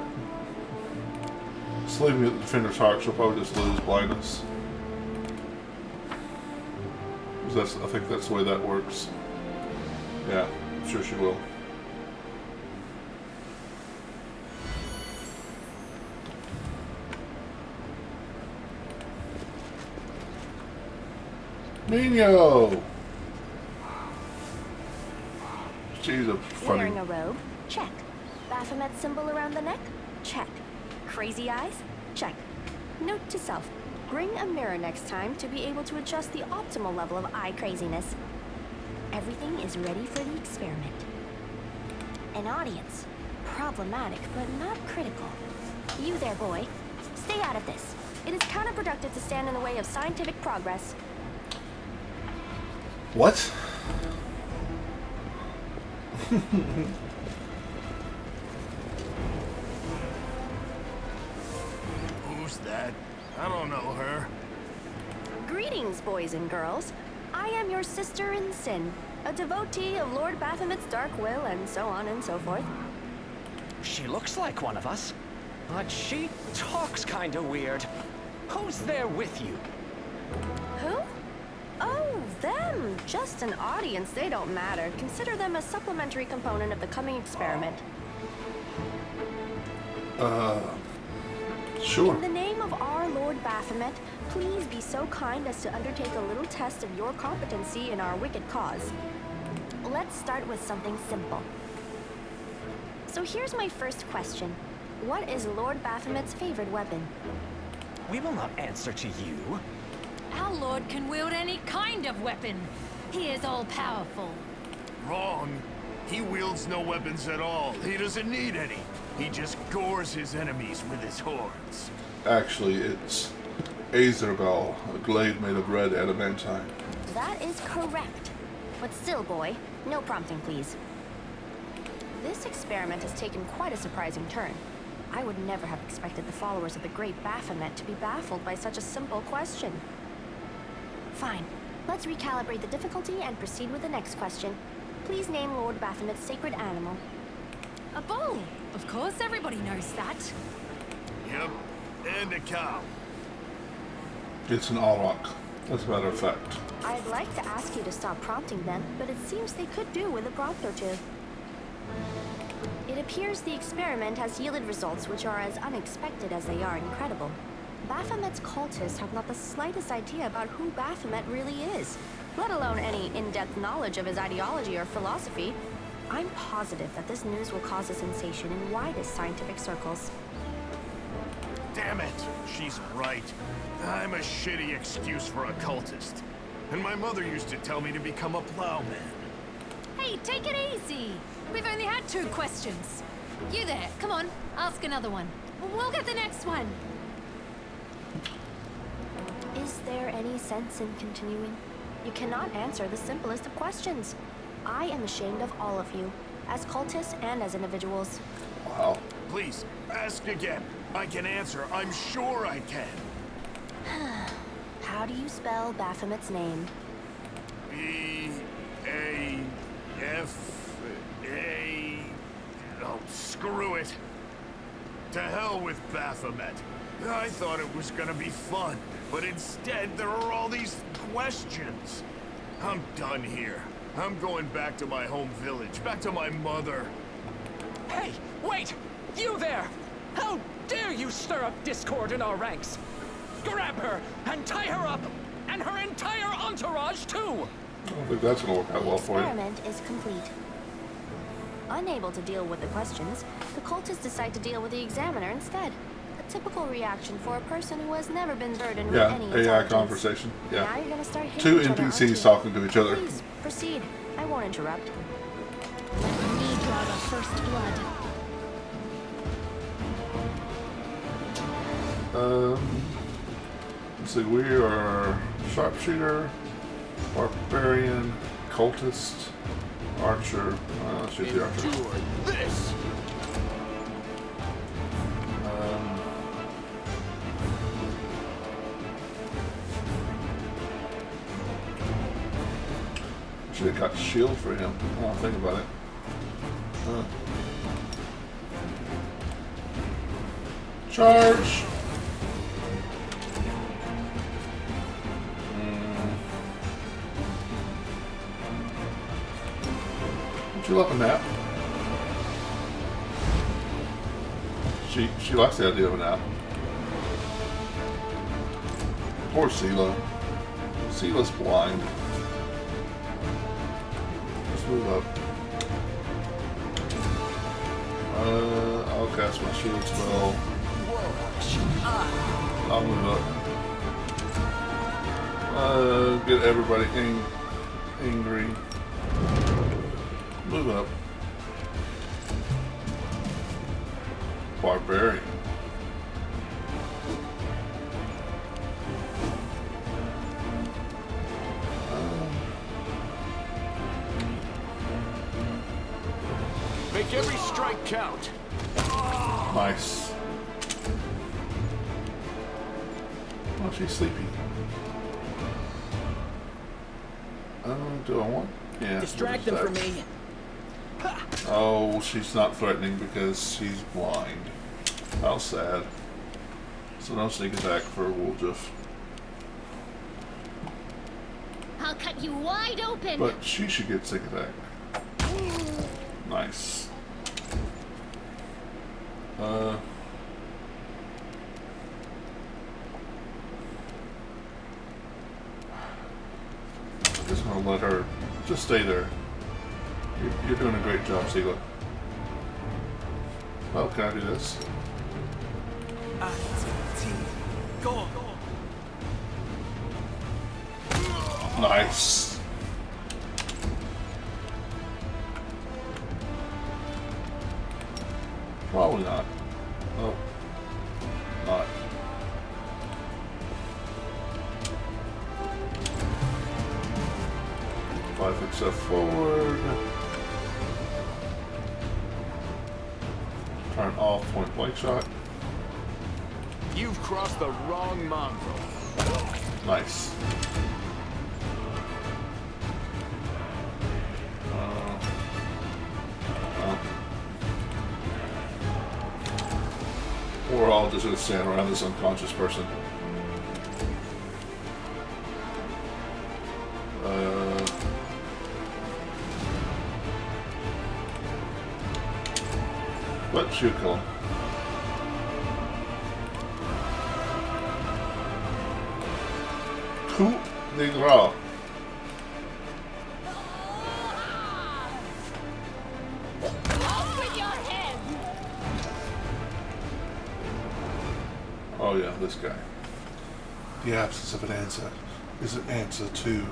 Just leaving it at the Defender's Heart, she'll probably just lose blindness. I think that's the way that works. Yeah, I'm sure she will. Nino! She's a funny...
Wearing a robe? Check. Baphomet symbol around the neck? Check. Crazy eyes? Check. Note to self. Bring a mirror next time to be able to adjust the optimal level of eye craziness. Everything is ready for the experiment. An audience. Problematic, but not critical. You there, boy. Stay out of this. It is counterproductive to stand in the way of scientific progress.
What?
Who's that? I don't know her.
Greetings, boys and girls. I am your sister in sin, a devotee of Lord Baphomet's dark will, and so on and so forth.
She looks like one of us, but she talks kinda weird. Who's there with you?
Who? Oh, them. Just an audience. They don't matter. Consider them a supplementary component of the coming experiment.
Sure.
In the name of our Lord Baphomet, please be so kind as to undertake a little test of your competency in our wicked cause. Let's start with something simple. So here's my first question. What is Lord Baphomet's favorite weapon?
We will not answer to you.
Our lord can wield any kind of weapon. He is all-powerful.
Wrong. He wields no weapons at all. He doesn't need any. He just gores his enemies with his horns.
Actually, it's Aethergal, a glaive made of red adamantine.
That is correct. But still, boy, no prompting, please. This experiment has taken quite a surprising turn. I would never have expected the followers of the great Baphomet to be baffled by such a simple question. Fine. Let's recalibrate the difficulty and proceed with the next question. Please name Lord Baphomet's sacred animal.
A bull. Of course, everybody knows that.
Yep. And a cow.
It's an Auroch, as a matter of fact.
I'd like to ask you to stop prompting them, but it seems they could do with a prompt or two. It appears the experiment has yielded results which are as unexpected as they are incredible. Baphomet's cultists have not the slightest idea about who Baphomet really is, let alone any in-depth knowledge of his ideology or philosophy. I'm positive that this news will cause a sensation in widest scientific circles.
Damn it! She's right. I'm a shitty excuse for a cultist. And my mother used to tell me to become a plowman.
Hey, take it easy. We've only had 2 questions. You there, come on, ask another one. We'll get the next one.
Is there any sense in continuing? You cannot answer the simplest of questions. I am ashamed of all of you, as cultists and as individuals.
Wow.
Please, ask again. I can answer. I'm sure I can.
How do you spell Baphomet's name?
B-A-F-A... Oh, screw it. To hell with Baphomet. I thought it was gonna be fun, but instead there are all these questions. I'm done here. I'm going back to my home village, back to my mother.
Hey, wait! You there! How dare you stir up discord in our ranks? Grab her and tie her up! And her entire entourage, too!
I don't think that's going to work out well for you.
Experiment is complete. Unable to deal with the questions, the cultists decide to deal with the examiner instead. A typical reaction for a person who has never been burdened with any
Yeah, AI
intelligence.
conversation.
Now
Yeah.
you're gonna start hitting
2
each other, aren't
NPCs
you?
talking to each other.
Please, proceed. I won't interrupt.
Let me draw the first blood.
Let's see, we are sharpshooter, barbarian, cultist, archer. Let's shoot the archer.
Endure this!
Should have got the shield for him. Oh, think about it. Charge! Would you like a nap? She likes the idea of a nap. Poor Sela. Sela's blind. Let's move up. I'll cast my shield spell. I'll move up. Get everybody angry. Move up. Barbarian.
Make every strike count.
Nice. Oh, she's sleepy. Do I want? Yeah.
Distract them from me.
Oh, she's not threatening because she's blind. How sad. So no sneak attack for Wooljeff.
I'll cut you wide open.
But she should get sneak attack. Nice. I'm just gonna let her just stay there. You're doing a great job, Seagla. Well, can I do this?
Go.
Nice. Probably not. Oh. Not. Five foot step forward. Turn off point blank shot.
You've crossed the wrong mongrel.
Nice. We're all just gonna stand around this unconscious person. But shoot, kill him. Coup de grace.
Off with your head.
Oh yeah, this guy. The absence of an answer is an answer too.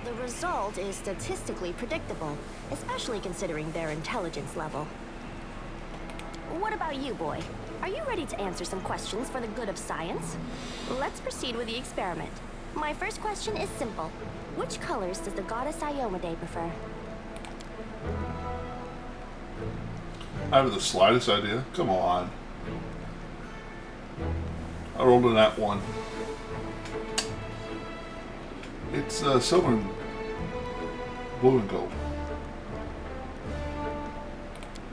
The result is statistically predictable, especially considering their intelligence level. What about you, boy? Are you ready to answer some questions for the good of science? Let's proceed with the experiment. My first question is simple. Which colors does the goddess Iomade prefer?
I have the slightest idea. Come on. I rolled in that one. It's silver and blue and gold.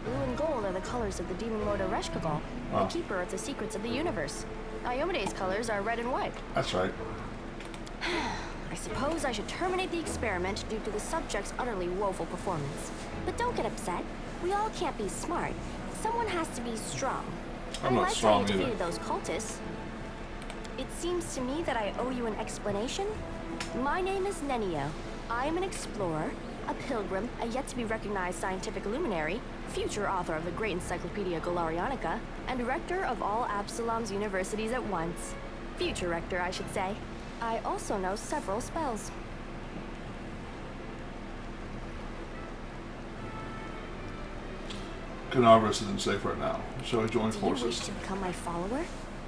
Blue and gold are the colors of the demon lord Ereshkigal, the keeper of the secrets of the universe. Iomade's colors are red and white.
That's right.
I suppose I should terminate the experiment due to the subject's utterly woeful performance. But don't get upset. We all can't be smart. Someone has to be strong.
I'm not
I
strong
like how you
either.
defeated those cultists. It seems to me that I owe you an explanation. My name is Nenio. I am an explorer, a pilgrim, a yet-to-be-recognized scientific luminary, future author of the great Encyclopedia Galarianica, and rector of all Absalom's universities at once. Future rector, I should say. I also know several spells.
Canavras isn't safe right now. Shall we join
Do you wish
forces?
to become my follower?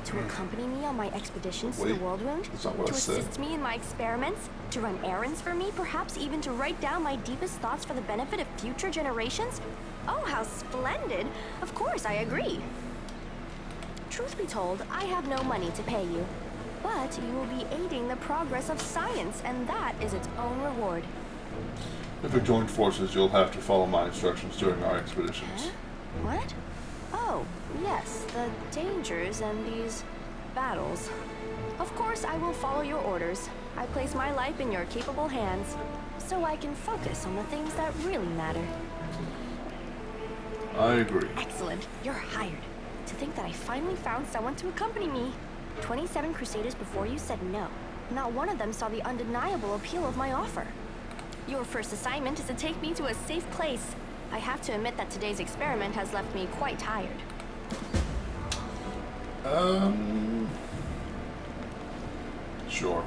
To accompany me on my expeditions to
Wait,
the World Wound?
that's not what
To
I said.
assist me in my experiments? To run errands for me? Perhaps even to write down my deepest thoughts for the benefit of future generations? Oh, how splendid! Of course, I agree. Truth be told, I have no money to pay you. But you will be aiding the progress of science, and that is its own reward.
If we join forces, you'll have to follow my instructions during our expeditions.
Huh? What? Oh, yes, the dangers and these battles. Of course, I will follow your orders. I place my life in your capable hands, so I can focus on the things that really matter.
I agree.
Excellent. You're hired. To think that I finally found someone to accompany me. 27 Crusaders before you said no. Not one of them saw the undeniable appeal of my offer. Your first assignment is to take me to a safe place. I have to admit that today's experiment has left me quite tired.
Sure.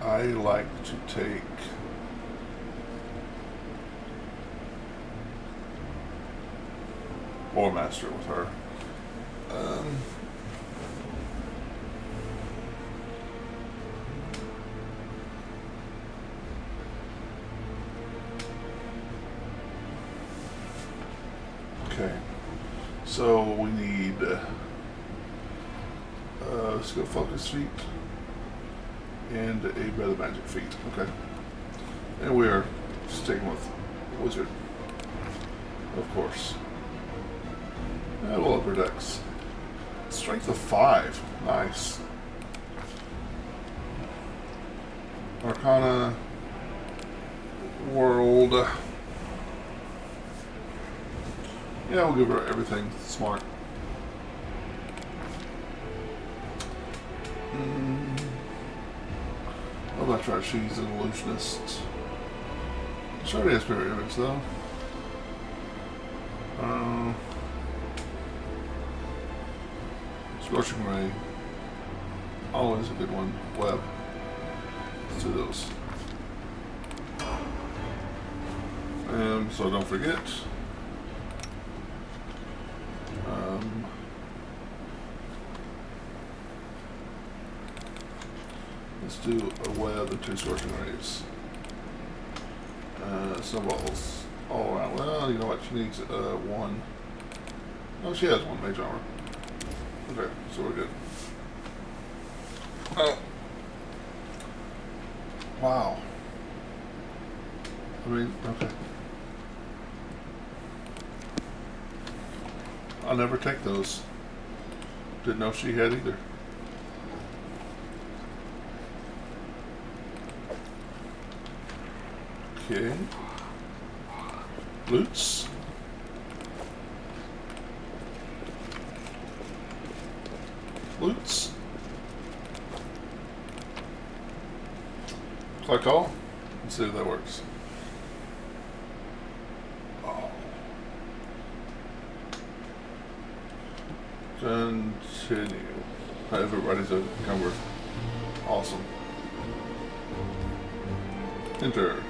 I like to take or master with her. Okay, so we need skill focus feat and a brother magic feat. Okay, and we are sticking with wizard, of course. And we'll up our dex. Strength of 5, nice. Arcana, world. Yeah, we'll give her everything smart. Oh, that's right, she's an illusionist. She already has spirit image, though. Scorching Ray. Always a good one. Web. Let's do those. And so don't forget. Let's do a web and 2 scorching rays. Snowballs all around. Well, you know what? She needs 1. Oh, she has 1 mage armor. Okay, so we're good. Oh. Wow. I mean, okay. I'll never take those. Didn't know she had either. Okay. Loots. Loots. Collect all. Let's see if that works. Oh. Continue. Everybody's encumbered. Awesome. Enter.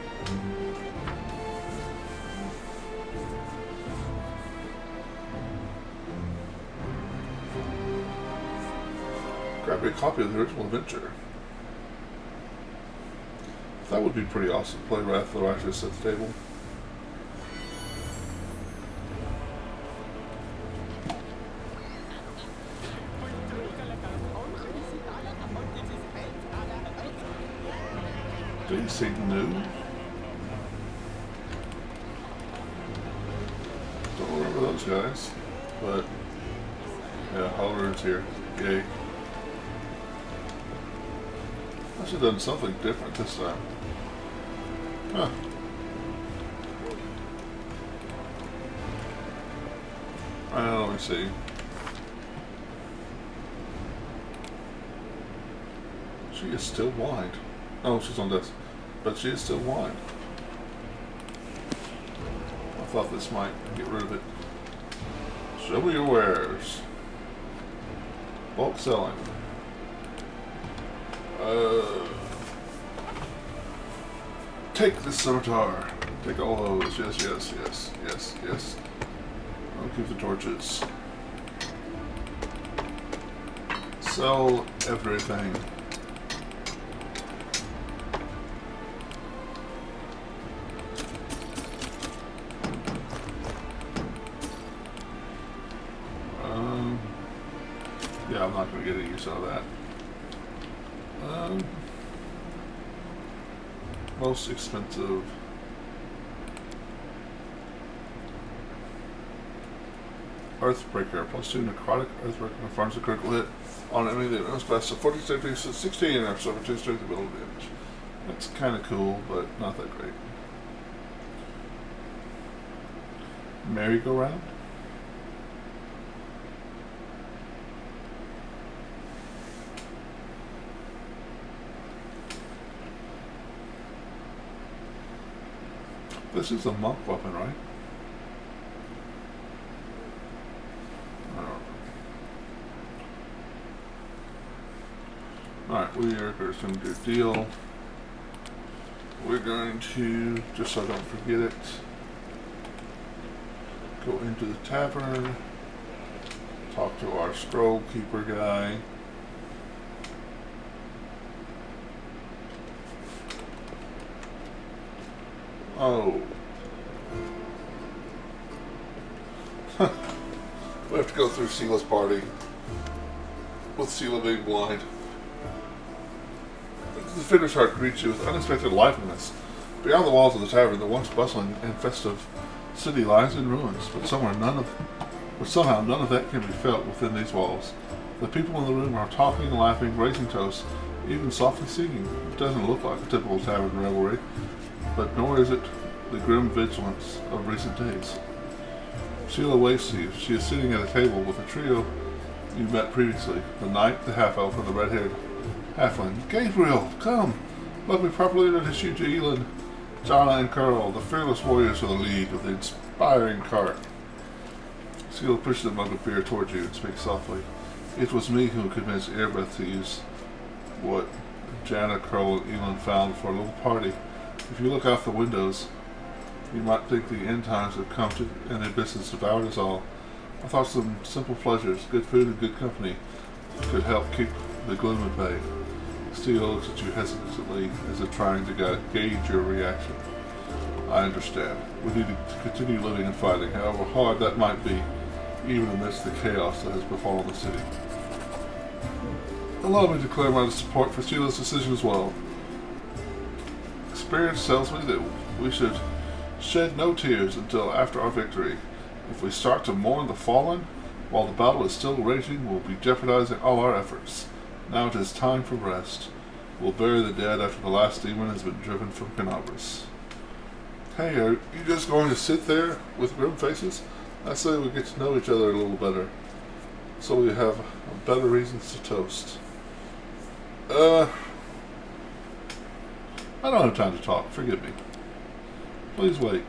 Grab a copy of the original adventure. That would be pretty awesome. Play Wrath of the Righteous at the table. Do you see new? Don't remember those guys, but yeah, Halberd's here. Yay. I should have done something different this time. Huh. Let me see. She is still blind. Oh, she's on this. But she is still blind. I thought this might get rid of it. Show me your wares. Bulk selling. Take the scimitar. Take all those. Yes, yes, yes, yes, yes. I'll keep the torches. Sell everything. Yeah, I'm not going to get any use out of that. Most expensive. Earthbreaker. +2 necrotic. Earthbreaker confirms a critical hit on enemy that knows best. So 40, 16 and so 2 strength ability damage. That's kind of cool, but not that great. Merry-go-round. This is a monk weapon, right? Alright, we are going to do a deal. We're going to, just so I don't forget it, Go into the tavern. Talk to our scroll keeper guy. Oh. We have to go through Sela's party. With Sela being blind. The Finner's heart greets you with unexpected liveliness. Beyond the walls of the tavern, the once bustling and festive city lies in ruins, but somehow none of that can be felt within these walls. The people in the room are talking, laughing, raising toasts, even softly singing. It doesn't look like a typical tavern revelry, but nor is it the grim vigilance of recent days. Sheila waves to you. She is sitting at a table with a trio you met previously. The knight, the half-elf, and the red-haired halfling. Gabriel, come! Let me properly introduce you to Elin, Jana, and Carl, the fearless warriors of the League of the Inspiring Cart. Sheila pushes a mug of beer towards you and speaks softly. It was me who convinced Airbeth to use what Jana, Carl, and Elin found for a little party. If you look out the windows, you might think the end times have come to and the abyss has devoured us all. I thought some simple pleasures, good food and good company, could help keep the gloom at bay. Steele looks at you hesitantly as if trying to gauge your reaction. I understand. We need to continue living and fighting, however hard that might be, even amidst the chaos that has befallen the city. Allow me to declare my support for Sheila's decision as well. Experience tells me that we should shed no tears until after our victory. If we start to mourn the fallen, while the battle is still raging, we'll be jeopardizing all our efforts. Now it is time for rest. We'll bury the dead after the last demon has been driven from Canabras. Hey, are you just going to sit there with grim faces? I say we get to know each other a little better, so we have better reasons to toast. I don't have time to talk, forgive me. Please wait.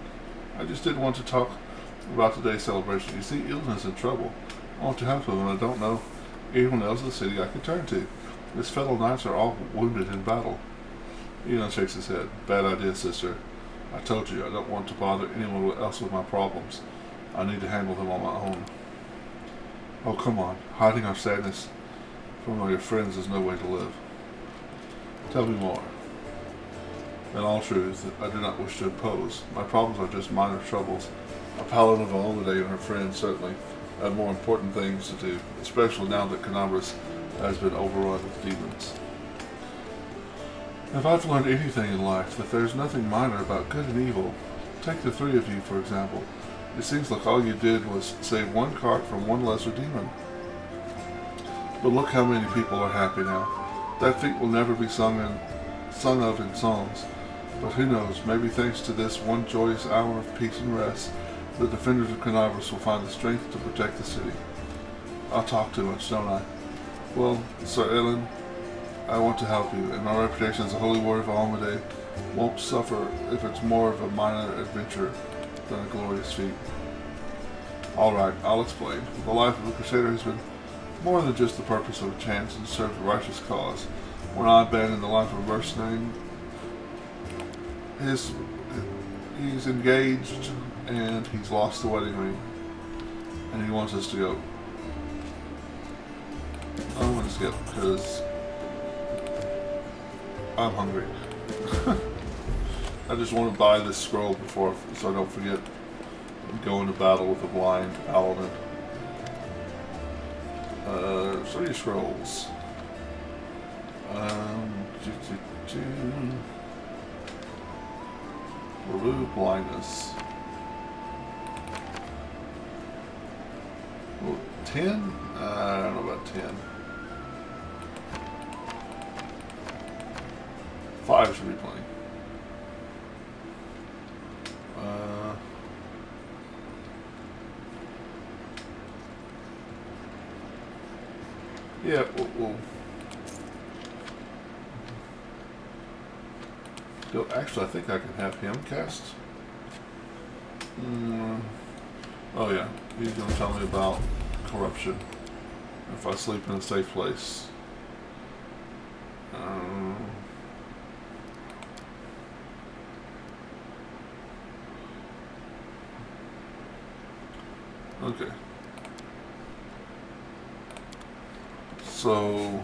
I just didn't want to talk about today's celebration. You see, Elin is in trouble. I want to help him, and I don't know anyone else in the city I can turn to. His fellow knights are all wounded in battle. Elin shakes his head. Bad idea, sister. I told you, I don't want to bother anyone else with my problems. I need to handle them on my own. Oh, come on. Hiding our sadness from your friends is no way to live. Tell me more. In all truth, I do not wish to impose. My problems are just minor troubles. A paladin of Olmade and her friends certainly have more important things to do, especially now that Canabras has been overrun with demons. If I've learned anything in life, that there's nothing minor about good and evil. Take the three of you, for example. It seems like all you did was save one cart from one lesser demon. But look how many people are happy now. That feat will never be sung of in songs. But who knows, maybe thanks to this one joyous hour of peace and rest, the defenders of Canabras will find the strength to protect the city. I'll talk too much, don't I? Well, Sir Elin, I want to help you, and my reputation as a holy warrior of Almade won't suffer if it's more of a minor adventure than a glorious feat. Alright, I'll explain. The life of a crusader has been more than just the purpose of a chance to serve a righteous cause. When I abandoned the life of a mercenary, he's engaged and he's lost the wedding ring, and he wants us to go. I'm going to skip because I'm hungry. I just want to buy this scroll before, so I don't forget go into battle with a blind paladin. 3 scrolls. Remove blindness. Well, 10? I don't know about 10. 5 should be plenty. Yeah, we'll go. Actually, I think I can have him cast. Oh yeah, he's going to tell me about corruption if I sleep in a safe place. Okay. So,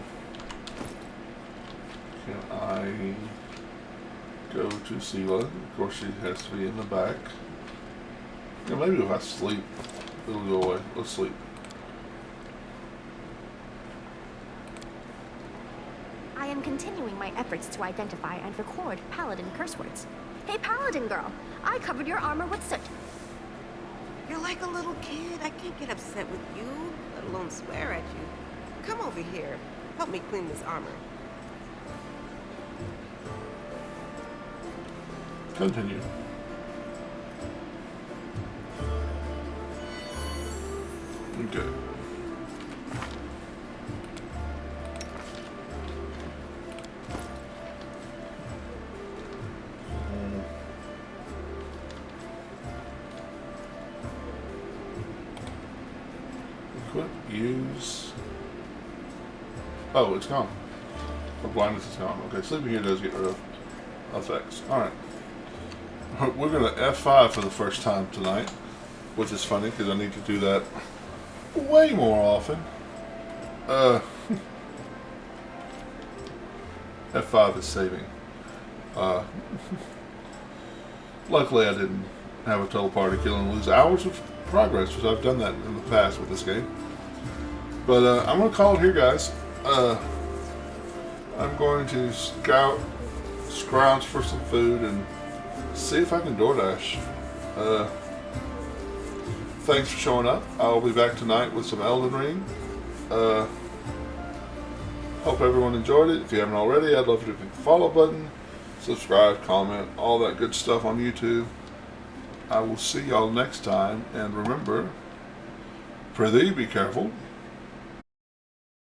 can I go to Sela? Of course, she has to be in the back. Yeah, maybe if I sleep, it'll go away. Let's sleep.
I am continuing my efforts to identify and record Paladin curse words. Hey, Paladin girl, I covered your armor with soot.
You're like a little kid. I can't get upset with you, let alone swear at you. Come over here. Help me clean this armor.
Continue. Okay. Equip, use. Oh, it's gone. The blindness is gone. Okay, sleeping here does get rid of effects. Alright. We're going to F5 for the first time tonight, which is funny because I need to do that way more often. F5 is saving. Luckily I didn't have a total party kill and lose hours of progress, which I've done that in the past with this game. But I'm going to call it here, guys. I'm going to scrounge for some food and see if I can DoorDash. Thanks for showing up. I'll be back tonight with some Elden Ring. Hope everyone enjoyed it. If you haven't already, I'd love you to hit the follow button, subscribe, comment, all that good stuff on YouTube. I will see y'all next time, and remember, prithee be careful.